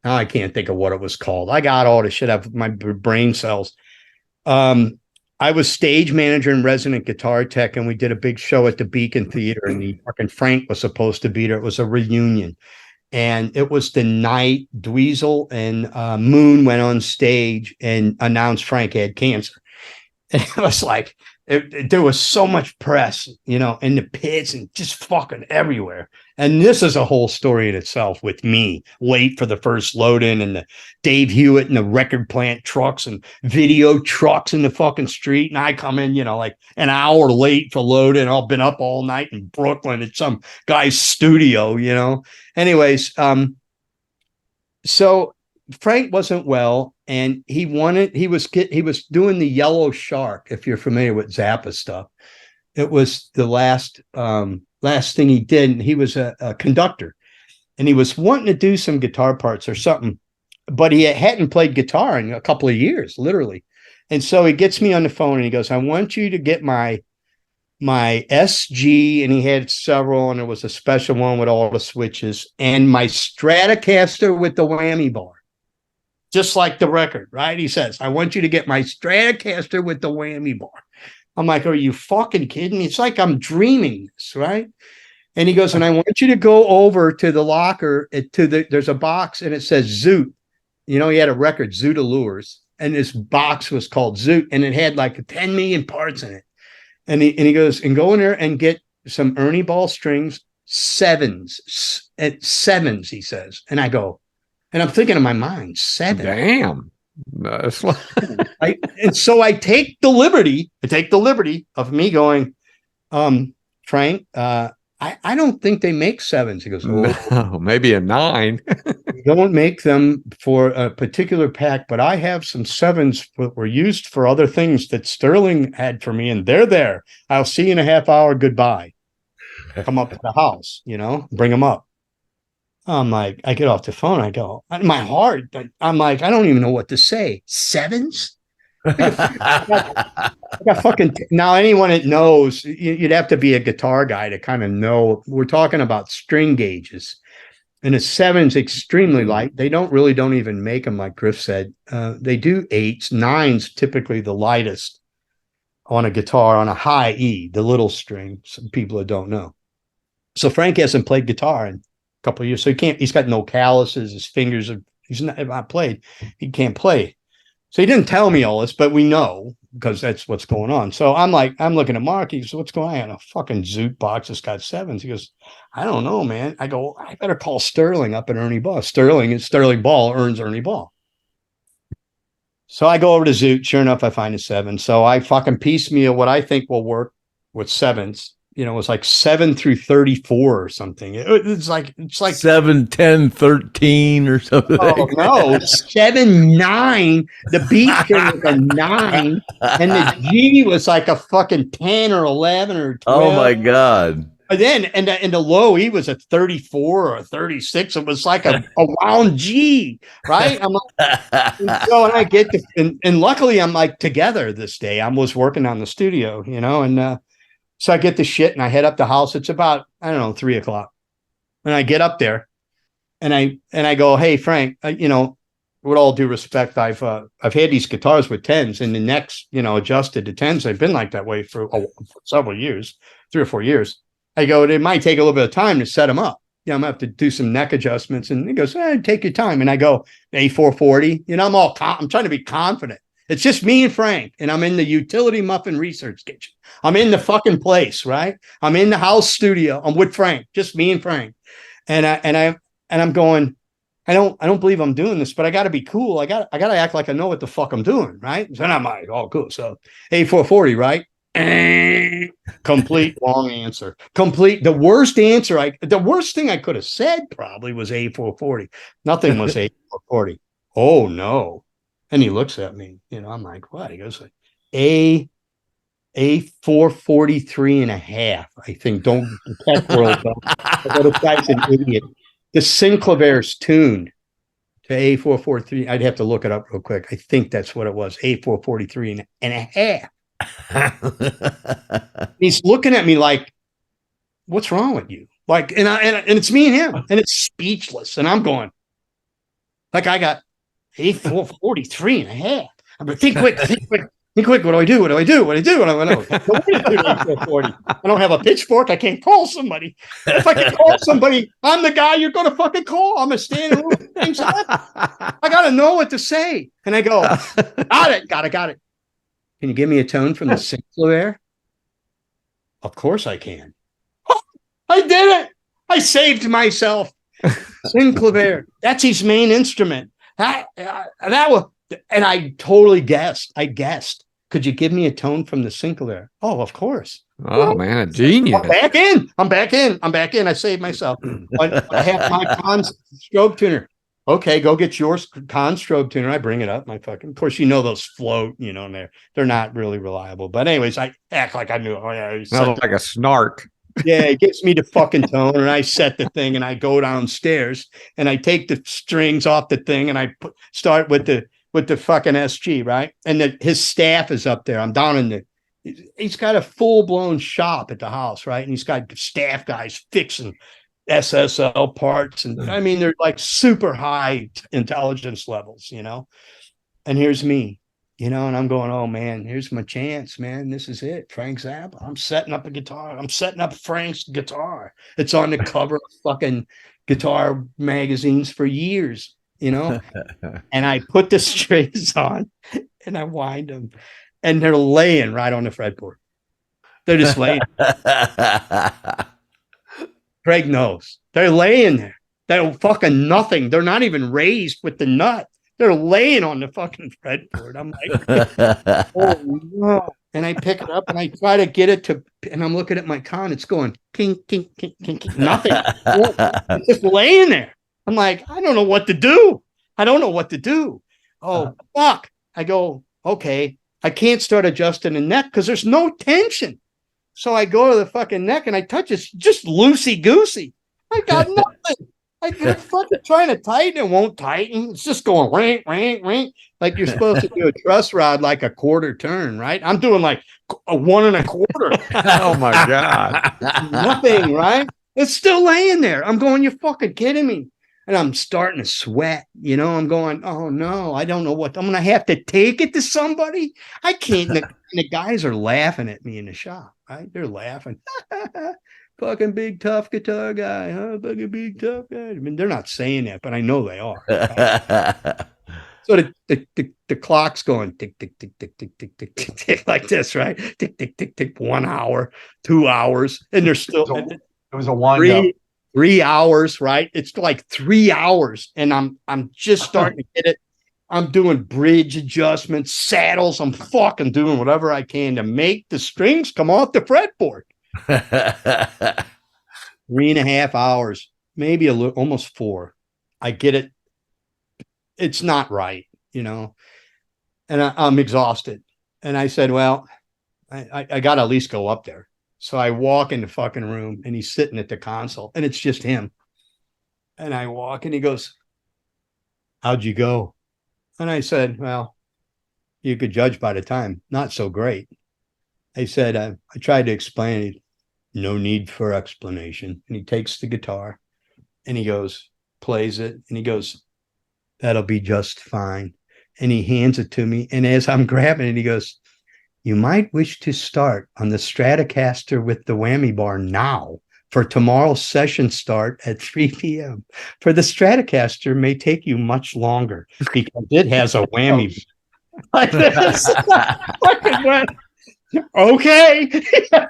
S3: Now I can't think of what it was called. I got all the shit out of my brain cells. I was stage manager and resident guitar tech, and we did a big show at the Beacon Theater in New York, and Frank was supposed to be there. It was a reunion. And it was the night Dweezil and Moon went on stage and announced Frank had cancer. And it was like, there was so much press, in the pits and just fucking everywhere. And this is a whole story in itself, with me late for the first load in, and the Dave Hewitt and the record plant trucks and video trucks in the fucking street. And I come in, like an hour late for load in. I've been up all night in Brooklyn at some guy's studio, Anyways, so Frank wasn't well, and he was doing the Yellow Shark. If you're familiar with Zappa stuff, it was the last thing he did. And he was a conductor, and he was wanting to do some guitar parts or something, but he hadn't played guitar in a couple of years, literally. And so he gets me on the phone, and he goes, I want you to get my SG, and he had several, and there was a special one with all the switches, and my Stratocaster with the whammy bar, just like the record, right? He says, I want you to get my Stratocaster with the whammy bar. I'm like, are you fucking kidding me? It's like I'm dreaming this, right? And he goes, and I want you to go over to the locker there's a box, and it says Zoot. He had a record, Zoot Allures, and this box was called Zoot, and it had like 10 million parts in it. And he goes, and go in there and get some Ernie Ball strings, sevens, he says. And I go, and I'm thinking in my mind, 7.
S4: Damn.
S3: And so I take the liberty of me going, Frank, I don't think they make 7s. He goes,
S4: no, maybe a 9.
S3: He don't make them for a particular pack, but I have some 7s that were used for other things that Sterling had for me, and they're there. I'll see you in a half hour. Goodbye. Come up to the house, bring them up. I'm like, I get off the phone. I go, in my heart, I'm like, I don't even know what to say. 7s? I got fucking now. Anyone that knows, you'd have to be a guitar guy to kind of know. We're talking about string gauges, and a 7's extremely light. They don't even make them like Griff said. They do 8s, 9s, typically the lightest on a guitar on a high E, the little string. Some people that don't know. So Frank hasn't played guitar in a couple of years, so he can't. He's got no calluses. His fingers are. He's not played. He can't play. So he didn't tell me all this, but we know because that's what's going on. So I'm looking at Mark. He goes, what's going on? I got a fucking Zoot box that's got 7s. He goes, I don't know, man. I go, I better call Sterling up at Ernie Ball. Sterling Ball earns Ernie Ball. So I go over to Zoot. Sure enough, I find a 7. So I fucking piecemeal what I think will work with 7s. It was like 7 through 34 or something. It's like
S2: 7, 10, 13 or something.
S3: Oh no, 7, 9. The B string was a 9, and the G was like a fucking 10 or 11 or 12.
S2: Oh my God.
S3: But then, and the low E was a 34 or a 36. It was like a wound G, right? I'm like, and I get to, and luckily I'm like together this day. I was working on the studio, and so I get the shit and I head up the house. It's about, 3:00. And I get up there and I go, hey, Frank, with all due respect, I've had these guitars with 10s and the necks, adjusted to 10s. They've been like that way for several years, 3 or 4 years. I go, it might take a little bit of time to set them up. I'm gonna have to do some neck adjustments. And he goes, take your time. And I go, A440, I'm trying to be confident. It's just me and Frank, and I'm in the utility muffin research kitchen. I'm in the fucking place, right? I'm in the house studio. I'm with Frank, just me and Frank. And I'm going, I don't believe I'm doing this, but I got to be cool. I got to act like I know what the fuck I'm doing, right? So I'm like, oh, cool. So A440, right? Complete wrong answer. The worst thing I could have said probably was A440. Nothing was A440. Oh no. And he looks at me, I'm like, what? He goes, A443 and a half. I think, don't tech world. This guy's an idiot. The Synclavire's tuned to A443. I'd have to look it up real quick. I think that's what it was. A443 and a half. He's looking at me like, what's wrong with you? Like, and it's me and him, and it's speechless. And I'm going, like, I got A443 and a half. I'm like, think quick. What do I do? I don't have a pitchfork. I can't call somebody. If I can call somebody, I'm the guy you're going to fucking call. I'm a standing room. I got to know what to say. And I go, got it. Can you give me a tone from the Synclavier? Of course I can. I did it. I saved myself. Synclavier. That's his main instrument. That was, and I totally guessed. Could you give me a tone from the Synclavier? Oh, of course.
S4: Oh man, a genius!
S3: I'm back in. I saved myself. I have my Con's strobe tuner. Okay, go get your Con strobe tuner. I bring it up. Of course, those float. And they're not really reliable. But anyways, I act like I knew. Oh yeah,
S4: sounds like a snark.
S3: Yeah, it gives me the fucking tone, and I set the thing, and I go downstairs, and I take the strings off the thing, and I start with the fucking SG, right? And his staff is up there. I'm down in he's got a full-blown shop at the house, right? And he's got staff guys fixing SSL parts, and I mean, they're like super high intelligence levels, And here's me. And I'm going, oh man, here's my chance, man. This is it. Frank Zappa. I'm setting up a guitar. I'm setting up Frank's guitar. It's on the cover of fucking guitar magazines for years, And I put the strings on and I wind them, and they're laying right on the fretboard. They're just laying. Craig knows. They're laying there. They're fucking nothing. They're not even raised with the nut. They're laying on the fucking fretboard. I'm like, oh no. And I pick it up and I try to get it to, and I'm looking at my Con. It's going, king, king, king, king, king. Nothing. It's just laying there. I'm like, I don't know what to do. I don't know what to do. Oh, fuck. I go, okay. I can't start adjusting the neck because there's no tension. So I go to the fucking neck and I touch it. It's just loosey goosey. I got nothing. I get fucking trying to tighten. It won't tighten. It's just going ring, ring, ring. Like you're supposed to do a truss rod like a quarter turn, right? I'm doing like a 1 1/4.
S4: Oh my God.
S3: Nothing, right? It's still laying there. I'm going, you're fucking kidding me. And I'm starting to sweat. You know, I'm going, oh no, I don't know what I'm gonna have to take it to somebody. I can't. The guys are laughing at me in the shop, right? They're laughing. Fucking big tough guitar guy, huh? Fucking big tough guy. I mean, they're not saying that, but I know they are. Right? So the clock's going tick, tick, tick, tick, tick, tick, tick, tick, tick, like this, right? Tick, tick, tick, tick, 1 hour, 2 hours, and they're still
S5: It was a wind up.
S3: 3 hours, right? It's like 3 hours, and I'm just starting to get it. I'm doing bridge adjustments, saddles. I'm fucking doing whatever I can to make the strings come off the fretboard. 3.5 hours, maybe almost 4. I get it. It's not right, you know, and I'm exhausted. And I said, well, I got to at least go up there. So I walk in the fucking room and he's sitting at the console and it's just him. And I walk and he goes, how'd you go? And I said, well, you could judge by the time. Not so great. I said, I tried to explain it. No need for explanation. And he takes the guitar and he goes, plays it. And he goes, that'll be just fine. And he hands it to me. And as I'm grabbing it, he goes, you might wish to start on the Stratocaster with the whammy bar now for tomorrow's session start at 3 p.m. For the Stratocaster may take you much longer because it has a whammy. Like this. Okay,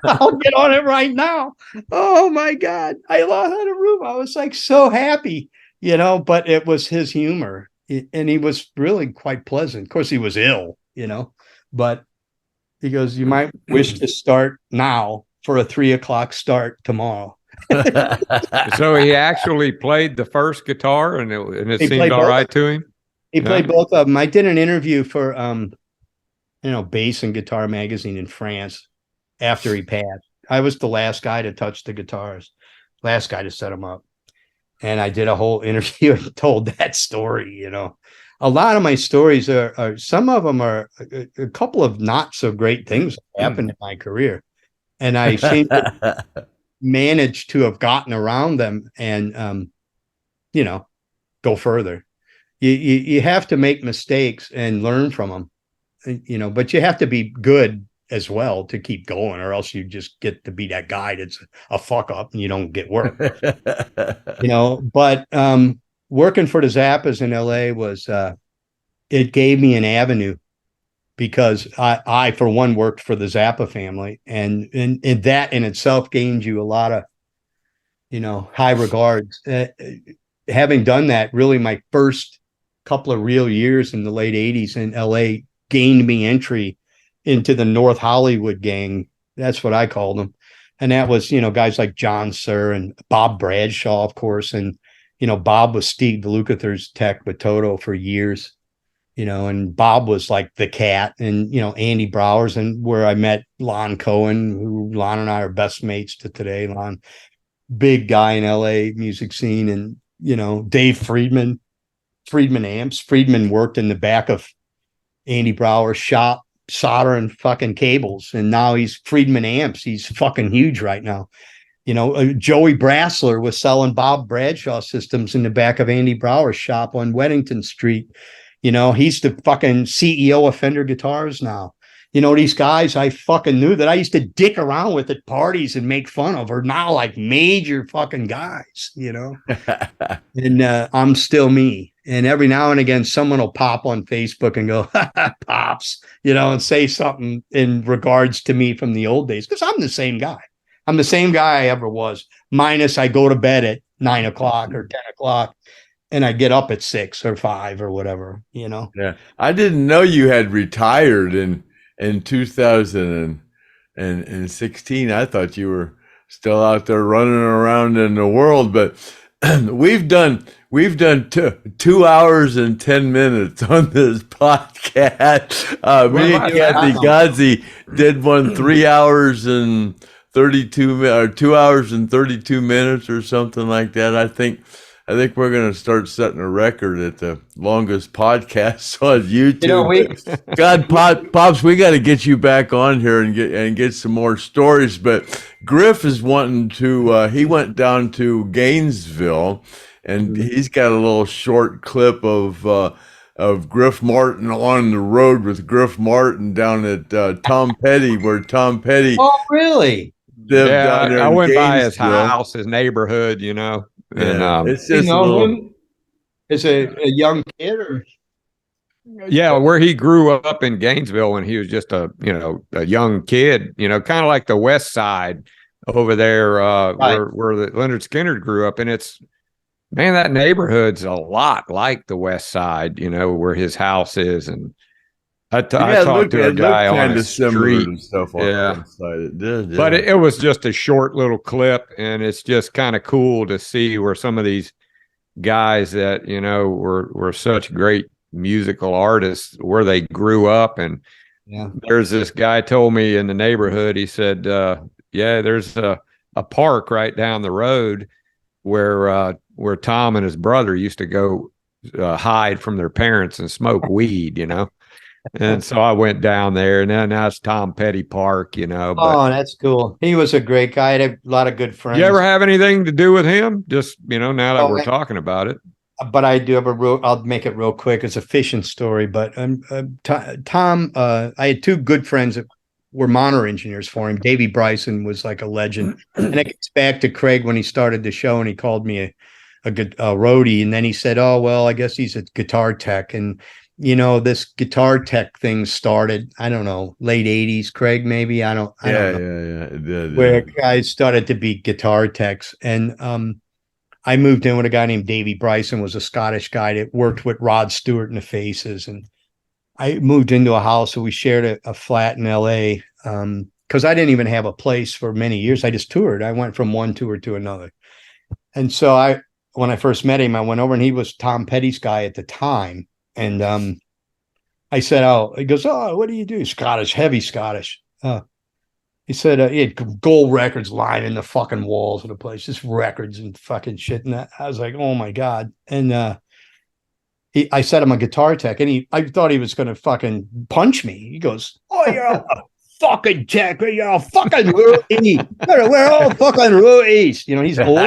S3: I'll get on it right now. Oh my God. I lost out of room. I was like so happy, you know, but it was his humor. And he was really quite pleasant. Of course, he was ill, you know, but he goes, you might wish to start now for a 3 o'clock start tomorrow.
S4: So he actually played the first guitar and it
S3: He
S4: seemed
S3: played
S4: all
S3: both.
S4: right to him.
S3: He played both of them. I did an interview for, Bass and Guitar magazine in France after he passed. I was the last guy to touch the guitars, last guy to set them up. And I did a whole interview and told that story, you know. A lot of my stories are some of them are a couple of not so great things happened in my career. And I seem to manage to have gotten around them and, go further. You have to make mistakes and learn from them. You know, but you have to be good as well to keep going, or else you just get to be that guy that's a fuck up and you don't get work. You know, but working for the Zappas in LA was it gave me an avenue because I for one worked for the Zappa family, and that in itself gained you a lot of, you know, high regards. Having done that, really my first couple of real years in the late 80s in LA gained me entry into the North Hollywood gang. That's what I called them. And that was, you know, guys like John Suhr and Bob Bradshaw, of course. And, you know, Bob was Steve Lukather's tech with Toto for years, you know, and Bob was like the cat and, you know, Andy Browers, and where I met Lon Cohen, who Lon and I are best mates to today. Lon, big guy in LA music scene. And, you know, Dave Friedman amps. Friedman worked in the back of Andy Brower's shop soldering fucking cables, and now he's Friedman amps. He's fucking huge right now. You know, Joey Brassler was selling Bob Bradshaw systems in the back of Andy Brower's shop on Weddington Street. You know, he's the fucking CEO of Fender Guitars now. You know, these guys I fucking knew that I used to dick around with at parties and make fun of are now like major fucking guys, you know. And I'm still me. And every now and again, someone will pop on Facebook and go, Pops, you know, and say something in regards to me from the old days. Because I'm the same guy. I'm the same guy I ever was. Minus I go to bed at 9 o'clock or 10 o'clock and I get up at 6 or 5 or whatever, you know.
S2: Yeah. I didn't know you had retired in 2016. I thought you were still out there running around in the world, but we've done 2 hours and 10 minutes on this podcast. Me and Kathy Gozzi did one 3 hours and 32 or 2 hours and 32 minutes or something like that. I think we're going to start setting a record at the longest podcast on YouTube. God, Pops, we got to get you back on here and get some more stories. But Griff is wanting to. He went down to Gainesville, and he's got a little short clip of Griff Martin on the road with Griff Martin down at Tom Petty, where Tom Petty.
S3: Oh, really?
S2: Lived down there
S4: I went by his
S2: Gainesville.
S4: house, his neighborhood, you know.
S2: Yeah,
S4: And
S2: it's just
S3: him as a young kid, or
S4: where he grew up in Gainesville when he was just a young kid, kind of like the West Side over there, where the Lynyrd Skynyrd grew up. And that neighborhood's a lot like the West Side, where his house is. And I talked to a guy on the street
S2: and stuff on the side. It did, yeah.
S4: But it was just a short little clip, and it's just kind of cool to see where some of these guys that were such great musical artists, where they grew up. And there's this guy told me in the neighborhood, he said, there's a park right down the road where Tom and his brother used to go hide from their parents and smoke weed, And so I went down there, and then now it's Tom Petty Park, But,
S3: oh, that's cool. He was a great guy. I had a lot of good friends.
S4: You ever have anything to do with him? Just, now that we're talking about it.
S3: But I do have I'll make it real quick. It's a fishing story. But Tom, I had two good friends that were monitor engineers for him. Davey Bryson was like a legend. And it gets back to Craig when he started the show, and he called me a roadie. And then he said, oh, well, I guess he's a guitar tech. And this guitar tech thing started, I don't know, late 80s, Craig, maybe. I don't know.
S2: Yeah. It did,
S3: where guys started to be guitar techs. And I moved in with a guy named Davey Bryson, was a Scottish guy that worked with Rod Stewart and the Faces. And I moved into a house, so we shared a flat in LA because I didn't even have a place for many years. I just toured. I went from one tour to another. And so when I first met him, I went over, and he was Tom Petty's guy at the time. And I said, he goes, oh, what do you do? Scottish, heavy Scottish. He said he had gold records lining the fucking walls of the place, just records and fucking shit. And I was like, oh my God. And I said, I'm a guitar tech. And I thought he was going to fucking punch me. He goes, oh, you're a fucking tech. You're a fucking roadie. We're all fucking roadies. He's old,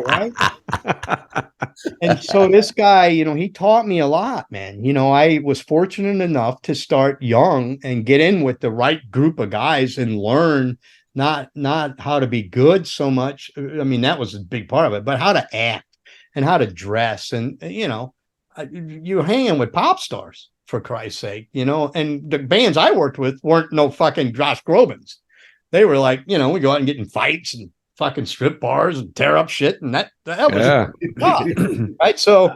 S3: right? And so this guy, he taught me a lot, man. I was fortunate enough to start young and get in with the right group of guys and learn not how to be good so much. I mean, that was a big part of it, but how to act and how to dress. And, you're hanging with pop stars, for Christ's sake, and the bands I worked with weren't no fucking Josh Groban's. They were like, we go out and get in fights and fucking strip bars and tear up shit, and that was right. So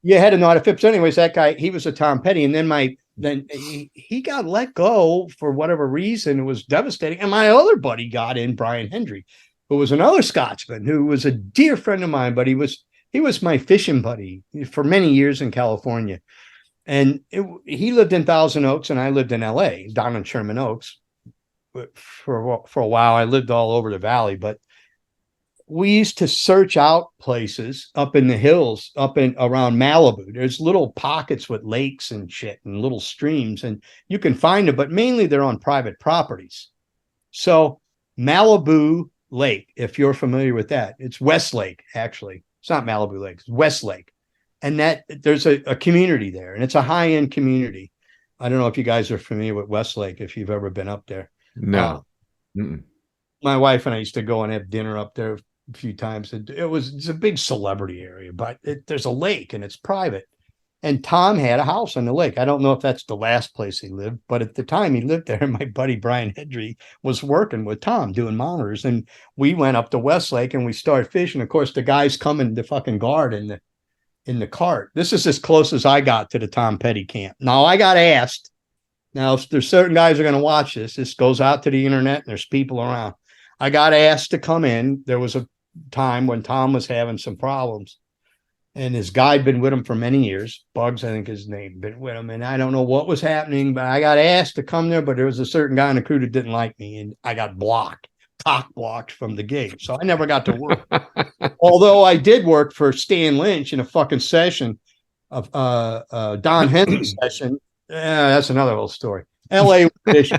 S3: you had to know how to fit. So anyways, that guy, he was a Tom Petty, and then he got let go for whatever reason. It was devastating. And my other buddy got in, Brian Hendry, who was another Scotsman, who was a dear friend of mine, but he was my fishing buddy for many years in California. And he lived in Thousand Oaks, and I lived in LA, down in Sherman Oaks. For a while, I lived all over the valley, but we used to search out places up in the hills, up in around Malibu. There's little pockets with lakes and shit and little streams, and you can find them, but mainly they're on private properties. So Malibu Lake, if you're familiar with that, it's Westlake, actually. It's not Malibu Lake, it's Westlake. And that there's a community there, and it's a high-end community. I don't know if you guys are familiar with Westlake, if you've ever been up there.
S4: No.
S3: My wife and I used to go and have dinner up there a few times. It's a big celebrity area, but there's a lake and it's private. And Tom had a house on the lake. I don't know if that's the last place he lived, but at the time he lived there, my buddy Brian Hendry was working with Tom doing monitors. And we went up to Westlake and we started fishing. Of course, the guys come in the fucking guard in the cart. This is as close as I got to the Tom Petty camp. Now I got asked. Now, if there's certain guys are going to watch this goes out to the internet and there's people around. I got asked to come in. There was time when Tom was having some problems. And his guy had been with him for many years. Bugs, I think his name, been with him. And I don't know what was happening, but I got asked to come there, but there was a certain guy in the crew that didn't like me. And I got cock blocked from the gig. So I never got to work. Although I did work for Stan Lynch in a fucking session of Don Henley's session. That's another whole story. LA was vicious.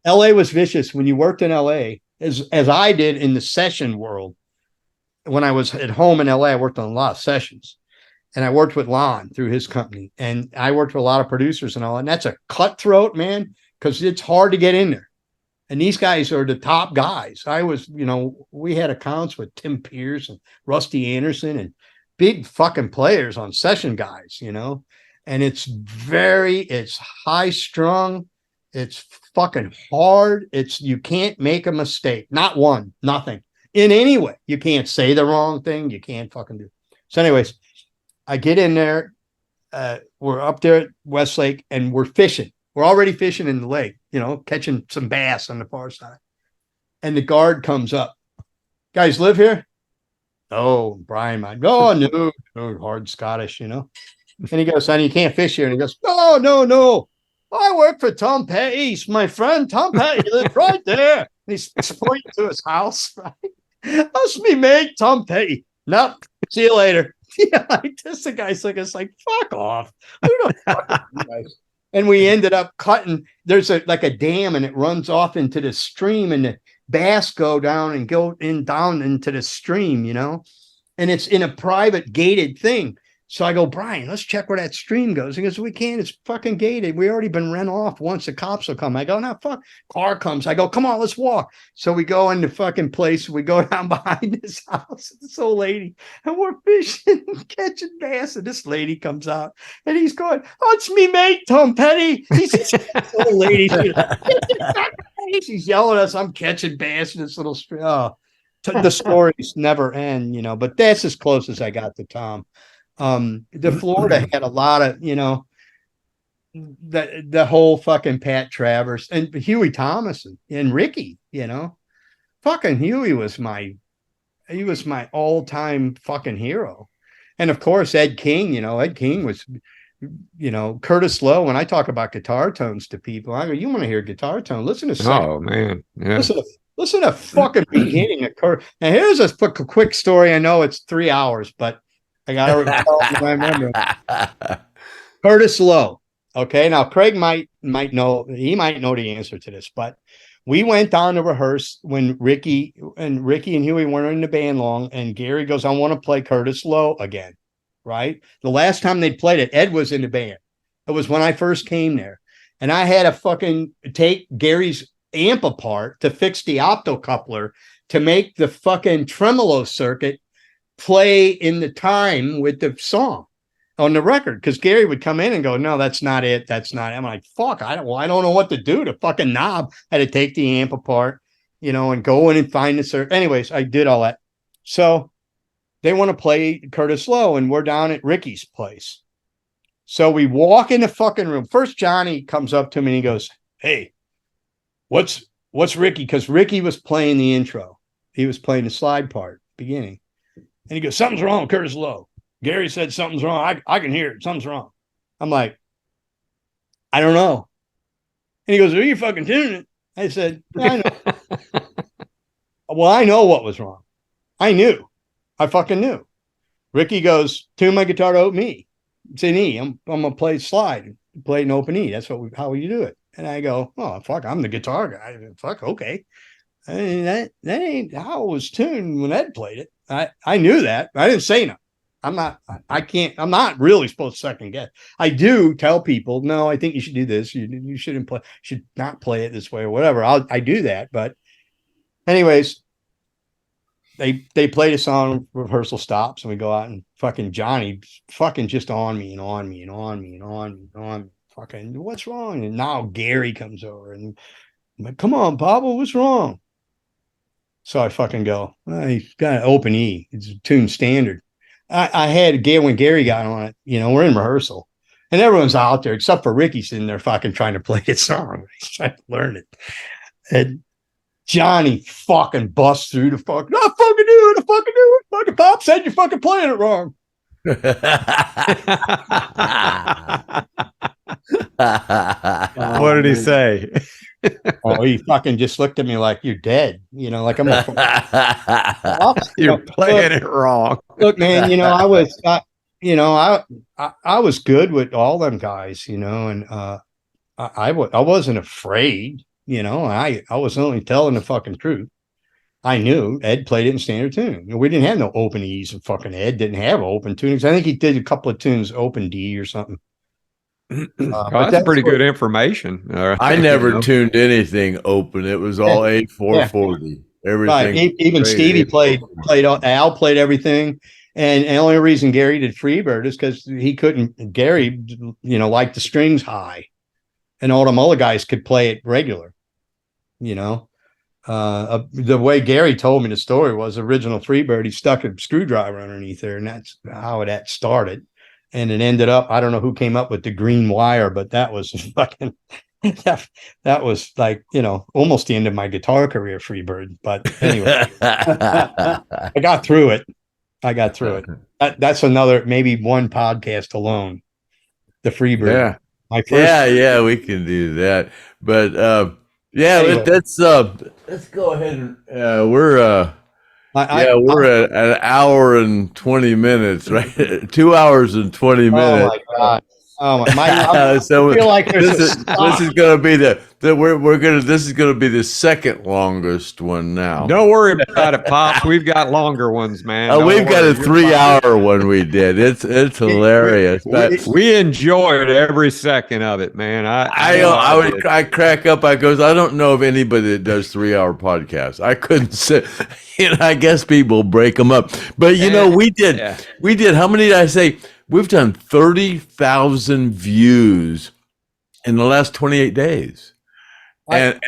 S3: LA was vicious when you worked in LA, as I did in the session world. When I was at home in LA, I worked on a lot of sessions, and I worked with Lon through his company, and I worked with a lot of producers and all. And that's a cutthroat, man, because it's hard to get in there. And these guys are the top guys. I was, we had accounts with Tim Pierce and Rusty Anderson and big fucking players on session guys, and it's high strung. It's fucking hard. You can't make a mistake. Not one, nothing. In any way, you can't say the wrong thing. You can't fucking do. So, anyways, I get in there. We're up there at Westlake, and we're fishing. We're already fishing in the lake, catching some bass on the far side. And the guard comes up. Guys live here? Oh, Brian might. Oh, no, hard Scottish, And he goes, son, you can't fish here. And he goes, no. I work for Tom Petty. He's my friend, Tom Petty. He lives right there. And he's pointing to his house, right? That's me, mate, Tom Petty. Nope. See you later. Yeah, the guy's like, fuck off. We don't fuck with you guys. And we ended up cutting. There's a dam, and it runs off into the stream, and the bass go down into the stream, and it's in a private gated thing. So I go, Brian, let's check where that stream goes. He goes, we can't. It's fucking gated. We already been rent off once. The cops will come. I go, no, fuck. Car comes. I go, come on, let's walk. So we go in the fucking place. We go down behind this house. This old lady, and we're fishing, catching bass. And this lady comes out, and he's going, oh, it's me, mate, Tom Petty. He's this old lady. She's yelling at us. I'm catching bass in this little stream. Oh, the stories never end, But that's as close as I got to Tom. The Florida had a lot of, the whole fucking Pat Travers and Huey Thomas and Ricky, fucking Huey was my all-time fucking hero. And of course, Ed King, Ed King was, Curtis Lowe. When I talk about guitar tones to people, I go, you want to hear guitar tone? Listen to
S4: Oh man. Yeah.
S3: Listen to fucking beginning of Curtis. Now here's a quick story. I know it's 3 hours, but I gotta recall my memory. Curtis Lowe. Okay, now Craig might know. He might know the answer to this, but we went down to rehearse when Ricky and Huey weren't in the band long, and Gary goes, "I want to play Curtis Lowe again." Right? The last time they played it, Ed was in the band. It was when I first came there, and I had to fucking take Gary's amp apart to fix the optocoupler to make the fucking tremolo circuit play in the time with the song on the record, because Gary would come in and go, no, that's not it. That's not it. I'm like, fuck, I don't know what to do. The fucking knob. I had to take the amp apart, and go in and find the circuit. Anyways, I did all that. So they want to play Curtis Lowe, and we're down at Ricky's place. So we walk in the fucking room. First, Johnny comes up to me and he goes, hey, what's Ricky? Because Ricky was playing the intro. He was playing the slide part, beginning. And he goes, something's wrong with Curtis Lowe. Gary said something's wrong. I can hear it. Something's wrong. I'm like, I don't know. And he goes, are you fucking tuning it? I said, yeah, I know. Well, I know what was wrong. I knew. I fucking knew. Ricky goes, tune my guitar to open E. It's in E. I'm going to play slide. Play an open E. That's how you do it. And I go, oh, fuck, I'm the guitar guy. Fuck, okay. I mean, that ain't how it was tuned when Ed played it. I knew that. I didn't say no. I'm not really supposed to second guess. I do tell people, no, I think you should do this. You should not play it this way or whatever. I do that. But anyways, they play the song, rehearsal stops, and we go out, and fucking Johnny fucking just on me and on me and on me and on me and on me. Fucking, what's wrong? And now Gary comes over and I'm like, come on, Pablo, what's wrong? So I fucking go, well, he's got an open E. It's a tune standard. I had when Gary got on it, we're in rehearsal and everyone's out there except for Ricky sitting there fucking trying to play his song. He's trying to learn it. And Johnny fucking busts through the fucking, I fucking do it, I fucking do it. Fucking Pop said you're fucking playing it wrong.
S4: What did he say?
S3: Oh, he fucking just looked at me like you're dead. You know, like I'm a
S4: You're playing it wrong.
S3: Look, man, I was good with all them guys, and I wasn't afraid, I was only telling the fucking truth. I knew Ed played it in standard tune. We didn't have no open E's, and fucking Ed didn't have open tunings. I think he did a couple of tunes open D or something.
S4: That's pretty good information.
S2: I never tuned anything open. It was all A440. Everything.
S3: Right. Even Stevie played Al played everything. And the only reason Gary did Freebird is because Gary, liked the strings high, and all them other guys could play it regular, the way Gary told me the story was original Freebird, he stuck a screwdriver underneath there, and that's how that started. And it ended up, I don't know who came up with the green wire, but that was fucking, that was like, almost the end of my guitar career, Freebird. But anyway, I got through it. That's another, maybe one podcast alone. The Freebird.
S2: Yeah.
S3: My first.
S2: Yeah, we can do that. But anyway. let's go ahead and we're at an hour and 20 minutes, right? 2 hours and 20 minutes.
S3: Oh my God. Oh my!
S2: So
S3: I feel like
S2: this is going to be this is going to be the second longest one now.
S4: Don't worry about it, Pops. We've got longer ones, man.
S2: We've got a 3-hour one we did. It's hilarious.
S4: We enjoyed every second of it, man.
S2: I crack up. I don't know of anybody that does 3-hour podcasts. I couldn't sit. I guess people break them up. But we did. Yeah. We did. How many did I say? We've done 30,000 views in the last 28 days. And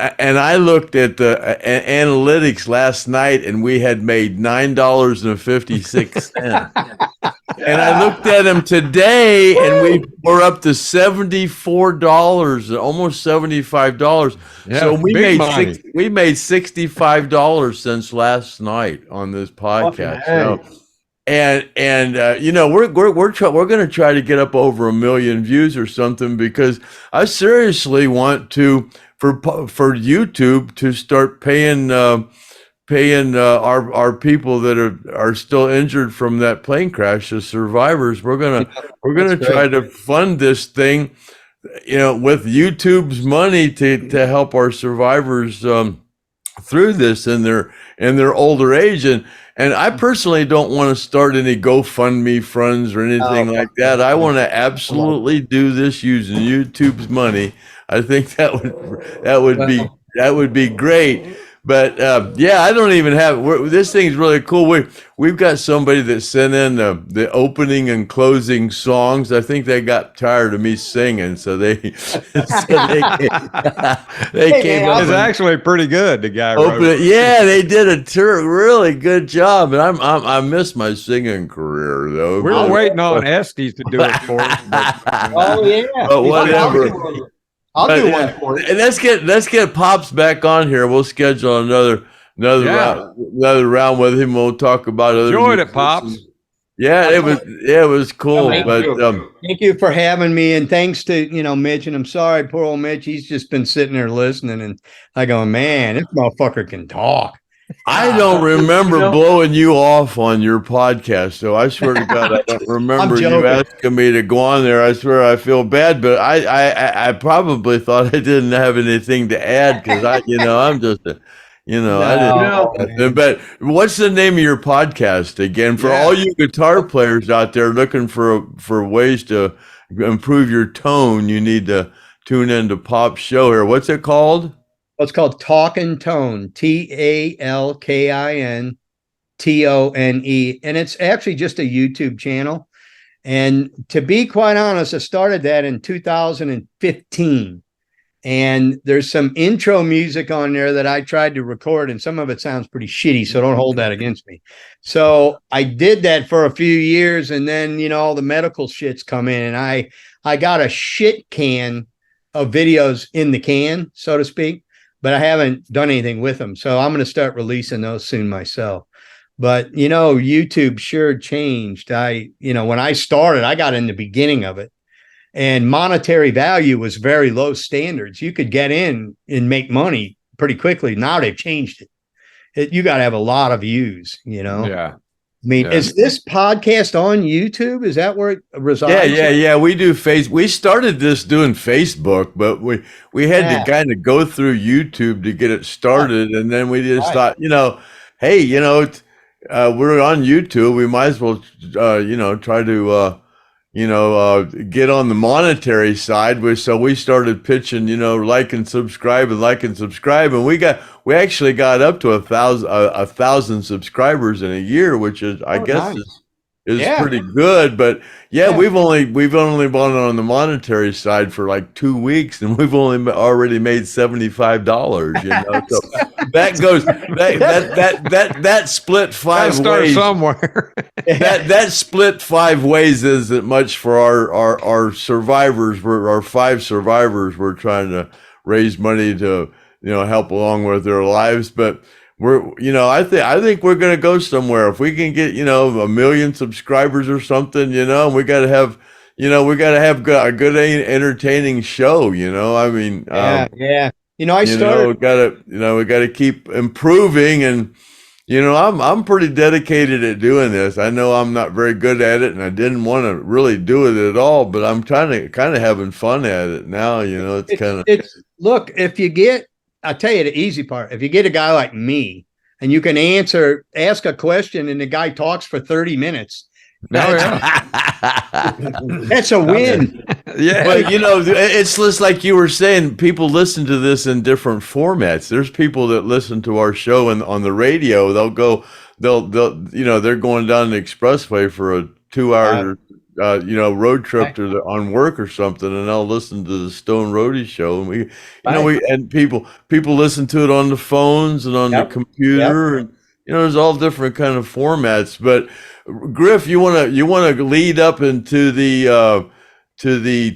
S2: I looked at the analytics last night, and we had made $9.56. And I looked at them today, and we're up to $74, almost $75.
S4: Yeah,
S2: so we made $65 since last night on this podcast. So, we're going to try to get up over 1 million views or something, because I seriously want to for YouTube to start paying our people that are still injured from that plane crash, the survivors. We're gonna try to fund this thing, with YouTube's money to help our survivors through this in their older age. And I personally don't want to start any GoFundMe funds or anything like that. I want to absolutely do this using YouTube's money. I think that would be great. But I don't even have. This thing's really cool. We've got somebody that sent in the opening and closing songs. I think they got tired of me singing, so they came up.
S4: It's actually pretty good. The guy wrote it.
S2: Yeah, they did a really good job, and I miss my singing career though.
S4: We're waiting on Estes to do it for us.
S2: But whatever.
S3: I'll do one for you.
S2: And let's get Pops back on here. We'll schedule another round with him. We'll talk about other.
S4: Enjoyed it, Pops.
S2: Yeah, it was cool.
S3: Thank you for having me, and thanks to Mitch. And I'm sorry, poor old Mitch. He's just been sitting there listening, and I go, man, this motherfucker can talk.
S2: I don't remember blowing you off on your podcast, so I swear to God, I don't remember you asking me to go on there. I swear I feel bad, but I probably thought I didn't have anything to add, because I'm just I didn't know. But what's the name of your podcast again? For all you guitar players out there looking for ways to improve your tone, you need to tune into Pop's show here. What's it called?
S3: It's called Talkin' Tone, TalkinTone, and it's actually just a YouTube channel. And to be quite honest, I started that in 2015, and there's some intro music on there that I tried to record, and some of it sounds pretty shitty, so don't hold that against me. So I did that for a few years, and then all the medical shits come in, and I got a shit can of videos in the can, so to speak. but I haven't done anything with them. So I'm going to start releasing those soon myself. But, you know, YouTube sure changed. When I started, I got in the beginning of it, and monetary value was very low standards. You could get in and make money pretty quickly. Now they've changed it. You got to have a lot of views, you know?
S4: Yeah.
S3: I mean, is this podcast on YouTube? Is that where it resides?
S2: Yeah. We do We started this doing Facebook, but we had to kind of go through YouTube to get it started, and then we just thought, hey, we're on YouTube. We might as well, try to, get on the monetary side. So we started pitching, like and subscribe, and we actually got up to 1,000 subscribers in a year, which is, I guess, is pretty good. But we've only been on the monetary side for like 2 weeks, and we've already made $75. So that goes that split 5 ways
S4: somewhere.
S2: that split 5 ways isn't much for our survivors. Our 5 survivors. We're trying to raise money to help along with their lives, but I think we're going to go somewhere if we can get 1 million subscribers or something. And we got to have a good entertaining show. I mean,
S3: I started.
S2: We got to keep improving, and I'm pretty dedicated at doing this. I know I'm not very good at it, and I didn't want to really do it at all, but I'm kind of having fun at it now. It's kind of
S3: look, I'll tell you the easy part. If you get a guy like me and you can ask a question and the guy talks for 30 minutes, that's a win.
S2: Yeah. But it's just like you were saying, people listen to this in different formats. There's people that listen to our show on the radio. They're going down the expressway for a 2-hour road trip on work or something, and I'll listen to the Stone Roadie show, and people listen to it on the phones and on the computer, and there's all different kind of formats. But Griff, you want to lead up into the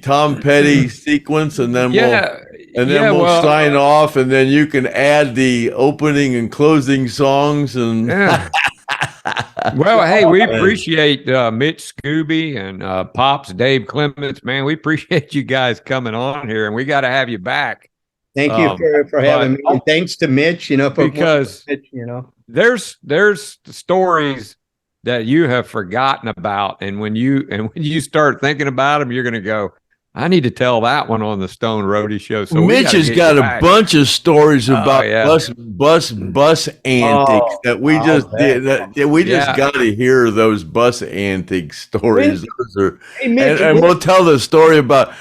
S2: Tom Petty sequence, and then we'll sign off, and then you can add the opening and closing songs and.
S4: Well, hey, we appreciate Mitch, Scoobie, and Pops, Dave, Clements. Man, we appreciate you guys coming on here, and we got to have you back.
S3: Thank you for having me, and thanks to Mitch. Because
S4: there's stories that you have forgotten about, and when you start thinking about them, you're going to go, I need to tell that one on the Stone Roadie show. So
S2: Mitch has got a bunch of stories about bus antics that we just did. We just got to hear those bus antic stories. Mitch, and we'll tell the story about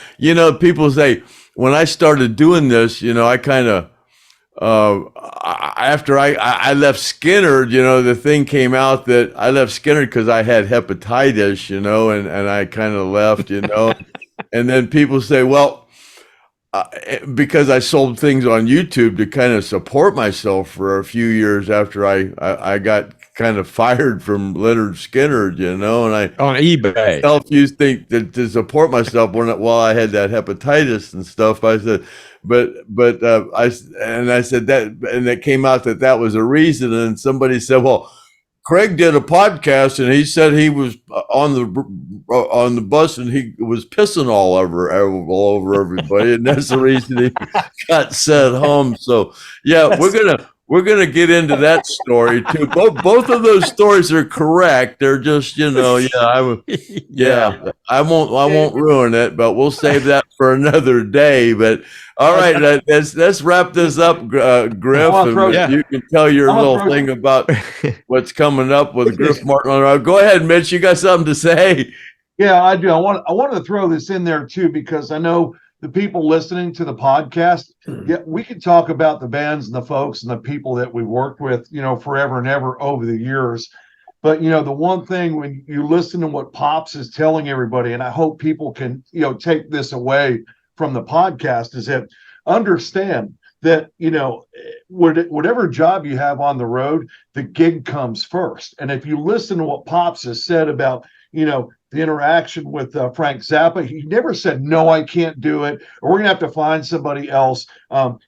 S2: people say when I started doing this, I kind of after I left Skynyrd, the thing came out that I left Skynyrd because I had hepatitis, and I kind of left, And then people say, well, because I sold things on YouTube to kind of support myself for a few years after I got kind of fired from Lynyrd Skynyrd, and I
S4: on eBay
S2: self-used thing to support myself while I had that hepatitis and stuff. I said, I said that, and it came out that was a reason. And somebody said, well, Craig did a podcast and he said he was on the bus and he was pissing all over everybody, and that's the reason he got sent home. So we're gonna get into that story too. Both of those stories are correct. They're just I won't ruin it, but we'll save that for another day. But all right, let's wrap this up, Griff, and you can tell your little thing about what's coming up with Griff Martin. Go ahead, Mitch. You got something to say?
S5: Yeah, I do. I want to throw this in there too, because I know the people listening to the podcast, we could talk about the bands and the folks and the people that we've worked with, forever and ever over the years. But, the one thing when you listen to what Pops is telling everybody, and I hope people can, take this away from the podcast, is that understand that, whatever job you have on the road, the gig comes first. And if you listen to what Pops has said about, the interaction with Frank Zappa. He never said, no, I can't do it, or we're going to have to find somebody else.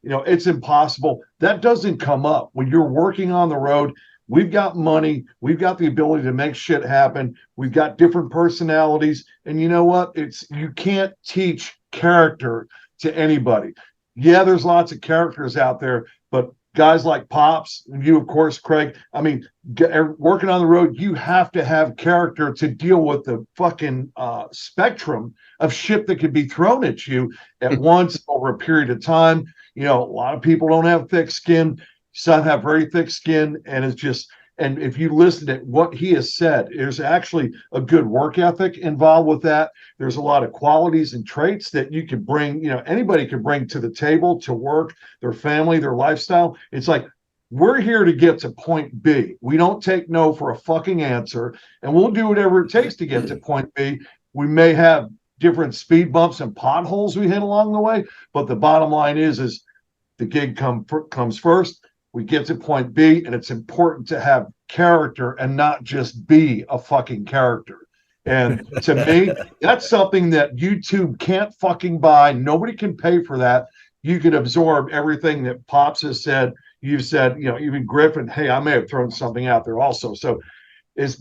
S5: It's impossible. That doesn't come up when you're working on the road. We've got money. We've got the ability to make shit happen. We've got different personalities. And you know what? You can't teach character to anybody. Yeah, there's lots of characters out there, but guys like Pops, and you, of course, Craig, I mean, working on the road, you have to have character to deal with the fucking spectrum of shit that could be thrown at you at once over a period of time. A lot of people don't have thick skin. Some have very thick skin, and and if you listen to what he has said, there's actually a good work ethic involved with that. There's a lot of qualities and traits that you could bring, anybody could bring to the table, to work, their family, their lifestyle. It's like, we're here to get to point B. We don't take no for a fucking answer, and we'll do whatever it takes to get to point B. We may have different speed bumps and potholes we hit along the way, but the bottom line is the gig comes first. We get to point B, and it's important to have character and not just be a fucking character. And to me, that's something that YouTube can't fucking buy. Nobody can pay for that. You can absorb everything that Pops has said. You've said, even Griff, and hey, I may have thrown something out there also. So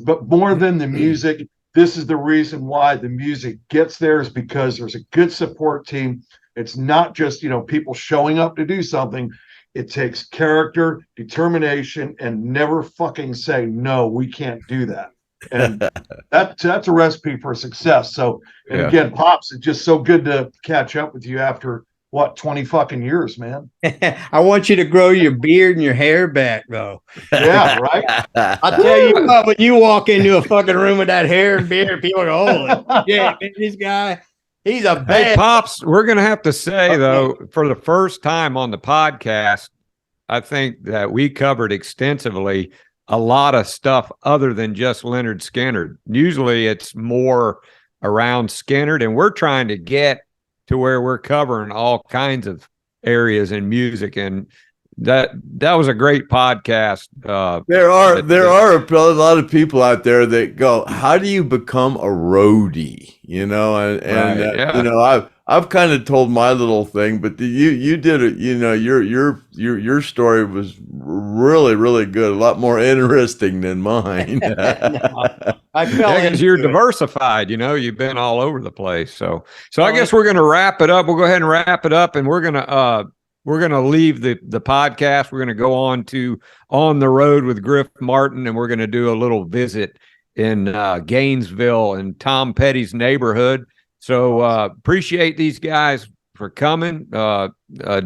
S5: but more than the music, this is the reason why the music gets there, is because there's a good support team. It's not just, people showing up to do something. It takes character, determination, and never fucking say, no, we can't do that. And that's a recipe for success. So, and again, Pops, it's just so good to catch up with you after, 20 fucking years, man.
S3: I want you to grow your beard and your hair back, though.
S5: Yeah, right?
S3: I'll tell you what, when you walk into a fucking room with that hair and beard, people go, holy shit, man, this guy, he's a bad.
S4: Hey, Pops, we're going to have to say, though, for the first time on the podcast, I think that we covered extensively a lot of stuff other than just Lynyrd Skynyrd. Usually it's more around Skynyrd, and we're trying to get to where we're covering all kinds of areas in music. And that was a great podcast.
S2: There are a lot of people out there that go, how do you become a roadie? I've kind of told my little thing, but you did it. Your story was really, really good. A lot more interesting than mine.
S3: I fell
S4: because you're diversified. You've been all over the place. So I guess we're going to wrap it up. We'll go ahead and wrap it up, and we're going to leave the podcast. We're going to go on the road with Griff Martin, and we're going to do a little visit in Gainesville and Tom Petty's neighborhood. So appreciate these guys for coming.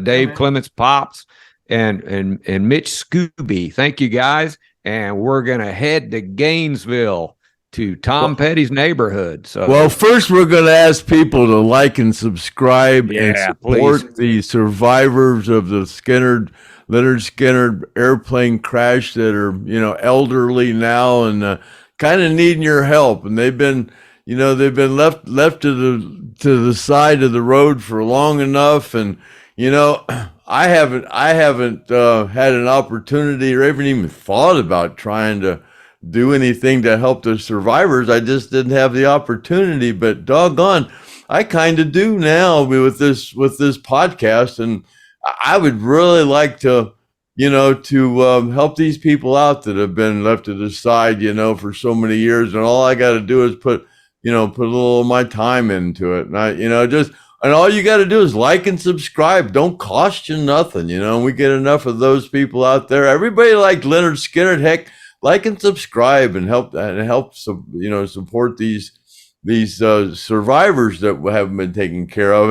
S4: Dave, Clements, Pops, and Mitch Scoobie. Thank you, guys. And we're gonna head to Gainesville to Tom Petty's neighborhood. So
S2: first we're gonna ask people to like and subscribe and support the survivors of the Lynyrd Skynyrd airplane crash that are elderly now and kind of needing your help. And they've been left to the side of the road for long enough. And, I haven't had an opportunity or even thought about trying to do anything to help the survivors. I just didn't have the opportunity, but doggone, I kind of do now with this podcast. And I would really like to, help these people out that have been left to the side, for so many years. And all I got to do is put a little of my time into it. And and all you got to do is like and subscribe. Don't cost you nothing. We get enough of those people out there. Everybody like Lynyrd Skynyrd. Heck, like and subscribe and help support these survivors that haven't been taken care of.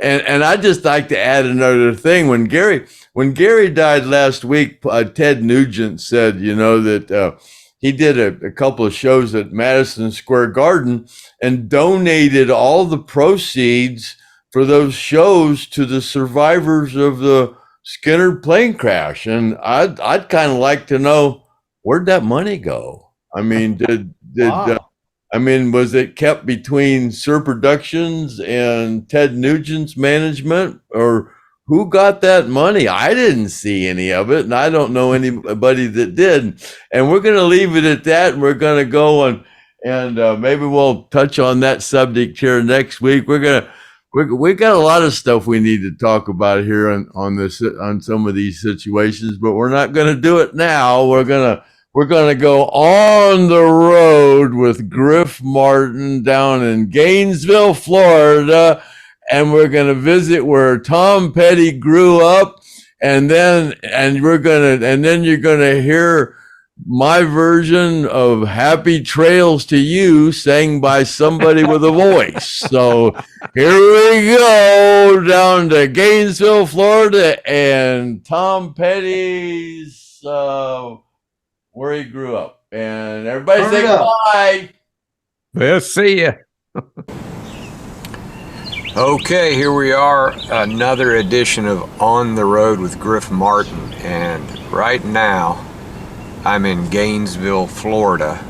S2: And I just like to add another thing. When Gary died last week, Ted Nugent said, that he did a couple of shows at Madison Square Garden and donated all the proceeds for those shows to the survivors of the Skynyrd plane crash. And I'd kind of like to know, where'd that money go? I mean, was it kept between Sir Productions and Ted Nugent's management, or who got that money? I didn't see any of it, and I don't know anybody that did. And we're going to leave it at that, and we're going to go and maybe we'll touch on that subject here next week. We got a lot of stuff we need to talk about here on some of these situations, but we're not going to do it now. We're gonna go on the road with Griff Martin down in Gainesville, Florida, and we're gonna visit where Tom Petty grew up, and then you're gonna hear my version of Happy Trails to You sang by somebody with a voice. So here we go down to Gainesville, Florida, and Tom Petty's where he grew up. And everybody say bye.
S4: We'll see ya. Okay, here we are, another edition of On the Road with Griff Martin, and right now I'm in Gainesville, Florida,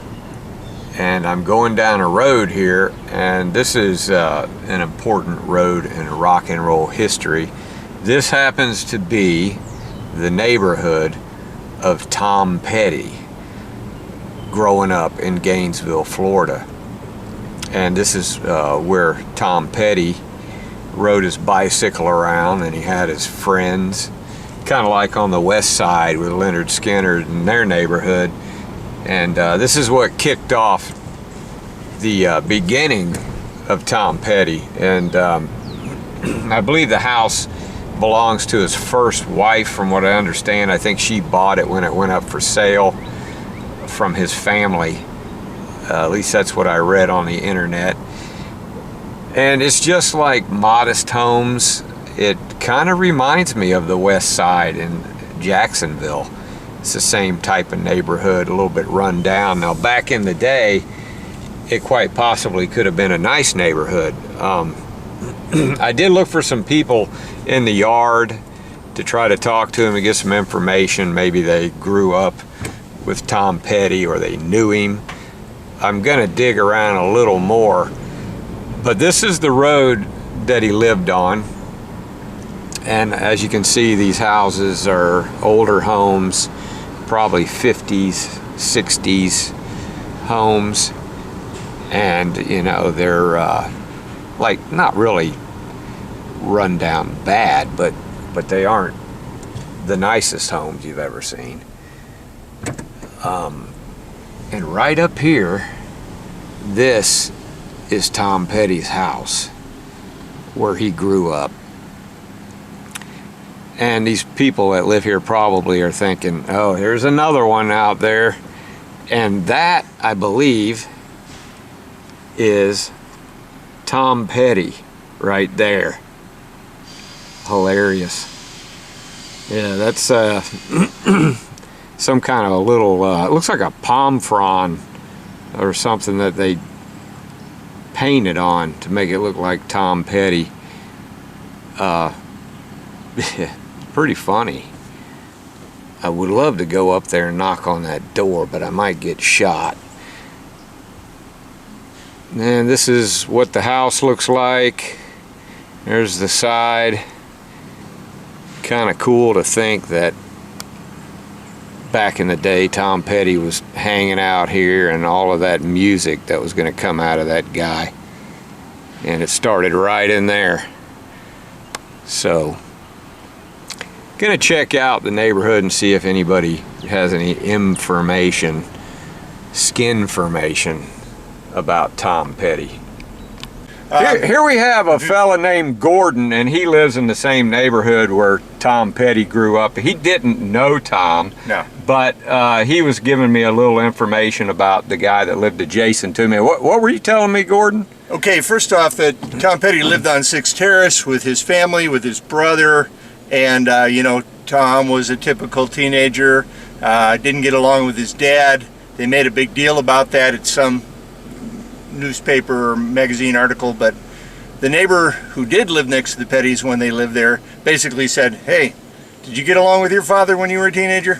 S4: and I'm going down a road here, and this is an important road in rock and roll history. This happens to be the neighborhood of Tom Petty growing up in Gainesville, Florida. And this is where Tom Petty rode his bicycle around, and he had his friends, kind of like on the west side with Lynyrd Skynyrd in their neighborhood. And this is what kicked off the beginning of Tom Petty. And I believe the house belongs to his first wife, from what I understand. I think she bought it when it went up for sale from his family. At least that's what I read on the internet. And it's just like modest homes. It kind of reminds me of the west side in Jacksonville. It's the same type of neighborhood, a little bit run down. Now, back in the day, it quite possibly could have been a nice neighborhood. I did look for some people in the yard to try to talk to them and get some information. Maybe they grew up with Tom Petty or they knew him. I'm gonna dig around a little more, but this is the road that he lived on. And as you can see, these houses are older homes, probably 50s, 60s homes. And, you know, they're like not really run down bad, but they aren't the nicest homes you've ever seen. And right up here, this is Tom Petty's house where he grew up. And these people that live here probably are thinking, oh, here's another one out there. And that, I believe, is Tom Petty right there. Hilarious. Yeah, that's some kind of a little, it looks like a palm frond or something that they painted on to make it look like Tom Petty. Pretty funny. I would love to go up there and knock on that door, but I might get shot. And this is what the house looks like. There's the side. Kind of cool to think that back in the day, Tom Petty was hanging out here and all of that music that was going to come out of that guy. And it started right in there. So, gonna check out the neighborhood and see if anybody has any information, skinformation about Tom Petty. Here we have a fella named Gordon, and he lives in the same neighborhood where Tom Petty grew up. He didn't know Tom,
S6: No.
S4: but he was giving me a little information about the guy that lived adjacent to me. What were you telling me, Gordon?
S6: Okay, first off, that Tom Petty lived on 6th Terrace with his family, with his brother, and you know, Tom was a typical teenager, didn't get along with his dad. They made a big deal about that at some newspaper or magazine article, but the neighbor who did live next to the Pettys when they lived there basically said, hey, did you get along with your father when you were a teenager?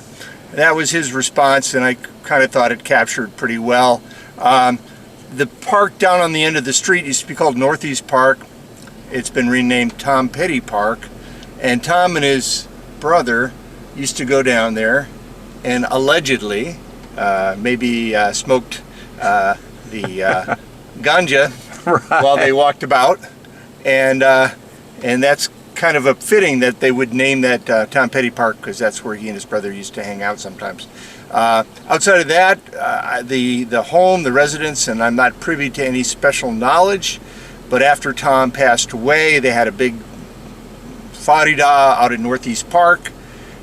S6: That was his response, and I kind of thought it captured pretty well. The park down on the end of the street used to be called Northeast Park. It's been renamed Tom Petty Park, and Tom and his brother used to go down there and allegedly maybe smoked ganja while they walked about, and that's kind of a fitting that they would name that Tom Petty Park, because that's where he and his brother used to hang out sometimes. Outside of that, the home, the residence, and I'm not privy to any special knowledge, but after Tom passed away, they had a big farida out in Northeast Park,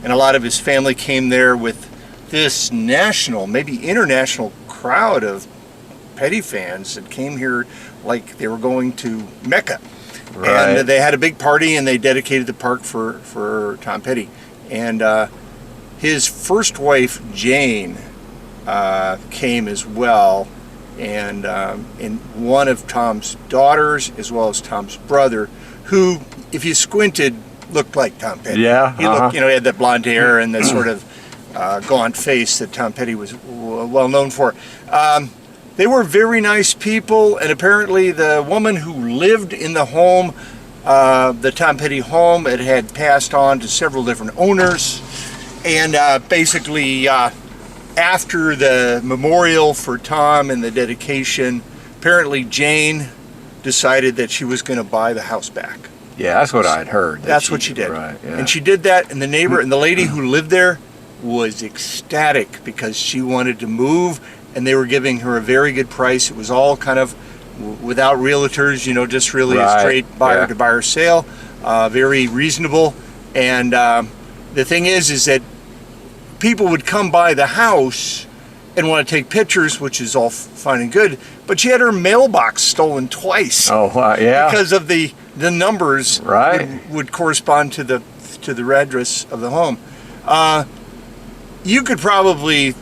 S6: and a lot of his family came there with this national, maybe international crowd of Petty fans that came here like they were going to Mecca.
S4: Right.
S6: And they had a big party, and they dedicated the park for Tom Petty. And his first wife, Jane, came as well, and one of Tom's daughters, as well as Tom's brother, who, if you squinted, looked like Tom Petty.
S4: Yeah,
S6: he looked, he had that blonde hair and the sort of gaunt face that Tom Petty was well known for. They were very nice people, and apparently the woman who lived in the home, the Tom Petty home, it had passed on to several different owners, and basically after the memorial for Tom and the dedication, apparently Jane decided that she was going to buy the house back.
S7: Yeah, that's what I'd heard.
S6: That's what she did.
S7: Right, yeah.
S6: And she did that, and the neighbor and the lady who lived there was ecstatic because she wanted to move, and they were giving her a very good price. It was all kind of without realtors, just really a straight buyer to buyer sale, very reasonable. And the thing is that people would come by the house and want to take pictures, which is all fine and good, but she had her mailbox stolen twice.
S7: Oh, yeah.
S6: Because of the numbers would correspond to the address of the home. You could probably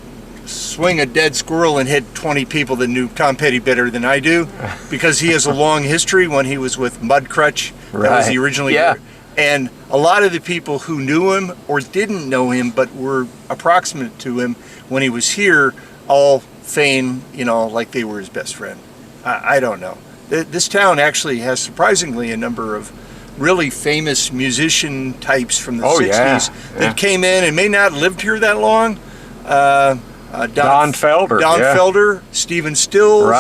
S6: swing a dead squirrel and hit 20 people that knew Tom Petty better than I do, because he has a long history. When he was with Mudcrutch, that was the original year. And a lot of the people who knew him or didn't know him but were approximate to him when he was here all feign, like they were his best friend. I don't know. This town actually has surprisingly a number of really famous musician types from the 60s that came in and may not have lived here that long.
S7: Don Felder.
S6: Felder, Stephen Stills.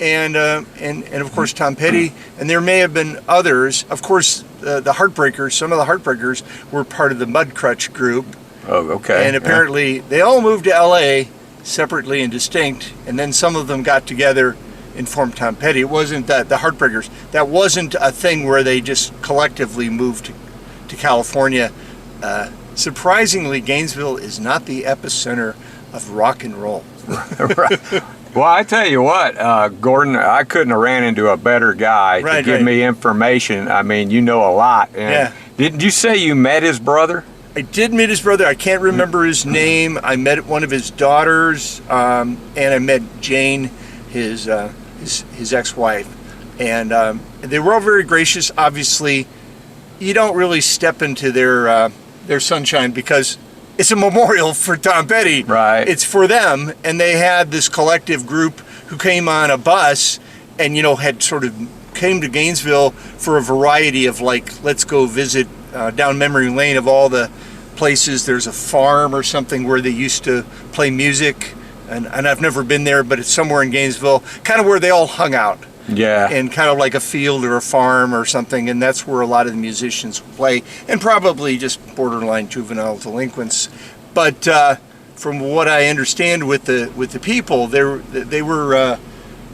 S7: And
S6: of course Tom Petty. And there may have been others. Of course, the Heartbreakers, some of the Heartbreakers were part of the Mudcrutch group.
S7: Oh, okay.
S6: And apparently they all moved to L.A. separately and distinct, and then some of them got together and formed Tom Petty. It wasn't the Heartbreakers. That wasn't a thing where they just collectively moved to California. Surprisingly, Gainesville is not the epicenter of rock and roll.
S4: Well, I tell you what, Gordon, I couldn't have ran into a better guy to give me information. I mean, you know a lot. And didn't you say you met his brother?
S6: I did meet his brother. I can't remember his name. I met one of his daughters, and I met Jane, his ex-wife. And they were all very gracious. Obviously, you don't really step into their sunshine because it's a memorial for Tom Petty.
S7: Right.
S6: It's for them, and they had this collective group who came on a bus and, had sort of came to Gainesville for a variety of, let's go visit down memory lane of all the places. There's a farm or something where they used to play music, and I've never been there, but it's somewhere in Gainesville, kind of where they all hung out.
S7: Yeah.
S6: And kind of like a field or a farm or something, and that's where a lot of the musicians play, and probably just borderline juvenile delinquents. But from what I understand with the people, they were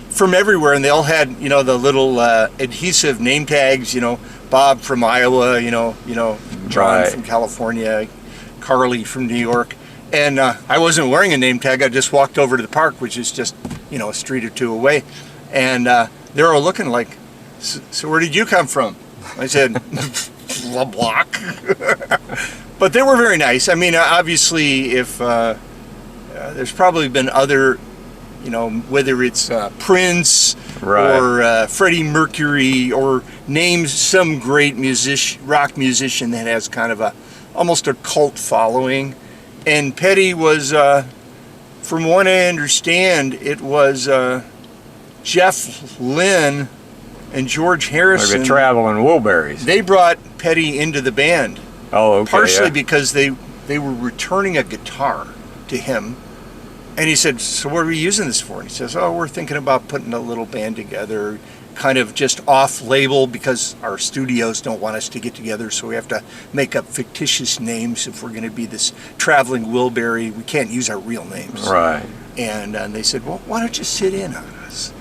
S6: from everywhere, and they all had the little adhesive name tags. Bob from Iowa, John from California, Carly from New York, and I wasn't wearing a name tag. I just walked over to the park, which is just a street or two away, and they're all looking like, so where did you come from? I said, the block. But they were very nice. I mean, obviously, if there's probably been other, whether it's Prince or Freddie Mercury, or name some great rock musician that has kind of almost a cult following. And Petty was, from what I understand, it was Jeff Lynne and George Harrison.
S7: Like the Traveling Wilburys.
S6: They brought Petty into the band.
S7: Oh, okay.
S6: Partially because they were returning a guitar to him, And he said, so what are we using this for? And he says, oh, we're thinking about putting a little band together, kind of just off-label, because our studios don't want us to get together, so we have to make up fictitious names if we're going to be this traveling Wilbury. We can't use our real names.
S7: Right.
S6: And they said, well, why don't you sit in on us?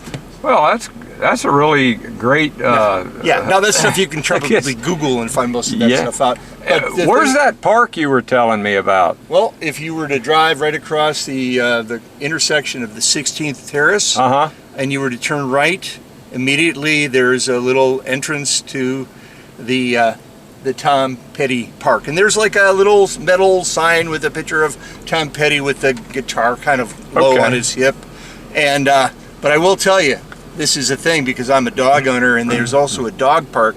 S7: Well, that's a really great.
S6: Now that's stuff you can probably Google and find most of that stuff out. But
S7: where's that park you were telling me about?
S6: Well, if you were to drive right across the intersection of the 16th Terrace, and you were to turn right, immediately there's a little entrance to the Tom Petty Park, and there's like a little metal sign with a picture of Tom Petty with the guitar kind of low on his hip. And but I will tell you, this is a thing because I'm a dog owner, and there's also a dog park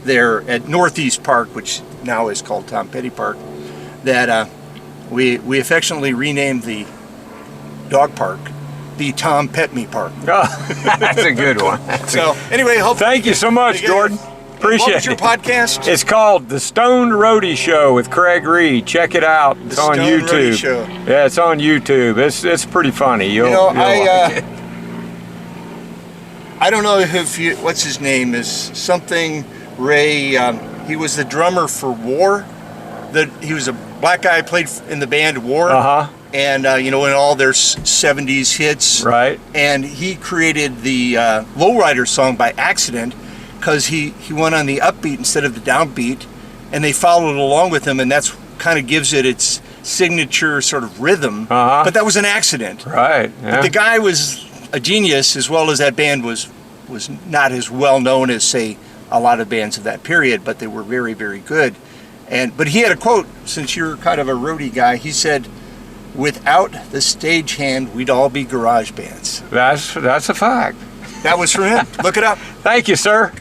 S6: there at Northeast Park, which now is called Tom Petty Park, that we affectionately renamed the dog park the Tom Pet Me Park.
S7: Oh, that's a good one.
S6: So anyway,
S7: thank you so much, Gordon. Appreciate
S6: it. What's your podcast?
S7: It's called The Stone Roadie Show with Craig Reed. Check it out. It's on YouTube.
S6: Roadie Show.
S7: Yeah, it's on YouTube. It's pretty funny. You'll like it.
S6: I don't know if you, what's his name is something Ray. He was the drummer for War. He was a black guy, played in the band War. And in all their 70s hits.
S7: Right.
S6: And he created the Lowrider song by accident, because he went on the upbeat instead of the downbeat, and they followed along with him, and that's kind of gives it its signature sort of rhythm. But that was an accident.
S7: Right. Yeah.
S6: But the guy was a genius, as well as that band was not as well known as, say, a lot of bands of that period, but they were very, very good. But he had a quote, since you're kind of a roadie guy, he said, without the stagehand, we'd all be garage bands.
S7: That's a fact.
S6: That was from him. Look it up.
S7: Thank you, sir.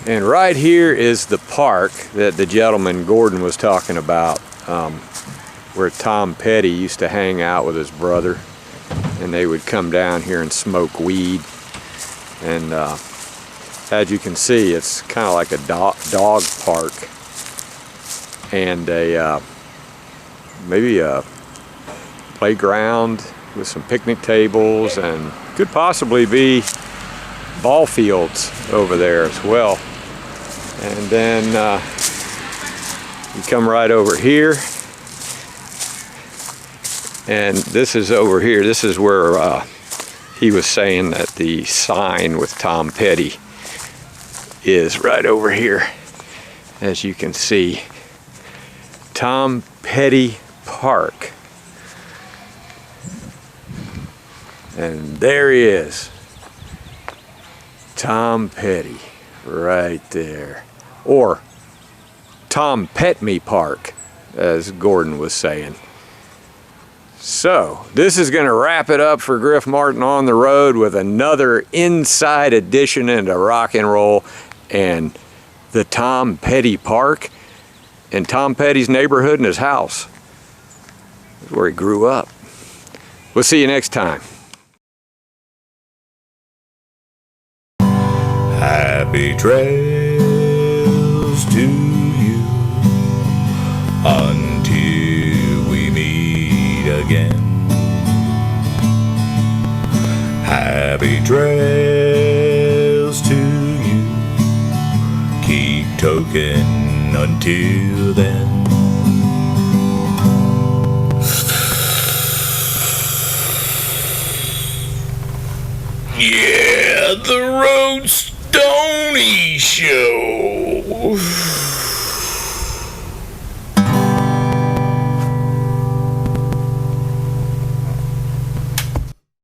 S4: And right here is the park that the gentleman Gordon was talking about, where Tom Petty used to hang out with his brother, and they would come down here and smoke weed. And as you can see, it's kind of like a dog park and maybe a playground with some picnic tables, and could possibly be ball fields over there as well. And then you come right over here, and this is over here. This is where he was saying that the sign with Tom Petty is right over here. As you can see, Tom Petty Park. And there he is, Tom Petty, right there. Or Tom Pet Me Park, as Gordon was saying. So, this is going to wrap it up for Griff Martin on the road with another inside edition into rock and roll and the Tom Petty Park and Tom Petty's neighborhood and his house. That's where he grew up. We'll see you next time.
S1: Happy trails to you until we meet again. Happy trails to you, keep token until then. Yeah, the Road Stony Show.